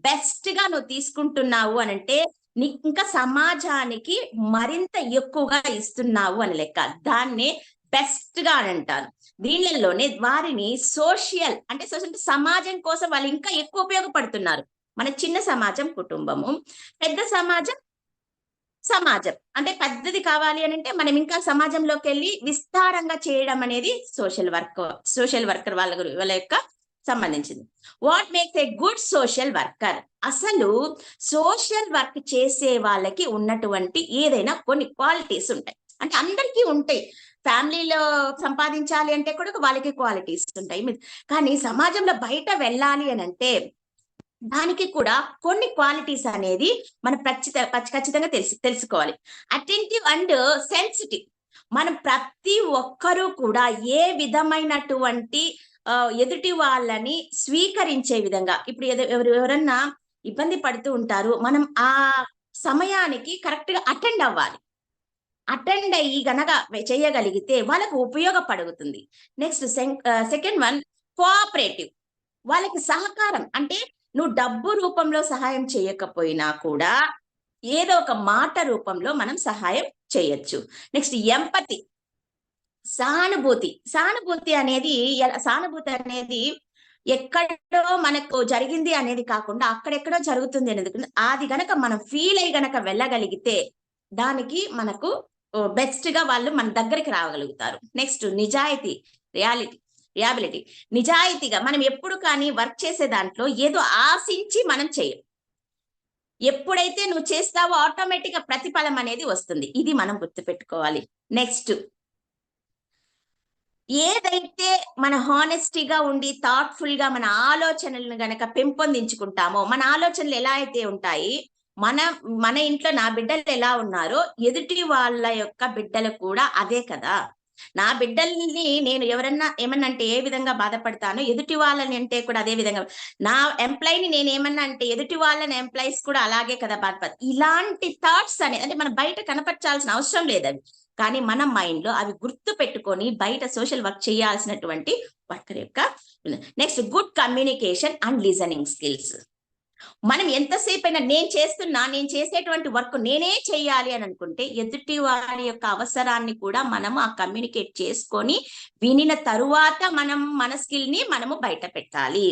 బెస్ట్ గా నువ్వు తీసుకుంటున్నావు అని అంటే నీకు ఇంకా సమాజానికి మరింత ఎక్కువగా ఇస్తున్నావు అని లెక్క. దాన్నే బెస్ట్ గా అని అంటారు. దీనిలోనే వారిని సోషల్ అంటే సమాజం కోసం వాళ్ళు ఇంకా ఎక్కువ ఉపయోగపడుతున్నారు. మన చిన్న సమాజం కుటుంబము, పెద్ద సమాజం అంటే పెద్దది కావాలి అని అంటే మనం ఇంకా సమాజంలోకి వెళ్ళి విస్తారంగా చేయడం అనేది సోషల్ వర్కర్ వాళ్ళ యొక్క సంబంధించింది. What makes a good social worker? అసలు సోషల్ వర్క్ చేసే వాళ్ళకి ఉన్నటువంటి ఏదైనా కొన్ని క్వాలిటీస్ ఉంటాయి, అంటే అందరికీ ఉంటాయి. ఫ్యామిలీలో సంపాదించాలి అంటే కూడా వాళ్ళకి క్వాలిటీస్ ఉంటాయి, కానీ సమాజంలో బయట వెళ్ళాలి అని అంటే దానికి కూడా కొన్ని క్వాలిటీస్ అనేది మనం ఖచ్చితంగా తెలుసుకోవాలి. Attentive and sensitive. మనం ప్రతి ఒక్కరూ కూడా ఏ విధమైనటువంటి ఎదుటి వాళ్ళని స్వీకరించే విధంగా. ఇప్పుడు ఎవరన్నా ఇబ్బంది పడుతూ ఉంటారు, మనం ఆ సమయానికి కరెక్ట్ గా అటెండ్ అవ్వాలి. అటెండ్ అయ్యి గనక చేయగలిగితే వాళ్ళకు ఉపయోగపడుతుంది. Next second one, cooperative. వాళ్ళకి సహకారం అంటే నువ్వు డబ్బు రూపంలో సహాయం చేయకపోయినా కూడా ఏదో ఒక మాట రూపంలో మనం సహాయం చేయొచ్చు. నెక్స్ట్ ఎంపతి, సానుభూతి అనేది ఎక్కడో మనకు జరిగింది అనేది కాకుండా అక్కడెక్కడో జరుగుతుంది అనేది అది గనక మనం ఫీల్ అయ్యి గనక వెళ్ళగలిగితే దానికి మనకు బెస్ట్ గా వాళ్ళు మన దగ్గరికి రాగలుగుతారు. నెక్స్ట్ నిజాయితీ, రియాబిలిటీ. నిజాయితీగా మనం ఎప్పుడు కానీ వర్క్ చేసే దాంట్లో ఏదో ఆశించి మనం చేయం. ఎప్పుడైతే నువ్వు చేస్తావో ఆటోమేటిక్ గా ప్రతిఫలం అనేది వస్తుంది. ఇది మనం గుర్తుపెట్టుకోవాలి. నెక్స్ట్, ఏదైతే మన హానెస్టీగా ఉండి థాట్ఫుల్ గా మన ఆలోచనలను గనక పెంపొందించుకుంటామో, మన ఆలోచనలు ఎలా అయితే ఉంటాయి, మన ఇంట్లో నా బిడ్డలు ఎలా ఉన్నారో ఎదుటి వాళ్ళ యొక్క బిడ్డలు కూడా అదే కదా. నా బిడ్డల్ని నేను ఏమన్నా అంటే ఏ విధంగా బాధపడతానో ఎదుటి వాళ్ళని అంటే కూడా అదే విధంగా, నా ఎంప్లాయీని నేను ఏమన్నా అంటే ఎదుటి వాళ్ళని ఎంప్లాయీస్ కూడా అలాగే కదా బాధపడతారు. ఇలాంటి థాట్స్ అనేది అంటే మన బయట కనపరచాల్సిన అవసరం లేదు అవి, కానీ మన మైండ్ లో అవి గుర్తు పెట్టుకొని బయట సోషల్ వర్క్ చేయాల్సినటువంటి వర్కర్ యొక్క. Next, good communication and listening skills. మనం ఎంతసేపు అయినా నేను చేసేటువంటి వర్క్ నేనే చేయాలి అని అనుకుంటే ఎదుటి వారి యొక్క అవసరాన్ని కూడా మనము ఆ కమ్యూనికేట్ చేసుకొని వినిన తరువాత మనం మన స్కిల్ ని మనము బయట పెట్టాలి.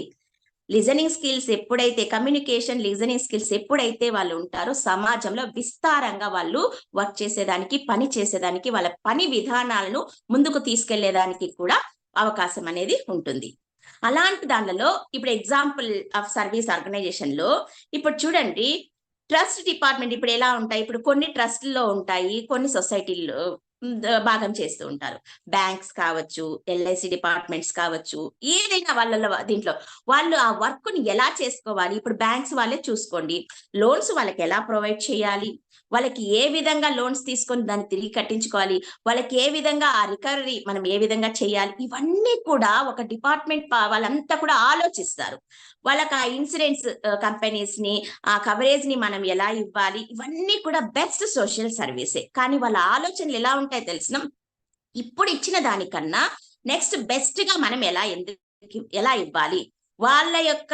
లిజనింగ్ స్కిల్స్ ఎప్పుడైతే, కమ్యూనికేషన్ లిజనింగ్ స్కిల్స్ ఎప్పుడైతే వాళ్ళు ఉంటారో సమాజంలో విస్తారంగా వాళ్ళు వర్క్ చేసేదానికి, పని చేసేదానికి, వాళ్ళ పని విధానాలను ముందుకు తీసుకెళ్లేదానికి కూడా అవకాశం అనేది ఉంటుంది. అలాంటి దానిలో ఇప్పుడు ఎగ్జాంపుల్ ఆఫ్ సర్వీస్ ఆర్గనైజేషన్ లో ఇప్పుడు చూడండి, ట్రస్ట్ డిపార్ట్మెంట్ ఇప్పుడు ఎలా ఉంటాయి, ఇప్పుడు కొన్ని ట్రస్ట్లో ఉంటాయి, కొన్ని సొసైటీల్లో భాగం చేస్తూ ఉంటారు. బ్యాంక్స్ కావచ్చు, ఎల్ఐసి డిపార్ట్మెంట్స్ కావచ్చు, ఏదైనా దీంట్లో వాళ్ళు ఆ వర్క్ ని ఎలా చేసుకోవాలి. ఇప్పుడు బ్యాంక్స్ వాళ్ళే చూసుకోండి, లోన్స్ వాళ్ళకి ఎలా ప్రొవైడ్ చేయాలి, వాళ్ళకి ఏ విధంగా లోన్స్ తీసుకొని దాన్ని తిరిగి కట్టించుకోవాలి, వాళ్ళకి ఏ విధంగా ఆ రికవరీ మనం ఏ విధంగా చేయాలి, ఇవన్నీ కూడా ఒక డిపార్ట్మెంట్ వాళ్ళంతా కూడా ఆలోచిస్తారు. వాళ్ళకి ఆ ఇన్సూరెన్స్ కంపెనీస్ ని, ఆ కవరేజ్ ని మనం ఎలా ఇవ్వాలి, ఇవన్నీ కూడా బెస్ట్ సోషల్ సర్వీసే. కానీ వాళ్ళ ఆలోచనలు ఎలా ఉంటాయి తెలిసిన, ఇప్పుడు ఇచ్చిన దానికన్నా నెక్స్ట్ బెస్ట్ గా మనం ఎలా ఇవ్వాలి, వాళ్ళ యొక్క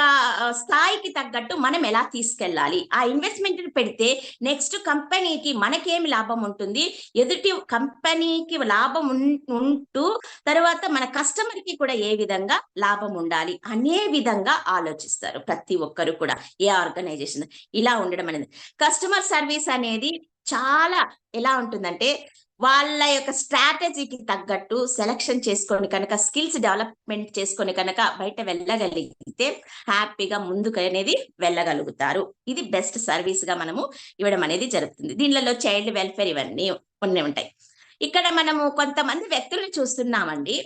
స్థాయికి తగ్గట్టు మనం ఎలా తీసుకెళ్ళాలి, ఆ ఇన్వెస్ట్మెంట్ పెడితే నెక్స్ట్ కంపెనీకి మనకేమి లాభం ఉంటుంది, ఎదుటి కంపెనీకి లాభం ఉంటూ తర్వాత మన కస్టమర్ కి కూడా ఏ విధంగా లాభం ఉండాలి అనే విధంగా ఆలోచిస్తారు ప్రతి ఒక్కరు కూడా. ఏ ఆర్గనైజేషన్ ఇలా ఉండడం అనేది, కస్టమర్ సర్వీస్ అనేది చాలా ఎలా ఉంటుందంటే వాళ్ళ యొక్క స్ట్రాటజీకి తగ్గట్టు సెలక్షన్ చేసుకొని కనుక, స్కిల్స్ డెవలప్మెంట్ చేసుకొని కనుక బయట వెళ్ళగలిగితే హ్యాపీగా ముందుకు అనేది వెళ్ళగలుగుతారు. ఇది బెస్ట్ సర్వీస్ గా మనము ఇవ్వడం అనేది జరుగుతుంది. దీనిలో చైల్డ్ వెల్ఫేర్ ఇవన్నీ ఉంటాయి. ఇక్కడ మనము కొంతమంది వ్యక్తులను చూస్తున్నామండి,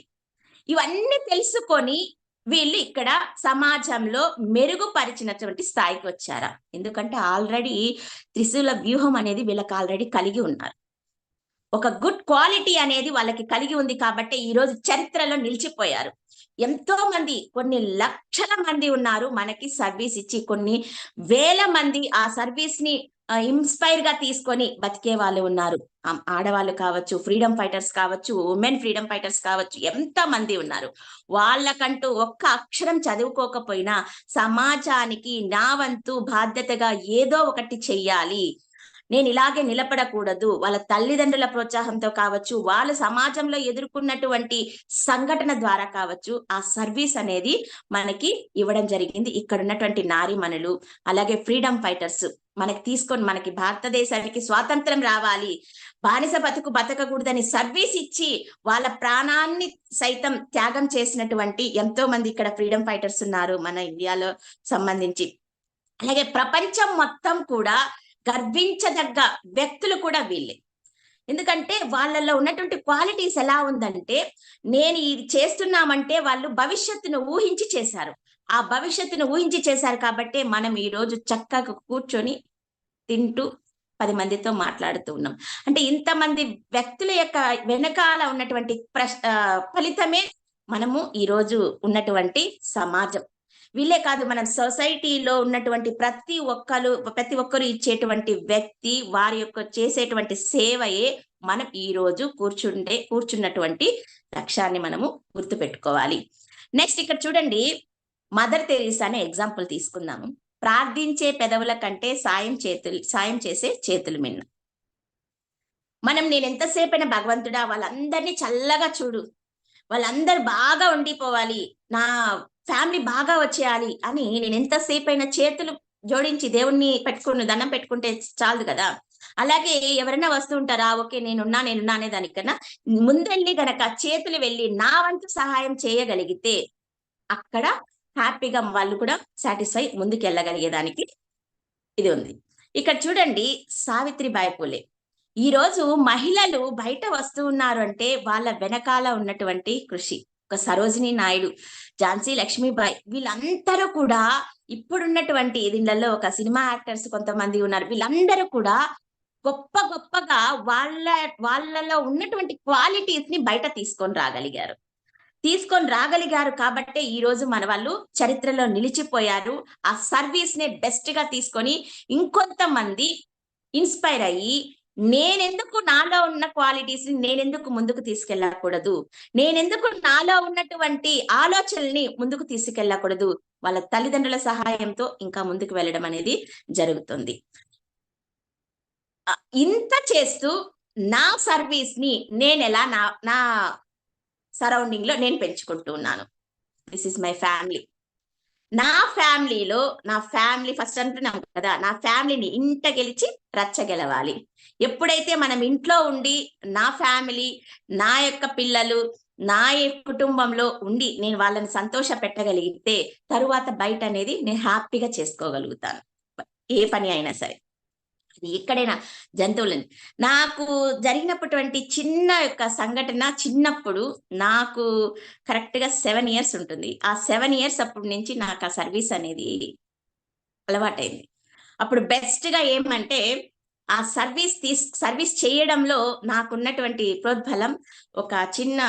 ఇవన్నీ తెలుసుకొని వీళ్ళు ఇక్కడ సమాజంలో మెరుగుపరిచినటువంటి స్థాయికి వచ్చారా, ఎందుకంటే ఆల్రెడీ త్రిశూల వ్యూహం అనేది వీళ్ళకి ఆల్రెడీ కలిగి ఉన్నారు. ఒక గుడ్ క్వాలిటీ అనేది వాళ్ళకి కలిగి ఉంది కాబట్టి ఈ రోజు చరిత్రలో నిలిచిపోయారు. ఎంతో మంది, కొన్ని లక్షల మంది ఉన్నారు మనకి సర్వీస్ ఇచ్చి, కొన్ని వేల మంది ఆ సర్వీస్ ని ఇన్స్పైర్ గా తీసుకొని బతికే వాళ్ళు ఉన్నారు. ఆడవాళ్ళు కావచ్చు, ఫ్రీడమ్ ఫైటర్స్ కావచ్చు, ఉమెన్ ఫ్రీడమ్ ఫైటర్స్ కావచ్చు, ఎంత మంది ఉన్నారు. వాళ్ళకంటూ ఒక్క అక్షరం చదువుకోకపోయినా సమాజానికి నా వంతు బాధ్యతగా ఏదో ఒకటి చెయ్యాలి, నేను ఇలాగే నిలబడకూడదు, వాళ్ళ తల్లిదండ్రుల ప్రోత్సాహంతో కావచ్చు, వాళ్ళు సమాజంలో ఎదుర్కొన్నటువంటి సంఘటన ద్వారా కావచ్చు, ఆ సర్వీస్ అనేది మనకి ఇవ్వడం జరిగింది. ఇక్కడ ఉన్నటువంటి నారీమణులు, అలాగే ఫ్రీడమ్ ఫైటర్స్ మనకి తీసుకొని, మనకి భారతదేశానికి స్వాతంత్రం రావాలి, బానిస బతకకూడదని సర్వీస్ ఇచ్చి వాళ్ళ ప్రాణాన్ని సైతం త్యాగం చేసినటువంటి ఎంతో మంది ఇక్కడ ఫ్రీడమ్ ఫైటర్స్ ఉన్నారు మన ఇండియాలో సంబంధించి. అలాగే ప్రపంచం మొత్తం కూడా గర్వించదగ్గ వ్యక్తులు కూడా వీళ్ళే. ఎందుకంటే వాళ్ళల్లో ఉన్నటువంటి క్వాలిటీస్ ఎలా ఉందంటే, నేను ఇది చేస్తున్నామంటే వాళ్ళు భవిష్యత్తును ఊహించి చేశారు. ఆ భవిష్యత్తును ఊహించి చేశారు కాబట్టి మనం ఈ రోజు చక్కగా కూర్చొని తింటూ 10 మందితో మాట్లాడుతూ ఉన్నాం. అంటే ఇంతమంది వ్యక్తుల యొక్క వెనకాల ఉన్నటువంటి ఫలితమే మనము ఈరోజు ఉన్నటువంటి సమాజం. వీళ్ళే కాదు, మనం సొసైటీలో ఉన్నటువంటి ప్రతి ఒక్కరు ఇచ్చేటువంటి వ్యక్తి వారి యొక్క చేసేటువంటి సేవయే మనం ఈ రోజు కూర్చున్నటువంటి లక్ష్యాన్ని మనము గుర్తుపెట్టుకోవాలి. నెక్స్ట్ ఇక్కడ చూడండి, మదర్ తెరీసా అనే ఎగ్జాంపుల్ తీసుకుందాము. ప్రార్థించే పెదవుల కంటే సాయం చేసే చేతులు మిన్న. నేను ఎంతసేపైనా భగవంతుడా వాళ్ళందరినీ చల్లగా చూడు, వాళ్ళందరూ బాగా ఉండిపోవాలి, నా ఫ్యామిలీ బాగా వచ్చేయాలి అని నేను ఎంతసేపైనా చేతులు జోడించి దేవుణ్ణి దండం పెట్టుకుంటే చాలు కదా. అలాగే ఎవరైనా వస్తూ ఉంటారా, ఓకే నేనున్నా అనే దానికన్నా ముందెళ్ళి గనక చేతులు వెళ్ళి నా వంతు సహాయం చేయగలిగితే అక్కడ హ్యాపీగా వాళ్ళు కూడా సాటిస్ఫై ముందుకు వెళ్ళగలిగేదానికి ఇది ఉంది. ఇక్కడ చూడండి, సావిత్రిబాయి పూలే. ఈ రోజు మహిళలు బయట వస్తూ ఉన్నారు అంటే వాళ్ళ వెనకాల ఉన్నటువంటి కృషి. ఒక సరోజినీ నాయుడు, ఝాన్సీ లక్ష్మీబాయి, వీళ్ళందరూ కూడా ఇప్పుడున్నటువంటి దీనిలలో ఒక సినిమా యాక్టర్స్ కొంతమంది ఉన్నారు. వీళ్ళందరూ కూడా గొప్పగా వాళ్ళలో ఉన్నటువంటి క్వాలిటీస్ ని బయట తీసుకొని రాగలిగారు కాబట్టే ఈ రోజు మన వాళ్ళు చరిత్రలో నిలిచిపోయారు. ఆ సర్వీస్ ని బెస్ట్ గా తీసుకొని ఇంకొంతమంది ఇన్స్పైర్ అయ్యి, నేనెందుకు నాలో ఉన్న క్వాలిటీస్ ని నేనెందుకు ముందుకు తీసుకెళ్ళకూడదు, నేనెందుకు నాలో ఉన్నటువంటి ఆలోచనల్ని ముందుకు తీసుకెళ్ళకూడదు, వాళ్ళ తల్లిదండ్రుల సహాయంతో ఇంకా ముందుకు వెళ్ళడం అనేది జరుగుతుంది. ఇంత చేస్తూ నా సర్వీస్ ని నేను ఎలా నా సరౌండింగ్ లో నేను పెంచుకుంటూ ఉన్నాను. This is my family. నా ఫ్యామిలీ ఫస్ట్ అంటున్నాం కదా, నా ఫ్యామిలీని ఇంట గెలిచి రచ్చ గెలవాలి. ఎప్పుడైతే మనం ఇంట్లో ఉండి నా ఫ్యామిలీ, నా యొక్క పిల్లలు, నా కుటుంబంలో ఉండి నేను వాళ్ళని సంతోష పెట్టగలిగితే తరువాత బయట అనేది నేను హ్యాపీగా చేసుకోగలుగుతాను, ఏ పని అయినా సరే. అది ఎక్కడైనా జంతువులని. నాకు జరిగినటువంటి చిన్న యొక్క సంఘటన, చిన్నప్పుడు నాకు కరెక్ట్ గా 7 years ఉంటుంది. ఆ 7 years అప్పటి నుంచి నాకు ఆ సర్వీస్ అనేది అలవాటైంది. అప్పుడు బెస్ట్ గా ఏమంటే ఆ సర్వీస్ చేయడంలో నాకున్నటువంటి ప్రోద్బలం, ఒక చిన్న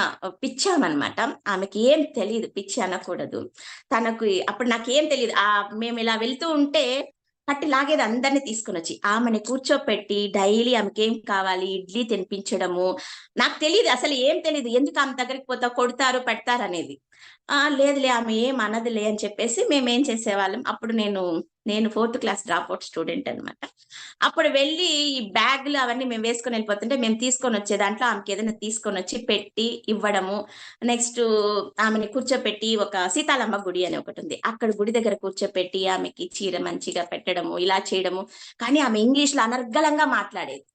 పిచ్చామన్నమాట. ఆమెకి ఏం తెలియదు, పిచ్చి అనకూడదు తనకు. అప్పుడు నాకేం తెలియదు. మేము ఇలా వెళ్తూ ఉంటే కట్టి లాగేది అందరినీ తీసుకుని వచ్చి ఆమెని కూర్చోపెట్టి డైలీ ఆమెకి ఏం కావాలి ఇడ్లీ తినిపించడము. నాకు తెలియదు, అసలు ఏం తెలియదు, ఎందుకు ఆమె దగ్గరికి పోతా కొడతారు పెడతారు అనేది. లేదులే ఆమె ఏం అనదులే అని చెప్పేసి మేమేం చేసేవాళ్ళం. అప్పుడు నేను 4th class డ్రాప్అవుట్ స్టూడెంట్ అనమాట. అప్పుడు వెళ్ళి ఈ బ్యాగులు అవన్నీ మేము వేసుకొని వెళ్ళిపోతుంటే మేము తీసుకొని వచ్చే దాంట్లో ఆమెకి ఏదైనా తీసుకొని వచ్చి పెట్టి ఇవ్వడము. నెక్స్ట్ ఆమెని కూర్చోపెట్టి, ఒక సీతాలమ్మ గుడి అని ఒకటి ఉంది, అక్కడ గుడి దగ్గర కూర్చోపెట్టి ఆమెకి చీర మంచిగా పెట్టడము, ఇలా చేయడము. కానీ ఆమె ఇంగ్లీష్ లో అనర్గళంగా మాట్లాడేది.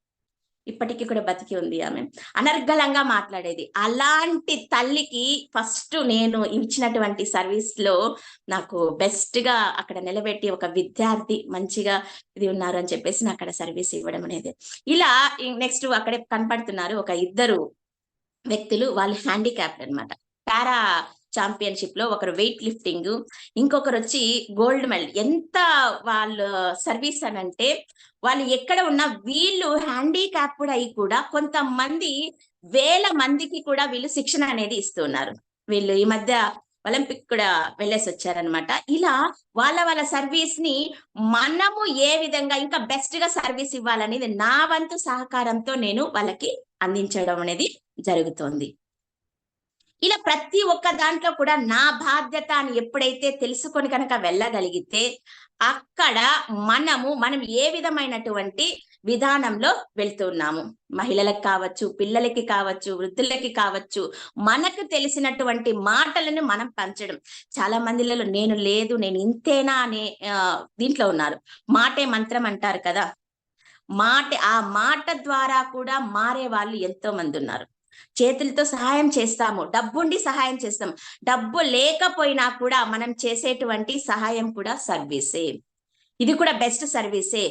ఇప్పటికీ కూడా బతికి ఉంది ఆమె. అనర్గళంగా మాట్లాడేది. అలాంటి తల్లికి ఫస్ట్ నేను ఇచ్చినటువంటి సర్వీస్ లో నాకు బెస్ట్ గా అక్కడ నిలబెట్టి, ఒక విద్యార్థి మంచిగా ఇది ఉన్నారు అని చెప్పేసి నాకు అక్కడ సర్వీస్ ఇవ్వడం అనేది. ఇలా నెక్స్ట్ అక్కడే కనపడుతున్నారు ఒక ఇద్దరు వ్యక్తులు, వాళ్ళు హ్యాండిక్యాప్డ్ అనమాట. పారా ఛాంపియన్షిప్ లో ఒకరు వెయిట్ లిఫ్టింగ్, ఇంకొకరు వచ్చి గోల్డ్ మెడల్. ఎంత వాళ్ళు సర్వీస్ అని అంటే, వాళ్ళు ఎక్కడ ఉన్నా వీళ్ళు హ్యాండిక్యాప్డ్ అయి కూడా కొంతమంది వేల మందికి కూడా వీళ్ళు శిక్షణ అనేది ఇస్తున్నారు. వీళ్ళు ఈ మధ్య ఒలింపిక్ కూడా వెళ్ళేసి వచ్చారనమాట. ఇలా వాళ్ళ సర్వీస్ ని మనము ఏ విధంగా ఇంకా బెస్ట్ గా సర్వీస్ ఇవ్వాలనేది నా వంతు సహకారంతో నేను వాళ్ళకి అందించడం అనేది జరుగుతోంది. ఇలా ప్రతి ఒక్క దాంట్లో కూడా నా బాధ్యత అని ఎప్పుడైతే తెలుసుకొని కనుక వెళ్ళగలిగితే అక్కడ మనం ఏ విధమైనటువంటి విధానంలో వెళ్తున్నాము, మహిళలకు కావచ్చు, పిల్లలకి కావచ్చు, వృద్ధులకి కావచ్చు, మనకు తెలిసినటువంటి మాటలను మనం పంచడం. చాలా మందిలలో నేను ఇంతేనా అనే దీంట్లో ఉన్నారు. మాటే మంత్రం అంటారు కదా, ఆ మాట ద్వారా కూడా మారే వాళ్ళు ఎంతో మంది ఉన్నారు. చేతులతో సహాయం చేస్తాము, డబ్బుండి సహాయం చేస్తాం, డబ్బు లేకపోయినా కూడా మనం చేసేటువంటి సహాయం కూడా సర్వీసే. ఇది కూడా బెస్ట్ సర్వీసే.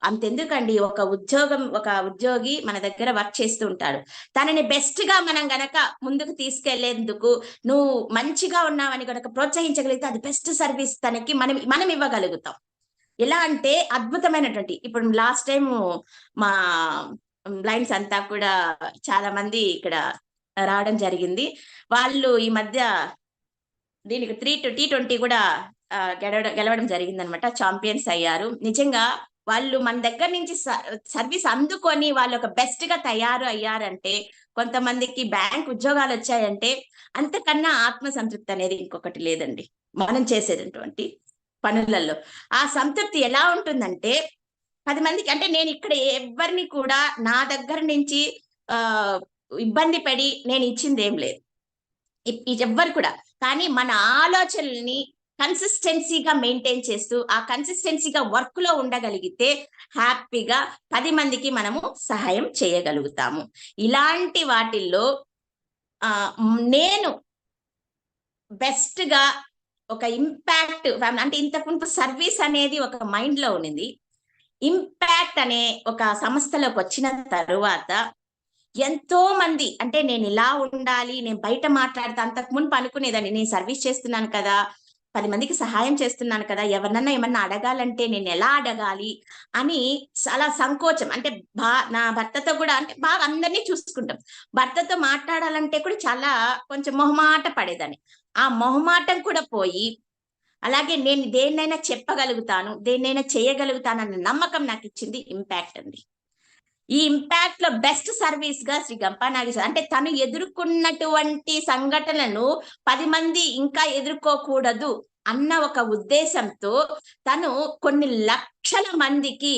అంతెందుకండి, ఒక ఉద్యోగి మన దగ్గర వర్క్ చేస్తూ ఉంటాడు. తనని బెస్ట్ గా మనం గనక ముందుకు తీసుకెళ్లేందుకు నువ్వు మంచిగా ఉన్నావని గనక ప్రోత్సహించగలిగితే అది బెస్ట్ సర్వీస్ తనకి మనం ఇవ్వగలుగుతాం. ఎలా అంటే అద్భుతమైనటువంటి, ఇప్పుడు లాస్ట్ టైం మా బ్లైండ్స్ అంతా కూడా చాలా మంది ఇక్కడ రావడం జరిగింది. వాళ్ళు ఈ మధ్య దీనికి T20 కూడా గెలవడం జరిగిందనమాట. ఛాంపియన్స్ అయ్యారు. నిజంగా వాళ్ళు మన దగ్గర నుంచి సర్వీస్ అందుకొని వాళ్ళు ఒక బెస్ట్ గా తయారు అయ్యారంటే, కొంతమందికి బ్యాంక్ ఉద్యోగాలు వచ్చాయంటే, అంతకన్నా ఆత్మ సంతృప్తి అనేది ఇంకొకటి లేదండి మనం చేసేటటువంటి పనులలో. ఆ సంతృప్తి ఎలా ఉంటుందంటే 10 మందికి, అంటే నేను ఇక్కడ ఎవరిని కూడా నా దగ్గర నుంచి ఇబ్బంది పడి నేను ఇచ్చింది ఏం లేదు ఎవ్వరు కూడా. కానీ మన ఆలోచనల్ని కన్సిస్టెన్సీగా మెయింటైన్ చేస్తూ ఆ కన్సిస్టెన్సీగా వర్క్ లో ఉండగలిగితే హ్యాపీగా 10 మందికి మనము సహాయం చేయగలుగుతాము. ఇలాంటి వాటిల్లో నేను బెస్ట్ గా ఒక ఇంపాక్ట్, అంటే ఇంతకు సర్వీస్ అనేది ఒక మైండ్ లో ఉన్నింది. ఇంపాక్ట్ అనే ఒక సంస్థలోకి వచ్చిన తరువాత ఎంతో మంది, అంటే నేను ఇలా ఉండాలి, నేను బయట మాట్లాడితే, అంతకు ముందు అనుకునేదాన్ని నేను సర్వీస్ చేస్తున్నాను కదా, 10 మందికి సహాయం చేస్తున్నాను కదా, ఎవరినన్నా ఏమన్నా అడగాలంటే నేను ఎలా అడగాలి అని చాలా సంకోచం. అంటే నా భర్తతో కూడా, అంటే బాగా అందరినీ చూసుకుంటాం, భర్తతో మాట్లాడాలంటే కూడా చాలా కొంచెం మొహమాట పడేదాన్ని. ఆ మొహమాటం కూడా పోయి, అలాగే నేను దేన్నైనా చెప్పగలుగుతాను, దేన్నైనా చేయగలుగుతానన్న నమ్మకం నాకు ఇచ్చింది ఇంపాక్ట్ అండి. ఈ ఇంపాక్ట్ లో బెస్ట్ సర్వీస్ గా శ్రీ గంపా నాగేశ్వర, అంటే తను ఎదుర్కొన్నటువంటి సంఘటనలను 10 మంది ఇంకా ఎదుర్కోకూడదు అన్న ఒక ఉద్దేశంతో తను కొన్ని లక్షల మందికి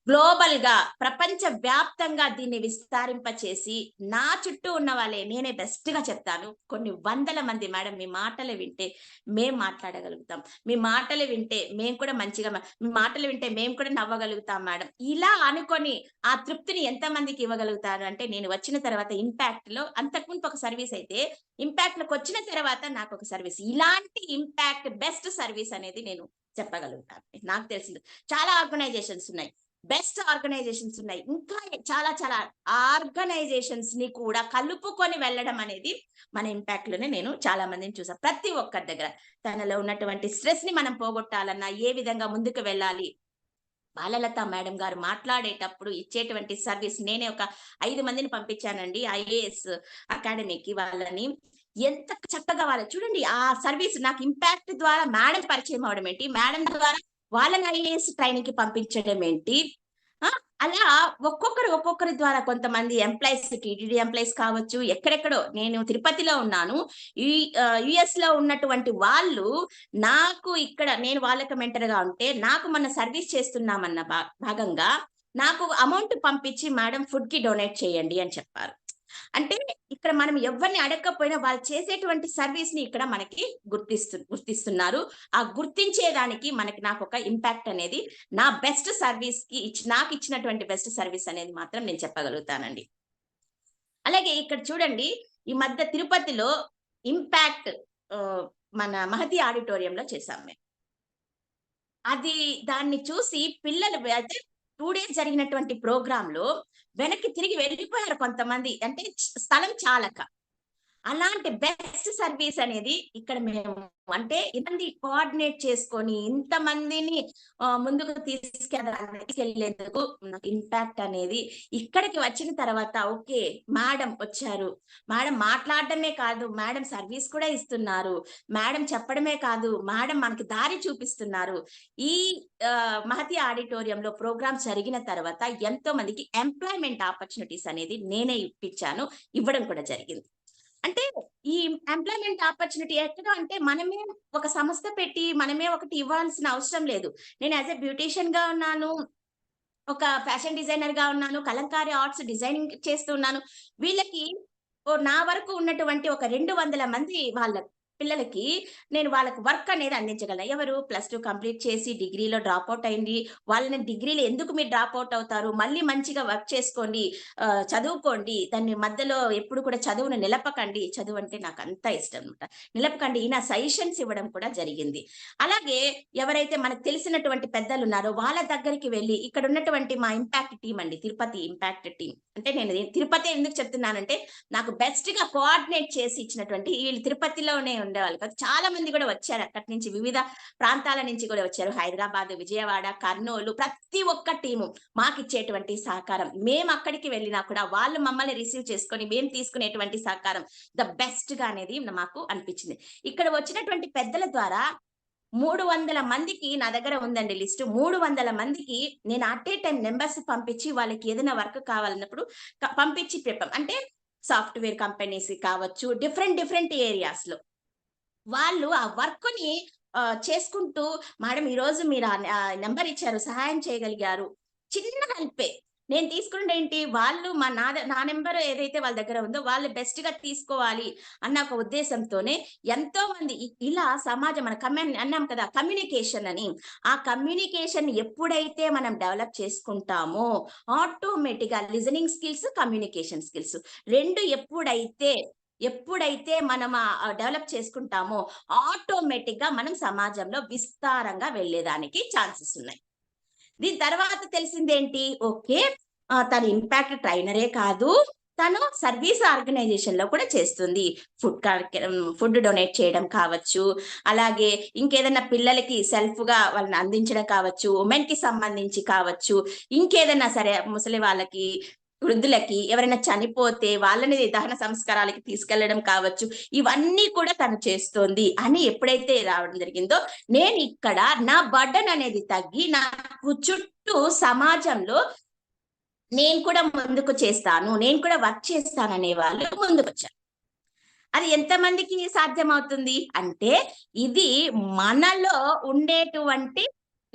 గ్లోబల్ గా, ప్రపంచ వ్యాప్తంగా దీన్ని విస్తరింపచేసి, నా చుట్టూ ఉన్న వాళ్ళే, నేనే బెస్ట్ గా చెప్తాను, కొన్ని వందల మంది, మేడం మీ మాటలు వింటే మేం మాట్లాడగలుగుతాం, మీ మాటలు వింటే మేము కూడా మంచిగా, మీ మాటలు వింటే మేము కూడా నవ్వగలుగుతాం మేడం, ఇలా అనుకొని ఆ తృప్తిని ఎంతమందికి ఇవ్వగలుగుతారు అంటే, నేను వచ్చిన తర్వాత ఇంపాక్ట్ లో, అంతకుముందు ఒక సర్వీస్ అయితే ఇంపాక్ట్ లోకి వచ్చిన తర్వాత నాకు ఒక సర్వీస్, ఇలాంటి ఇంపాక్ట్ బెస్ట్ సర్వీస్ అనేది నేను చెప్పగలుగుతాను. నాకు తెలిసింది చాలా ఆర్గనైజేషన్స్ ఉన్నాయి, బెస్ట్ ఆర్గనైజేషన్స్ ఉన్నాయి, ఇంకా చాలా చాలా ఆర్గనైజేషన్స్ ని కూడా కలుపుకొని వెళ్ళడం అనేది మన ఇంపాక్ట్ లోనే నేను చాలా మందిని చూసాను. ప్రతి ఒక్కరి దగ్గర తనలో ఉన్నటువంటి స్ట్రెస్ ని మనం పోగొట్టాలన్నా ఏ విధంగా ముందుకు వెళ్ళాలి, బాలలత మేడం గారు మాట్లాడేటప్పుడు ఇచ్చేటువంటి సర్వీస్, నేనే ఒక 5 మందిని పంపించానండి IAS అకాడమీకి. వాళ్ళని ఎంత చక్కగా వాళ్ళు చూడండి, ఆ సర్వీస్ నాకు ఇంపాక్ట్ ద్వారా మేడం పరిచయం అవడం ఏంటి, మేడం ద్వారా వాళ్ళని IAS ట్రైనింగ్ కి పంపించడం ఏంటి, అలా ఒక్కొక్కరి ద్వారా, కొంతమంది ఎంప్లాయీస్, టీటీడీ ఎంప్లాయీస్ కావచ్చు, ఎక్కడెక్కడో, నేను తిరుపతిలో ఉన్నాను, US లో ఉన్నటువంటి వాళ్ళు నాకు ఇక్కడ, నేను వాళ్ళకి మెంటర్ గా ఉంటే, నాకు మన సర్వీస్ చేస్తున్నామన్న భాగంగా నాకు అమౌంట్ పంపించి, మేడం ఫుడ్ కి డొనేట్ చేయండి అని చెప్పారు. అంటే ఇక్కడ మనం ఎవరిని అడగకపోయినా వాళ్ళు చేసేటువంటి సర్వీస్ ని ఇక్కడ మనకి గుర్తిస్తున్నారు. ఆ గుర్తించేదానికి నాకు ఒక ఇంపాక్ట్ అనేది, నా బెస్ట్ సర్వీస్ కి నాకు ఇచ్చినటువంటి బెస్ట్ సర్వీస్ అనేది మాత్రం నేను చెప్పగలుగుతానండి. అలాగే ఇక్కడ చూడండి, ఈ మధ్య తిరుపతిలో ఇంపాక్ట్ మన మహతి ఆడిటోరియంలో చేశాం మేము. దాన్ని చూసి పిల్లలు, అయితే 2 days జరిగినటువంటి ప్రోగ్రామ్ లో వెనక్కి తిరిగి వెళ్ళిపోయారు కొంతమంది, అంటే స్థలం చాలక. అలాంటి బెస్ట్ సర్వీస్ అనేది ఇక్కడ మేము, అంటే ఇంతమంది కోఆర్డినేట్ చేసుకొని ఇంతమందిని ముందుకు తీసుకెళ్లేందుకు ఇంపాక్ట్ అనేది ఇక్కడికి వచ్చిన తర్వాత, ఓకే మేడం వచ్చారు, మేడం మాట్లాడటమే కాదు, మేడం సర్వీస్ కూడా ఇస్తున్నారు, మేడం చెప్పడమే కాదు, మేడం మనకి దారి చూపిస్తున్నారు. ఈ మహతి ఆడిటోరియంలో ప్రోగ్రామ్ జరిగిన తర్వాత ఎంతో మందికి ఎంప్లాయ్మెంట్ ఆపర్చునిటీస్ అనేది నేనే ఇవ్వడం కూడా జరిగింది. అంటే ఈ ఎంప్లాయ్మెంట్ ఆపర్చునిటీ ఎక్కడ అంటే, మనమే ఒక సంస్థ పెట్టి మనమే ఒకటి ఇవ్వాల్సిన అవసరం లేదు. నేను యాజ్ ఎ బ్యూటీషియన్ గా ఉన్నాను, ఒక ఫ్యాషన్ డిజైనర్ గా ఉన్నాను, కలంకారీ ఆర్ట్స్ డిజైనింగ్ చేస్తున్నాను. వీళ్ళకి నా వరకు ఉన్నటువంటి ఒక 200 మంది వాళ్ళ పిల్లలకి నేను వాళ్ళకి వర్క్ అనేది అందించగలను. ఎవరు +2 కంప్లీట్ చేసి డిగ్రీలో డ్రాప్ అవుట్ అయింది, వాళ్ళని డిగ్రీలో ఎందుకు మీరు డ్రాప్ అవుట్ అవుతారు, మళ్ళీ మంచిగా వర్క్ చేసుకోండి, చదువుకోండి, దాన్ని మధ్యలో ఎప్పుడు కూడా చదువును నిలపకండి, చదువు అంటే నాకు అంత ఇష్టం అనమాట, నిలపకండి, నా సజెషన్స్ ఇవ్వడం కూడా జరిగింది. అలాగే ఎవరైతే మనకు తెలిసినటువంటి పెద్దలు ఉన్నారో వాళ్ళ దగ్గరికి వెళ్ళి, ఇక్కడ ఉన్నటువంటి మా ఇంపాక్ట్ టీం అండి, తిరుపతి ఇంపాక్ట్ టీం, అంటే నేను తిరుపతి ఎందుకు చెప్తున్నానంటే, నాకు బెస్ట్ గా కోఆర్డినేట్ చేసి ఇచ్చినటువంటి, వీళ్ళు తిరుపతిలోనే ఉండేవాళ్ళు కాదు. చాలా మంది కూడా వచ్చారు అక్కడి నుంచి, వివిధ ప్రాంతాల నుంచి కూడా వచ్చారు. హైదరాబాద్, విజయవాడ, కర్నూలు, ప్రతి ఒక్క టీము మాకు ఇచ్చేటువంటి సహకారం. మేము అక్కడికి వెళ్ళినా కూడా వాళ్ళు మమ్మల్ని రిసీవ్ చేసుకొని మేము తీసుకునేటువంటి సహకారం ద బెస్ట్ గా అనేది మాకు అనిపించింది. ఇక్కడ వచ్చినటువంటి పెద్దల ద్వారా 300 మందికి నా దగ్గర ఉందండి లిస్ట్. 300 మందికి నేను అట్ ఏ టైం నెంబర్స్ పంపించి వాళ్ళకి ఏదైనా వర్క్ కావాలన్నప్పుడు పంపించి చెప్పాం. అంటే సాఫ్ట్వేర్ కంపెనీస్ కావచ్చు, డిఫరెంట్ ఏరియాస్ లో వాళ్ళు ఆ వర్క్ ని చేసుకుంటూ, మేడం ఈ రోజు మీరు నెంబర్ ఇచ్చారు, సహాయం చేయగలిగారు, చిన్న హెల్పే నేను తీసుకుంటే ఏంటి, వాళ్ళు నా నెంబర్ ఏదైతే వాళ్ళ దగ్గర ఉందో వాళ్ళు బెస్ట్ గా తీసుకోవాలి అన్న ఒక ఉద్దేశంతోనే ఎంతో మంది ఇలా సమాజం మన అన్నాం కదా కమ్యూనికేషన్ అని, ఆ కమ్యూనికేషన్ ఎప్పుడైతే మనం డెవలప్ చేసుకుంటామో ఆటోమేటిక్ గా లిజనింగ్ స్కిల్స్, కమ్యూనికేషన్ స్కిల్స్ రెండు ఎప్పుడైతే మనం డెవలప్ చేసుకుంటామో ఆటోమేటిక్ గా మనం సమాజంలో విస్తారంగా వెళ్ళేదానికి ఛాన్సెస్ ఉన్నాయి. దీని తర్వాత తెలిసిందేంటి, ఓకే తను ఇంపాక్ట్ ట్రైనరే కాదు, తను సర్వీస్ ఆర్గనైజేషన్ లో కూడా చేస్తుంది. ఫుడ్ డొనేట్ చేయడం కావచ్చు, అలాగే ఇంకేదైనా పిల్లలకి సెల్ఫ్ గా వాళ్ళని అందించడం కావచ్చు, ఉమెన్ కి సంబంధించి కావచ్చు, ఇంకేదైనా సరే ముసలి వాళ్ళకి, వృద్ధులకి ఎవరైనా చనిపోతే వాళ్ళని దహన సంస్కారాలకి తీసుకెళ్లడం కావచ్చు, ఇవన్నీ కూడా తను చేస్తోంది అని ఎప్పుడైతే రావడం జరిగిందో, నేను ఇక్కడ నా బర్డన్ అనేది తగ్గి నాకు చుట్టూ సమాజంలో నేను కూడా ముందుకు చేస్తాను, నేను కూడా వర్క్ చేస్తాను అనే వాళ్ళు ముందుకు వచ్చారు. అది ఎంతమందికి సాధ్యమవుతుంది అంటే, ఇది మనలో ఉండేటువంటి,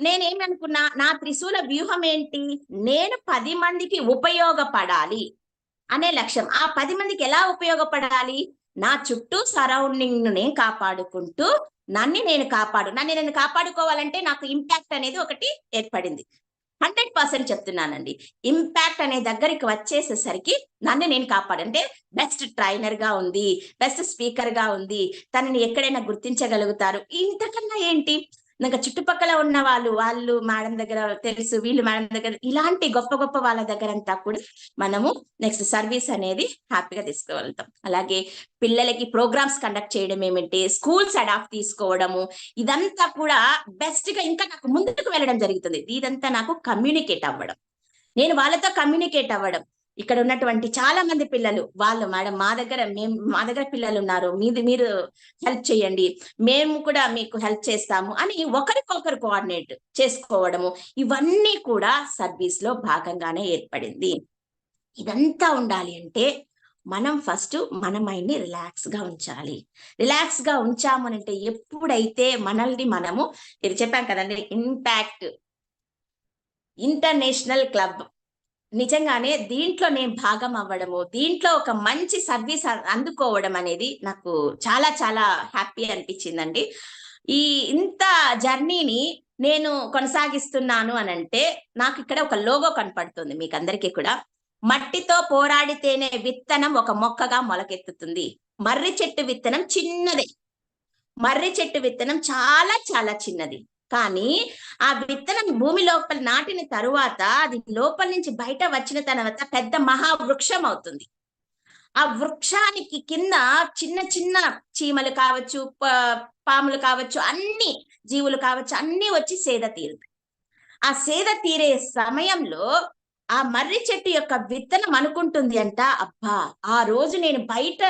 నేనేమనుకున్నా, నా త్రిశూల వ్యూహం ఏంటి, నేను 10 మందికి ఉపయోగపడాలి అనే లక్ష్యం. ఆ 10 మందికి ఎలా ఉపయోగపడాలి, నా చుట్టూ సరౌండింగ్ ను నేను కాపాడుకుంటూ నన్ను నేను కాపాడుకోవాలంటే నాకు ఇంపాక్ట్ అనేది ఒకటి ఏర్పడింది. 100% చెప్తున్నానండి. ఇంపాక్ట్ అనే దగ్గరికి వచ్చేసేసరికి నన్ను నేను కాపాడంటే బెస్ట్ ట్రైనర్ గా ఉంది, బెస్ట్ స్పీకర్ గా ఉంది, తనని ఎక్కడైనా గుర్తించగలుగుతారు, ఇంతకన్నా ఏంటి. నాకు చుట్టుపక్కల ఉన్న వాళ్ళు మేడం దగ్గర తెలుసు, వీళ్ళు మేడం దగ్గర, ఇలాంటి గొప్ప వాళ్ళ దగ్గర అంతా కూడా మనము నెక్స్ట్ సర్వీస్ అనేది హ్యాపీగా తీసుకువెళ్తాం. అలాగే పిల్లలకి ప్రోగ్రామ్స్ కండక్ట్ చేయడం ఏమిటి, స్కూల్స్ అడాప్ట్ తీసుకోవడము, ఇదంతా కూడా బెస్ట్ గా ఇంకా నాకు ముందుకు వెళ్ళడం జరుగుతుంది. ఇదంతా నాకు కమ్యూనికేట్ అవ్వడం, నేను వాళ్ళతో కమ్యూనికేట్ అవ్వడం. ఇక్కడ ఉన్నటువంటి చాలా మంది పిల్లలు వాళ్ళు, మేడం మా దగ్గర పిల్లలు ఉన్నారు, మీరు హెల్ప్ చేయండి, మేము కూడా మీకు హెల్ప్ చేస్తాము అని ఒకరికొకరు కోఆర్డినేట్ చేసుకోవడము, ఇవన్నీ కూడా సర్వీస్ లో భాగంగానే ఏర్పడింది. ఇదంతా ఉండాలి అంటే మనం ఫస్ట్ మన మైండ్ ని రిలాక్స్ గా ఉంచాలి. రిలాక్స్ గా ఉంచామనంటే ఎప్పుడైతే మనల్ని మనము, ఇది చెప్పాం కదండి, ఇంపాక్ట్ ఇంటర్నేషనల్ క్లబ్, నిజంగానే దీంట్లో నేను భాగం అవ్వడము, దీంట్లో ఒక మంచి సర్వీస్ అందుకోవడం అనేది నాకు చాలా చాలా హ్యాపీ అనిపించిందండి. ఇంత జర్నీని నేను కొనసాగిస్తున్నాను అనంటే నాకు ఇక్కడ ఒక లోగో కనపడుతుంది మీకు అందరికీ కూడా. మట్టితో పోరాడితేనే విత్తనం ఒక మొక్కగా మొలకెత్తుతుంది. మర్రి చెట్టు విత్తనం చిన్నదే, మర్రి చెట్టు విత్తనం చాలా చాలా చిన్నది, కానీ ఆ విత్తనం భూమి లోపల నాటిన తరువాత అది లోపల నుంచి బయట వచ్చిన తర్వాత పెద్ద మహావృక్షం అవుతుంది. ఆ వృక్షానికి కింద చిన్న చిన్న చీమలు కావచ్చు, పాములు కావచ్చు, అన్ని జీవులు కావచ్చు, అన్ని వచ్చి సేద తీరుతాయి. ఆ సేద తీరే సమయంలో ఆ మర్రి చెట్టు యొక్క విత్తనం అనుకుంటుంది అంట, అబ్బా ఆ రోజు నేను బయట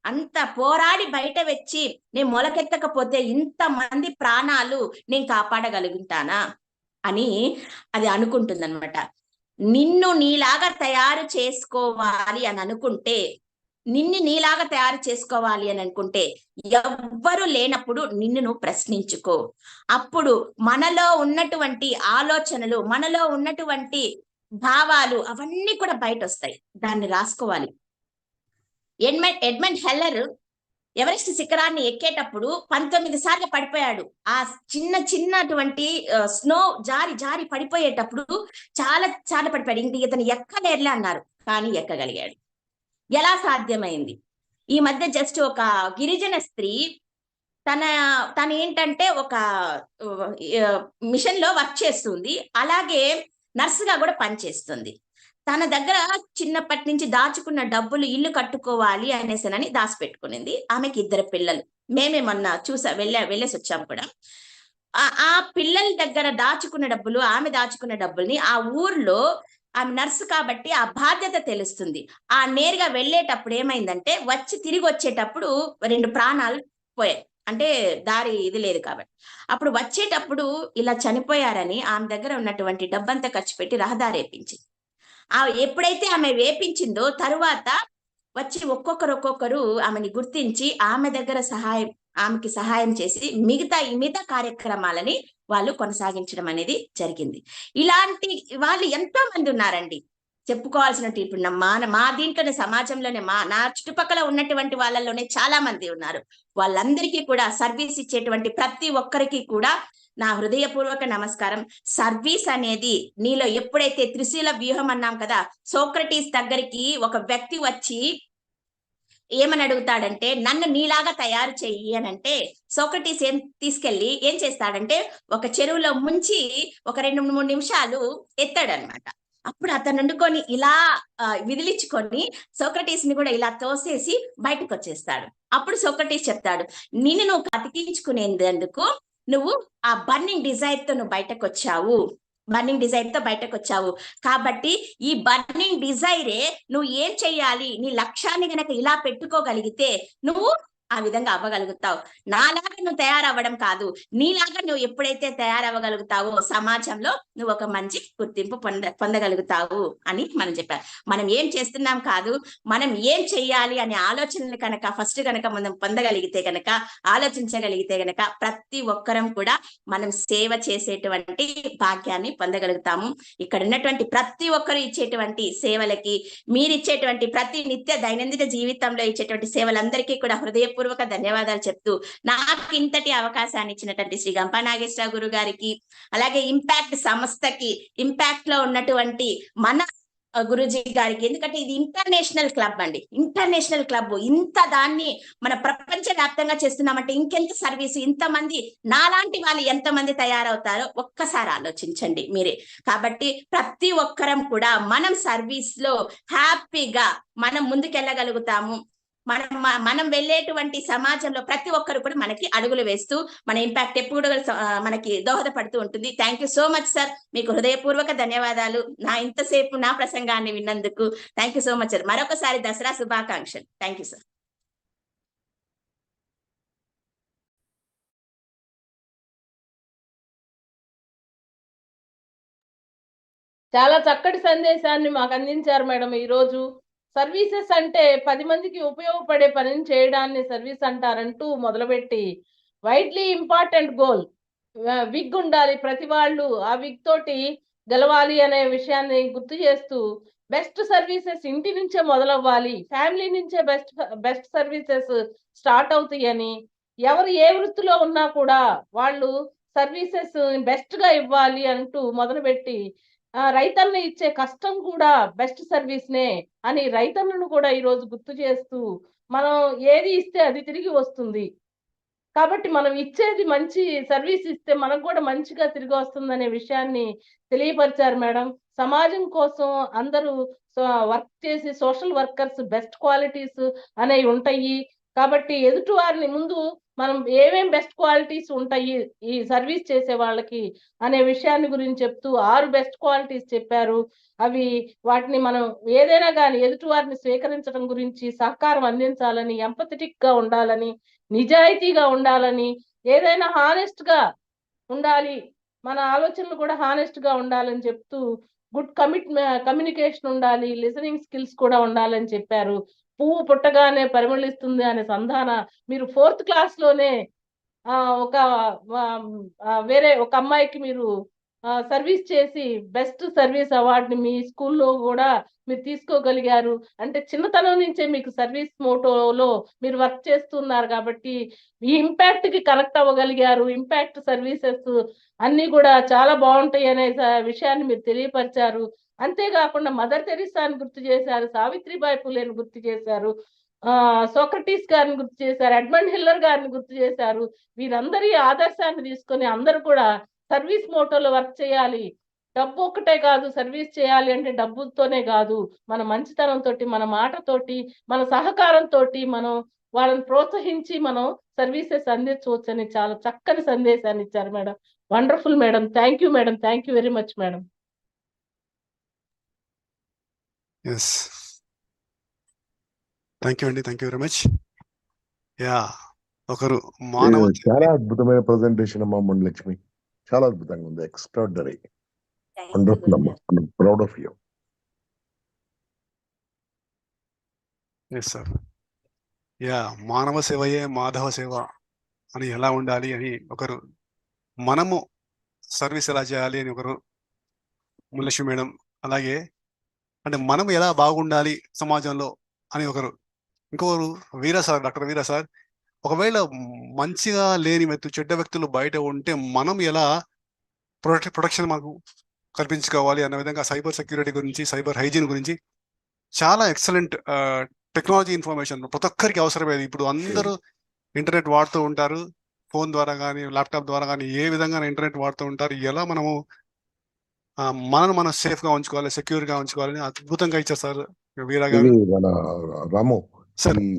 అంత పోరాడి బయట వచ్చి నేను మొలకెత్తకపోతే ఇంతమంది ప్రాణాలు నేను కాపాడగలుగుతానా అని అది అనుకుంటుంది అనమాట. నిన్ను నీలాగా తయారు చేసుకోవాలి అని అనుకుంటే, ఎవ్వరు లేనప్పుడు నిన్ను నువ్వు ప్రశ్నించుకో. అప్పుడు మనలో ఉన్నటువంటి ఆలోచనలు, మనలో ఉన్నటువంటి భావాలు అవన్నీ కూడా బయట వస్తాయి. దాన్ని రాసుకోవాలి. ఎడ్మండ్ హెల్లర్ ఎవరెస్ట్ శిఖరాన్ని ఎక్కేటప్పుడు 19 సార్లు పడిపోయాడు. ఆ చిన్నటువంటి స్నో జారి పడిపోయేటప్పుడు చాలా సార్లు పడిపోయాడు. ఇంక ఇతను ఎక్కలేర్లే అన్నారు, కానీ ఎక్కగలిగాడు. ఎలా సాధ్యమైంది? ఈ మధ్య జస్ట్ ఒక గిరిజన స్త్రీ తన ఏంటంటే ఒక మిషన్ లో వర్క్ చేస్తుంది, అలాగే నర్సుగా కూడా పనిచేస్తుంది. తన దగ్గర చిన్నప్పటి నుంచి దాచుకున్న డబ్బులు ఇల్లు కట్టుకోవాలి అనేసనని దాచిపెట్టుకునింది. ఆమెకి 2 పిల్లలు. మేమే మొన్న వెళ్ళేసి వచ్చాము కూడా. ఆ పిల్లల దగ్గర దాచుకున్న డబ్బులు, ఆమె దాచుకున్న డబ్బుల్ని ఆ ఊర్లో, ఆమె నర్సు కాబట్టి ఆ బాధ్యత తెలుస్తుంది. నేరుగా వెళ్ళేటప్పుడు ఏమైందంటే, తిరిగి వచ్చేటప్పుడు 2 ప్రాణాలు పోయాయి. అంటే దారి ఇది లేదు కాబట్టి. అప్పుడు వచ్చేటప్పుడు ఇలా చనిపోయారని ఆమె దగ్గర ఉన్నటువంటి డబ్బంతా ఖర్చు పెట్టి రహదారి ఏపించింది. ఎప్పుడైతే ఆమె వేపించిందో తరువాత వచ్చి ఒక్కొక్కరు ఆమెని గుర్తించి ఆమె దగ్గర ఆమెకి సహాయం చేసి మిగతా కార్యక్రమాలని వాళ్ళు కొనసాగించడం అనేది జరిగింది. ఇలాంటి వాళ్ళు ఎంతో మంది ఉన్నారండి చెప్పుకోవాల్సినట్టు. ఇప్పుడు మా దీంట్లోనే, సమాజంలోనే, నా చుట్టుపక్కల ఉన్నటువంటి వాళ్ళలోనే చాలా మంది ఉన్నారు. వాళ్ళందరికీ కూడా సర్వీస్ ఇచ్చేటువంటి ప్రతి ఒక్కరికి కూడా నా హృదయపూర్వక నమస్కారం. సర్వీస్ అనేది నీలో ఎప్పుడైతే త్రిశూల వ్యూహం అన్నాం కదా, సోక్రటీస్ దగ్గరికి ఒక వ్యక్తి వచ్చి ఏమని అడుగుతాడంటే, నన్ను నీలాగా తయారు చెయ్యి అని అంటే, సోక్రటీస్ తీసుకెళ్లి ఏం చేస్తాడంటే, ఒక చెరువులో ముంచి ఒక 2-3 నిమిషాలు ఎత్తాడనమాట. అప్పుడు అతను వండుకొని ఇలా విదిలించుకొని సోక్రటీస్ ని కూడా ఇలా తోసేసి బయటకు వచ్చేస్తాడు. అప్పుడు సోక్రటీస్ చెప్తాడు, నిన్ను నువ్వు బతికించుకునేందుకు నువ్వు ఆ బర్నింగ్ డిజైర్ తో నువ్వు బయటకు వచ్చావు కాబట్టి ఈ బర్నింగ్ డిజైరే నువ్వు ఏం చెయ్యాలి, నీ లక్ష్యాన్ని గనక ఇలా పెట్టుకోగలిగితే నువ్వు ఆ విధంగా అవ్వగలుగుతావు. నాలాగా నువ్వు తయారవ్వడం కాదు, నీలాగా నువ్వు ఎప్పుడైతే తయారవ్వగలుగుతావో సమాజంలో నువ్వు ఒక మంచి గుర్తింపు పొందగలుగుతావు అని మనం చెప్పారు. మనం ఏం చేస్తున్నాం కాదు, మనం ఏం చెయ్యాలి అనే ఆలోచనలు కనుక ఫస్ట్ కనుక మనం పొందగలిగితే కనుక, ఆలోచించగలిగితే కనుక ప్రతి ఒక్కరం కూడా మనం సేవ చేసేటువంటి భాగ్యాన్ని పొందగలుగుతాము. ఇక్కడ ఉన్నటువంటి ప్రతి ఒక్కరు ఇచ్చేటువంటి సేవలకి, మీరిచ్చేటువంటి ప్రతి నిత్య దైనందిన జీవితంలో ఇచ్చేటువంటి సేవలందరికీ కూడా హృదయపూర్వక ధన్యవాదాలు చెప్తూ, నాకు ఇంతటి అవకాశాన్ని ఇచ్చినటువంటి శ్రీ గంపా నాగేశ్వరరావు గురు గారికి, అలాగే ఇంపాక్ట్ సంస్థకి, ఇంపాక్ట్ లో ఉన్నటువంటి మన గురుజీ గారికి, ఎందుకంటే ఇది ఇంటర్నేషనల్ క్లబ్ అండి. ఇంటర్నేషనల్ క్లబ్ ఇంత దాన్ని మన ప్రపంచ వ్యాప్తంగా చేస్తున్నామంటే ఇంకెంత సర్వీసు, ఇంతమంది నాలాంటి వాళ్ళు ఎంతమంది తయారవుతారో ఒక్కసారి ఆలోచించండి మీరే. కాబట్టి ప్రతి ఒక్కరం కూడా మనం సర్వీస్ లో హ్యాపీగా మనం ముందుకెళ్ళగలుగుతాము. మనం వెళ్ళేటువంటి సమాజంలో ప్రతి ఒక్కరు కూడా మనకి అడుగులు వేస్తూ మన ఇంపాక్ట్ ఎప్పుడు మనకి దోహదపడుతూ ఉంటుంది. Thank you so much sir. మీకు హృదయపూర్వక ధన్యవాదాలు ఇంతసేపు నా ప్రసంగాన్ని విన్నందుకు. Thank you so much sir. మరొకసారి దసరా శుభాకాంక్షలు. Thank you sir. చాలా చక్కటి సందేశాన్ని మాకు అందించారు మేడం. ఈరోజు సర్వీసెస్ అంటే 10 మందికి ఉపయోగపడే పనిని చేయడాన్ని సర్వీస్ అంటారంటూ మొదలుపెట్టి, వైడ్లీ ఇంపార్టెంట్ గోల్, విగ్ ఉండాలి, ప్రతి వాళ్ళు ఆ విగ్ తోటి గెలవాలి అనే విషయాన్ని గుర్తు చేస్తూ, బెస్ట్ సర్వీసెస్ ఇంటి నుంచే మొదలవ్వాలి, ఫ్యామిలీ నుంచే బెస్ట్ సర్వీసెస్ స్టార్ట్ అవుతాయని, ఎవరు ఏ వృత్తిలో ఉన్నా కూడా వాళ్ళు సర్వీసెస్ బెస్ట్ గా ఇవ్వాలి అంటూ మొదలుపెట్టి, రైతన్న ఇచ్చే కష్టం కూడా బెస్ట్ సర్వీస్ నే అని రైతన్నను కూడా ఈరోజు గుర్తు చేస్తూ, మనం ఏది ఇస్తే అది తిరిగి వస్తుంది కాబట్టి మనం ఇచ్చేది మంచి సర్వీస్ ఇస్తే మనకు కూడా మంచిగా తిరిగి వస్తుందనే విషయాన్ని తెలియపరిచారు మేడం. సమాజం కోసం అందరూ వర్క్ చేసి సోషల్ వర్కర్స్ బెస్ట్ క్వాలిటీస్ అనేవి ఉంటాయి కాబట్టి ఎదుటి వారిని ముందు మనం ఏమేం బెస్ట్ క్వాలిటీస్ ఉంటాయి ఈ సర్వీస్ చేసే వాళ్ళకి అనే విషయాన్ని గురించి చెప్తూ 6 బెస్ట్ క్వాలిటీస్ చెప్పారు. అవి వాటిని మనం ఏదైనా కానీ ఎదుటి వారిని స్వీకరించడం గురించి, సహకారం అందించాలని, ఎంపథెటిక్ గా ఉండాలని, నిజాయితీగా ఉండాలని, ఏదైనా హానెస్ట్ గా ఉండాలి, మన ఆలోచనలు కూడా హానెస్ట్ గా ఉండాలని చెప్తూ, గుడ్ కమ్యూనికేషన్ ఉండాలి, లిసనింగ్ స్కిల్స్ కూడా ఉండాలని చెప్పారు. పువ్వు పుట్టగానే పరిమళిస్తుంది అనే సంధాన మీరు 4th క్లాస్ లోనే ఒక వేరే ఒక అమ్మాయికి మీరు సర్వీస్ చేసి బెస్ట్ సర్వీస్ అవార్డుని మీ స్కూల్లో కూడా మీరు తీసుకోగలిగారు అంటే చిన్నతనం నుంచే మీకు సర్వీస్ మోటోలో మీరు వర్క్ చేస్తున్నారు కాబట్టి ఈ ఇంపాక్ట్ కి కనెక్ట్ అవ్వగలిగారు. ఇంపాక్ట్ సర్వీసెస్ అన్ని కూడా చాలా బాగుంటాయి అనే విషయాన్ని మీరు తెలియపరిచారు. అంతేకాకుండా మదర్ తెరీసాని గుర్తు చేశారు, సావిత్రిబాయి పూలేని గుర్తు చేశారు, సోక్రటీస్ గారిని గుర్తు చేశారు, ఎడ్మండ్ హిల్లర్ గారిని గుర్తు చేశారు. వీరందరి ఆదర్శాన్ని తీసుకొని అందరూ కూడా సర్వీస్ మోటోలో వర్క్ చేయాలి, డబ్బు ఒక్కటే కాదు, సర్వీస్ చేయాలి అంటే డబ్బులతోనే కాదు, మన మంచితనంతో, మన మాటతోటి, మన సహకారంతో మనం వాళ్ళని ప్రోత్సహించి మనం సర్వీసెస్ అందించవచ్చని చాలా చక్కని సందేశాన్ని ఇచ్చారు madam. Wonderful madam. Thank you madam. Thank you very much madam. Yes, thank you అండి, thank you very much. Yeah, ఒకరు మానవ చాలా అద్భుతమైన ప్రజెంటేషన్ అమ్మా మునిలక్ష్మి, చాలా అద్భుతంగా ఉంది, ఎక్స్ట్రాడనరీ, థ్యాంక్ యూ వండర్ఫుల్ అమ్మా, గురుగారు. Proud of you. Yes sir. Yeah, మానవ సేవయే మాధవ సేవ అని ఎలా ఉండాలి అని ఒకరు, మనము సర్వీస్ ఎలా చేయాలి అని ఒకరు ములక్ష్మి మేడం, అలాగే అంటే మనం ఎలా బాగుండాలి సమాజంలో అని ఒకరు, ఇంకొకరు వీర సార్, డాక్టర్ వీర సార్. ఒకవేళ మంచిగా లేని చెడ్డ వ్యక్తులు బయట ఉంటే మనం ఎలా ప్రొటెక్షన్ మనకు కల్పించుకోవాలి అన్న విధంగా సైబర్ సెక్యూరిటీ గురించి, సైబర్ హైజీన్ గురించి చాలా ఎక్సలెంట్ టెక్నాలజీ ఇన్ఫర్మేషన్ ప్రతి ఒక్కరికి అవసరమేది. ఇప్పుడు అందరూ ఇంటర్నెట్ వాడుతూ ఉంటారు, ఫోన్ ద్వారా కానీ ల్యాప్టాప్ ద్వారా కానీ ఏ విధంగా ఇంటర్నెట్ వాడుతూ ఉంటారు, ఎలా మనము మనను మనం సేఫ్ గా ఉంచుకోవాలి, సెక్యూర్ గా ఉంచుకోవాలని అద్భుతంగా ఇచ్చారు సార్ వీరా గారు. ఇది మన రాము, సార్ ఈ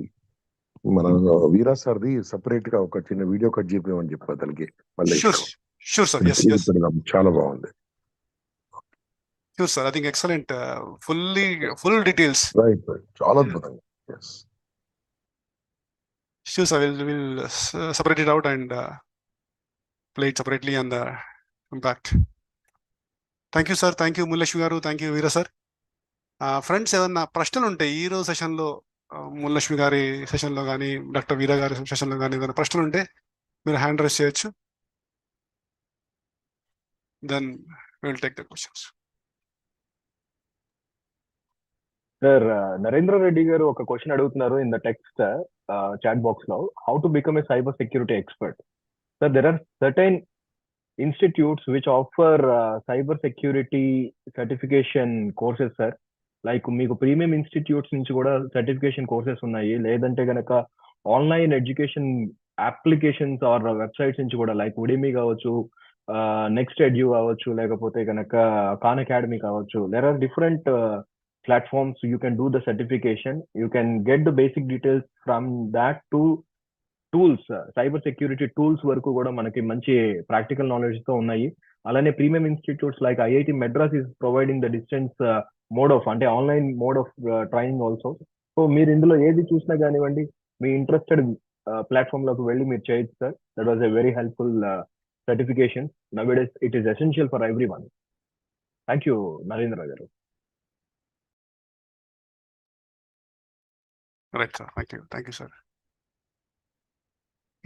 మన వీరా సార్ది సెపరేట్ గా ఒక చిన్న వీడియో కట్ చేయమని చెప్పి అతనికి మళ్ళీ sure sure sir. Yes yes, చాలా బాగుంది. Sure sir. I think excellent, full details. Right right, చాలా అద్భుతంగా. Yes, sure sir. Will separate it out and play it separately on the impact. Thank you sir, thank you Mullakshmi garu, thank you Veera sir. Friends, ఏమన్నా ప్రశ్నలు ఉంటాయి ఈ రోజు సెషన్లో, ముల్లక్ష్మి గారి సెషన్లో కానీ డాక్టర్ వీరా గారి సెషన్లో కానీ ఏదైనా ప్రశ్నలు ఉంటే మీరు హ్యాండ్ రైజ్ చేయొచ్చు. Then will take the questions. Sir, Narendra Reddy garu ఒక క్వశ్చన్ అడుగుతున్నారు in the text chat box లో. How to become a cyber security expert? Sir, there are certain institutes which offer cyber security certification courses, sir. Like మీకు premium institutes నుంచి కూడా certification courses ఉన్నాయి, లేదంటే గనక online education applications or websites నుంచి కూడా, like ఉడిమి కావచ్చు, నెక్స్ట్ ఎడ్యూ కావచ్చు, లేకపోతే గనక ఖాన్ అకాడమీ కావచ్చు. There are different platforms you can do the certification. You can get the basic details from that to tools, cyber security tools వరకు కూడా మనకి మంచి ప్రాక్టికల్ నాలెడ్జ్ తో ఉన్నాయి. అలానే premium institutes like IIT Madras is providing the distance mode of, అంటే online mode of training also. So మీరు ఇందులో ఏది చూసినా కానివ్వండి, మీ ఇంట్రెస్టెడ్ ప్లాట్ఫామ్ లోకి వెళ్ళి మీరు చేయొచ్చు sir. That was a very helpful certification. Nowadays it is essential for everyone. Thank you Narendra garu. Right sir, thank you sir.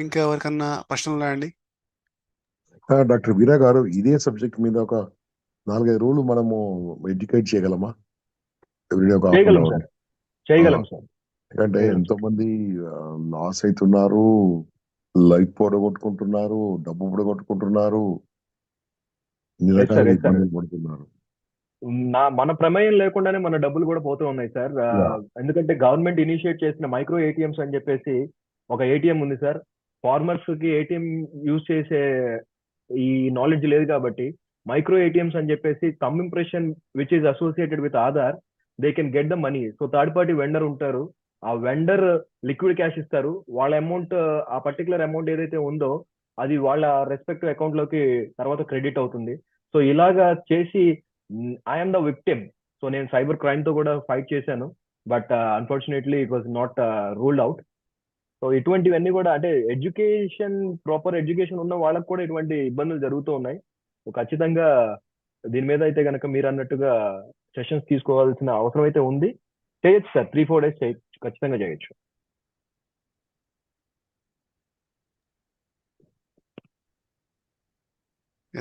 ఇంకా ఎవరికన్నా ప్రశ్నలు ఉన్నాయండి? డాక్టర్ వీరా గారు, ఇదే సబ్జెక్ట్ మీద ఒక 4-5 రోజులు మనము ఎడ్యుకేట్ చేయగలమా? చేయగలం సార్, చేయగలం సార్. ఎందుకంటే ఎంతో మంది లాస్ అవుతున్నారు, లైఫ్ పొడగొట్టుకుంటున్నారు, డబ్బు పొడగొట్టుకుంటున్నారు, ఇన్ని రకాలుగా ఇబ్బందులు పడుతున్నారు. మన ప్రమేయం లేకుండానే మన డబ్బులు కూడా పోతూ ఉన్నాయి సార్. ఎందుకంటే గవర్నమెంట్ ఇనిషియేట్ చేసిన మైక్రో ఏటీఎంస్ అని చెప్పేసి ఒక ఏటీఎం ఉంది సార్. ఫార్మర్స్ కి ఏటీఎం యూజ్ చేసే ఈ నాలెడ్జ్ లేదు కాబట్టి మైక్రో ఏటీఎంస్ అని చెప్పేసి thumb impression which is associated with Aadhaar, they can get the money. So third party vendor ఉంటారు, ఆ వెండర్ లిక్విడ్ క్యాష్ ఇస్తారు, వాళ్ళ అమౌంట్, ఆ పర్టికులర్ అమౌంట్ ఏదైతే ఉందో అది వాళ్ళ రెస్పెక్టివ్ అకౌంట్ లోకి తర్వాత క్రెడిట్ అవుతుంది. సో ఇలాగా చేసి ఐఎమ్ ద విక్టిమ్. సో నేను సైబర్ క్రైమ్ తో కూడా ఫైట్ చేశాను, but unfortunately it was not ruled out. So ఇటువంటివన్నీ కూడా, అంటే ఎడ్యుకేషన్, ప్రాపర్ ఎడ్యుకేషన్ ఉన్న వాళ్ళకు కూడా ఇటువంటి ఇబ్బందులు జరుగుతూ ఉన్నాయి. సో ఖచ్చితంగా దీని మీద అయితే కనుక మీరు అన్నట్టుగా సెషన్స్ తీసుకోవాల్సిన అవసరం అయితే ఉంది. చేయొచ్చు సార్, 3-4 days చేయొచ్చు, ఖచ్చితంగా చేయొచ్చు.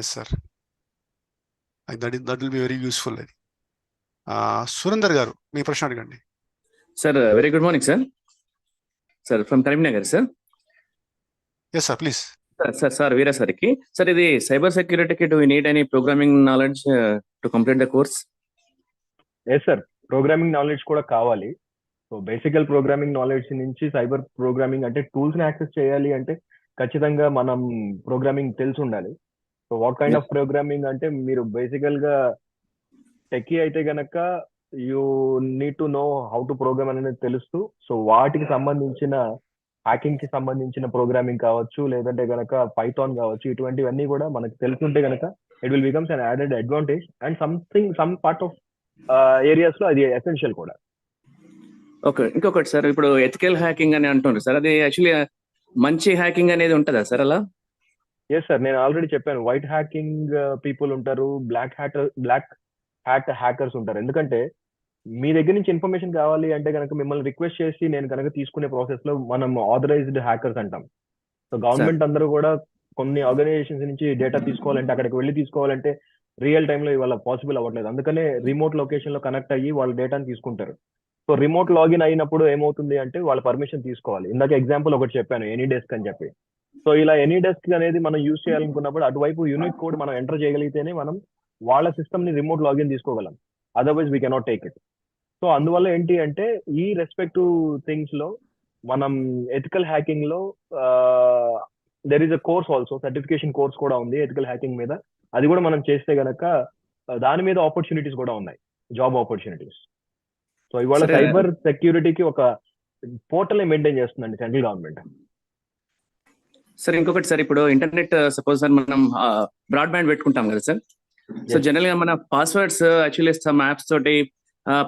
Yes sir, that will be very useful. అది సురేందర్ గారు, మీ ప్రశ్న అడగండి. Sir, very good morning sir. Sir from Karimnagar sir. Yes sir, please. Sir Veera సార్కి, సార్ ఇది సైబర్ సెక్యూరిటీకి do you need any programming knowledge to complete the course? Yes sir, programming knowledge కూడా కావాలి. So basic programming knowledge నుంచి cyber programming, అంటే tools ని access చేయాలి అంటే ఖచ్చితంగా మనం ప్రోగ్రామింగ్ తెలిసి ఉండాలి. So what kind of programming అంటే మీరు బేసికల్ గా టెక్కీ అయితే గనక you need to know how to programme అనేది తెలుస్తూ, సో వాటికి సంబంధించిన హ్యాకింగ్ కి సంబంధించిన ప్రోగ్రామింగ్ కావచ్చు, లేదంటే గనక పైథాన్ కావచ్చు, ఇటువంటివన్నీ కూడా మనకు తెలుసుంటే గనక it will becomes an added advantage and some part of areas లో అది ఎసెన్షియల్ కూడా. ఓకే, ఇంకొకటి సార్, ఇప్పుడు ఎథికల్ హ్యాకింగ్ అని అంటున్నారు సార్, అది యాక్చువల్లీ మంచి హ్యాకింగ్ అనేది ఉంటుందా సార్ అలా? ఎస్ సార్, నేను ఆల్రెడీ చెప్పాను, వైట్ హ్యాకింగ్ పీపుల్ ఉంటారు, బ్లాక్ హ్యాట్ హ్యాకర్స్ ఉంటారు. ఎందుకంటే మీ దగ్గర నుంచి ఇన్ఫర్మేషన్ కావాలి అంటే కనుక మిమ్మల్ని రిక్వెస్ట్ చేసి నేను కనుక తీసుకునే ప్రాసెస్ లో మనం ఆథరైజ్డ్ హ్యాకర్స్ అంటాం. సో గవర్నమెంట్ అందరూ కూడా కొన్ని ఆర్గనైజేషన్స్ నుంచి డేటా తీసుకోవాలంటే, అక్కడికి వెళ్ళి తీసుకోవాలంటే రియల్ టైంలో ఇవాళ పాసిబుల్ అవ్వట్లేదు. అందుకనే రిమోట్ లొకేషన్ లో కనెక్ట్ అయ్యి వాళ్ళ డేటాని తీసుకుంటారు. సో రిమోట్ లాగిన్ అయినప్పుడు ఏమవుతుంది అంటే వాళ్ళ పర్మిషన్ తీసుకోవాలి. ఇందాక ఎగ్జాంపుల్ ఒకటి చెప్పాను, ఎనీ డెస్క్ అని చెప్పి. సో ఇలా ఎనీ డెస్క్ అనేది మనం యూజ్ చేయాలనుకున్నప్పుడు అటువైపు యూనిక్ కోడ్ మనం ఎంటర్ చేయగలిగితేనే మనం వాళ్ళ సిస్టమ్ ని రిమోట్ లాగిన్ తీసుకోగలం. Otherwise we cannot take it. So అందువల్ల ఏంటి అంటే ఈ రెస్పెక్టివ్ థింగ్స్ లో మనం ఎథికల్ హ్యాకింగ్ లో there is a course also, certification course కూడా ఉంది ఎథికల్ హ్యాకింగ్ మీద. అది కూడా మనం చేస్తే గనక దాని మీద ఆపర్చునిటీస్ కూడా ఉన్నాయి, జాబ్ ఆపర్చునిటీస్. సో ఇవాళ సరే. సైబర్ సెక్యూరిటీకి ఒక పోర్టల్ మెయింటైన్ చేస్తుందండి సెంట్రల్ గవర్నమెంట్. సార్ ఇంకొకటి సార్, ఇప్పుడు ఇంటర్నెట్ సపోజ్ సార్ మనం బ్రాడ్బ్యాండ్ పెట్టుకుంటాం కదా సార్, సో Yes. జనరల్ గా మన పాస్వర్డ్స్ యాక్చువల్లీ సమ్ యాప్స్ తోటి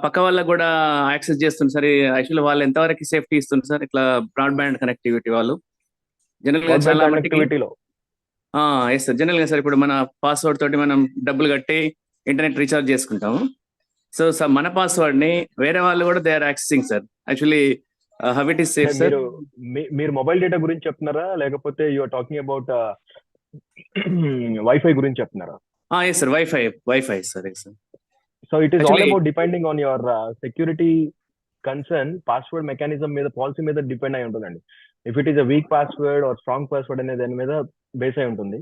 పక్క వాళ్ళకు కూడా యాక్సెస్ చేస్తుంది సార్. యాక్చువల్లీ వాళ్ళు ఎంతవరకు సేఫ్టీ ఇస్తుంది సార్ ఇట్లా బ్రాడ్బ్యాండ్ కనెక్టివిటీ వాళ్ళు? జనరల్ గా చాలా మట్టికి కనెక్టివిటీలో ఎస్ సార్, జనరల్ గా సార్ ఇప్పుడు మన పాస్వర్డ్ తోటి మనం డబ్బులు కట్టి ఇంటర్నెట్ రీఛార్జ్ చేసుకుంటాము. సో సార్ మన పాస్వర్డ్ ని వేరే వాళ్ళు కూడా they are accessing sir. Actually how it is safe sir? మీరు మొబైల్ డేటా గురించి చెప్తున్నారా, లేకపోతే యూఆర్ టాకింగ్ అబౌట్ వైఫై గురించి చెప్తున్నారా? Yes sir, wifi sir. Yes sir. So it is all Actually- about depending on your security concern. Password mechanism మీద, policy మీద depend అయి ఉంటుందండి. If it is a weak password or strong password అనే దాని మీద base అయి ఉంటుంది.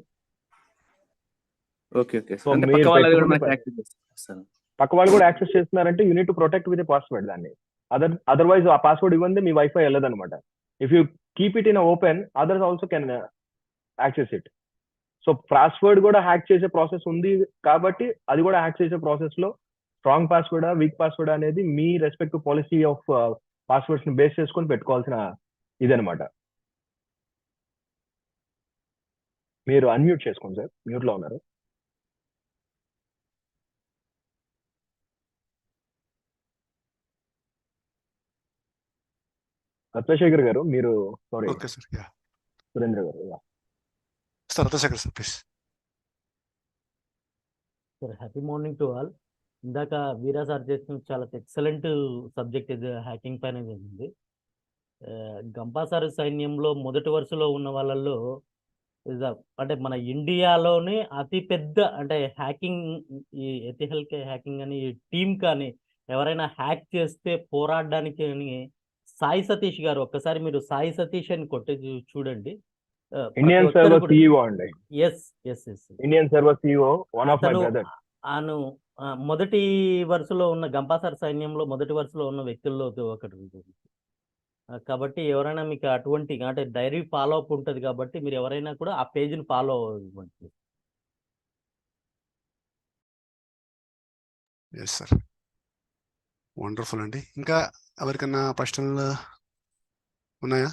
Okay okay So, అంటే మీరు పక్క వాళ్ళది కూడా పెట్టుకున్న మనకి యాక్సెస్ చేస్తారు సార్. పక్క వాళ్ళు కూడా యాక్సెస్ చేస్తున్నారంటే you need to protect with password దాన్ని. అదర్వైజ్ ఆ పాస్వర్డ్ ఇవ్వండి మీ వైఫై వెళ్ళదన్నమాట. If you keep it in open, others also can access it. So password కూడా హ్యాక్ చేసే ప్రాసెస్ ఉంది కాబట్టి అది కూడా హ్యాక్ చేసే ప్రాసెస్ లో స్ట్రాంగ్ పాస్వర్డ్, వీక్ పాస్వర్డ్ అనేది మీ రెస్పెక్టివ్ పాలసీ ఆఫ్ పాస్వర్డ్స్ ని బేస్ చేసుకొని పెట్టుకోవాల్సిన ఇదనమాట. మీరు అన్మ్యూట్ చేసుకోండి సార్, మ్యూట్ లో ఉన్నారు. సత్యశేఖర్ గారు మీరు, sorry okay sir. Yeah Surendra garu. Sir, Ratnasekhar sir please. Sir happy morning to all. ఇందాక వీరా సార్ చేసిన చాలా ఎక్సలెంట్ సబ్జెక్ట్ ఇది హ్యాకింగ్ పైన ఉంది. గంపా సార్ సైన్యంలో మొదటి వరుసలో ఉన్న వాళ్ళల్లో అంటే మన ఇండియాలోనే అతి పెద్ద అంటే హ్యాకింగ్, ఈ ఎథికల్ హ్యాకింగ్ అని టీమ్ కానీ ఎవరైనా హ్యాక్ చేస్తే పోరాడడానికి అని సాయి సతీష్ గారు, ఒక్కసారి మీరు సాయి సతీష్ అని కొట్టి చూడండి. ఇండియన్ సర్వర్ సిఇఓ అండి. Yes yes yes Indian server CEO, one of my brother. అను మొదటి వరుసలో ఉన్న గంపాసార్ సైన్యంలో మొదటి వరుసలో ఉన్న వ్యక్తుల్లో ఒకటి. కాబట్టి ఎవరైనా మీకు అటువంటి అంటే డైరీ ఫాలో అప్ ఉంటుంది కాబట్టి మీరు ఎవరైనా కూడా ఆ పేజ్ని ఫాలో ఇవ్వండి. ఎస్ సార్, వండర్ఫుల్ అండి. ఇంకా ఎవరికన్నా ప్రశ్నలు ఉన్నాయా?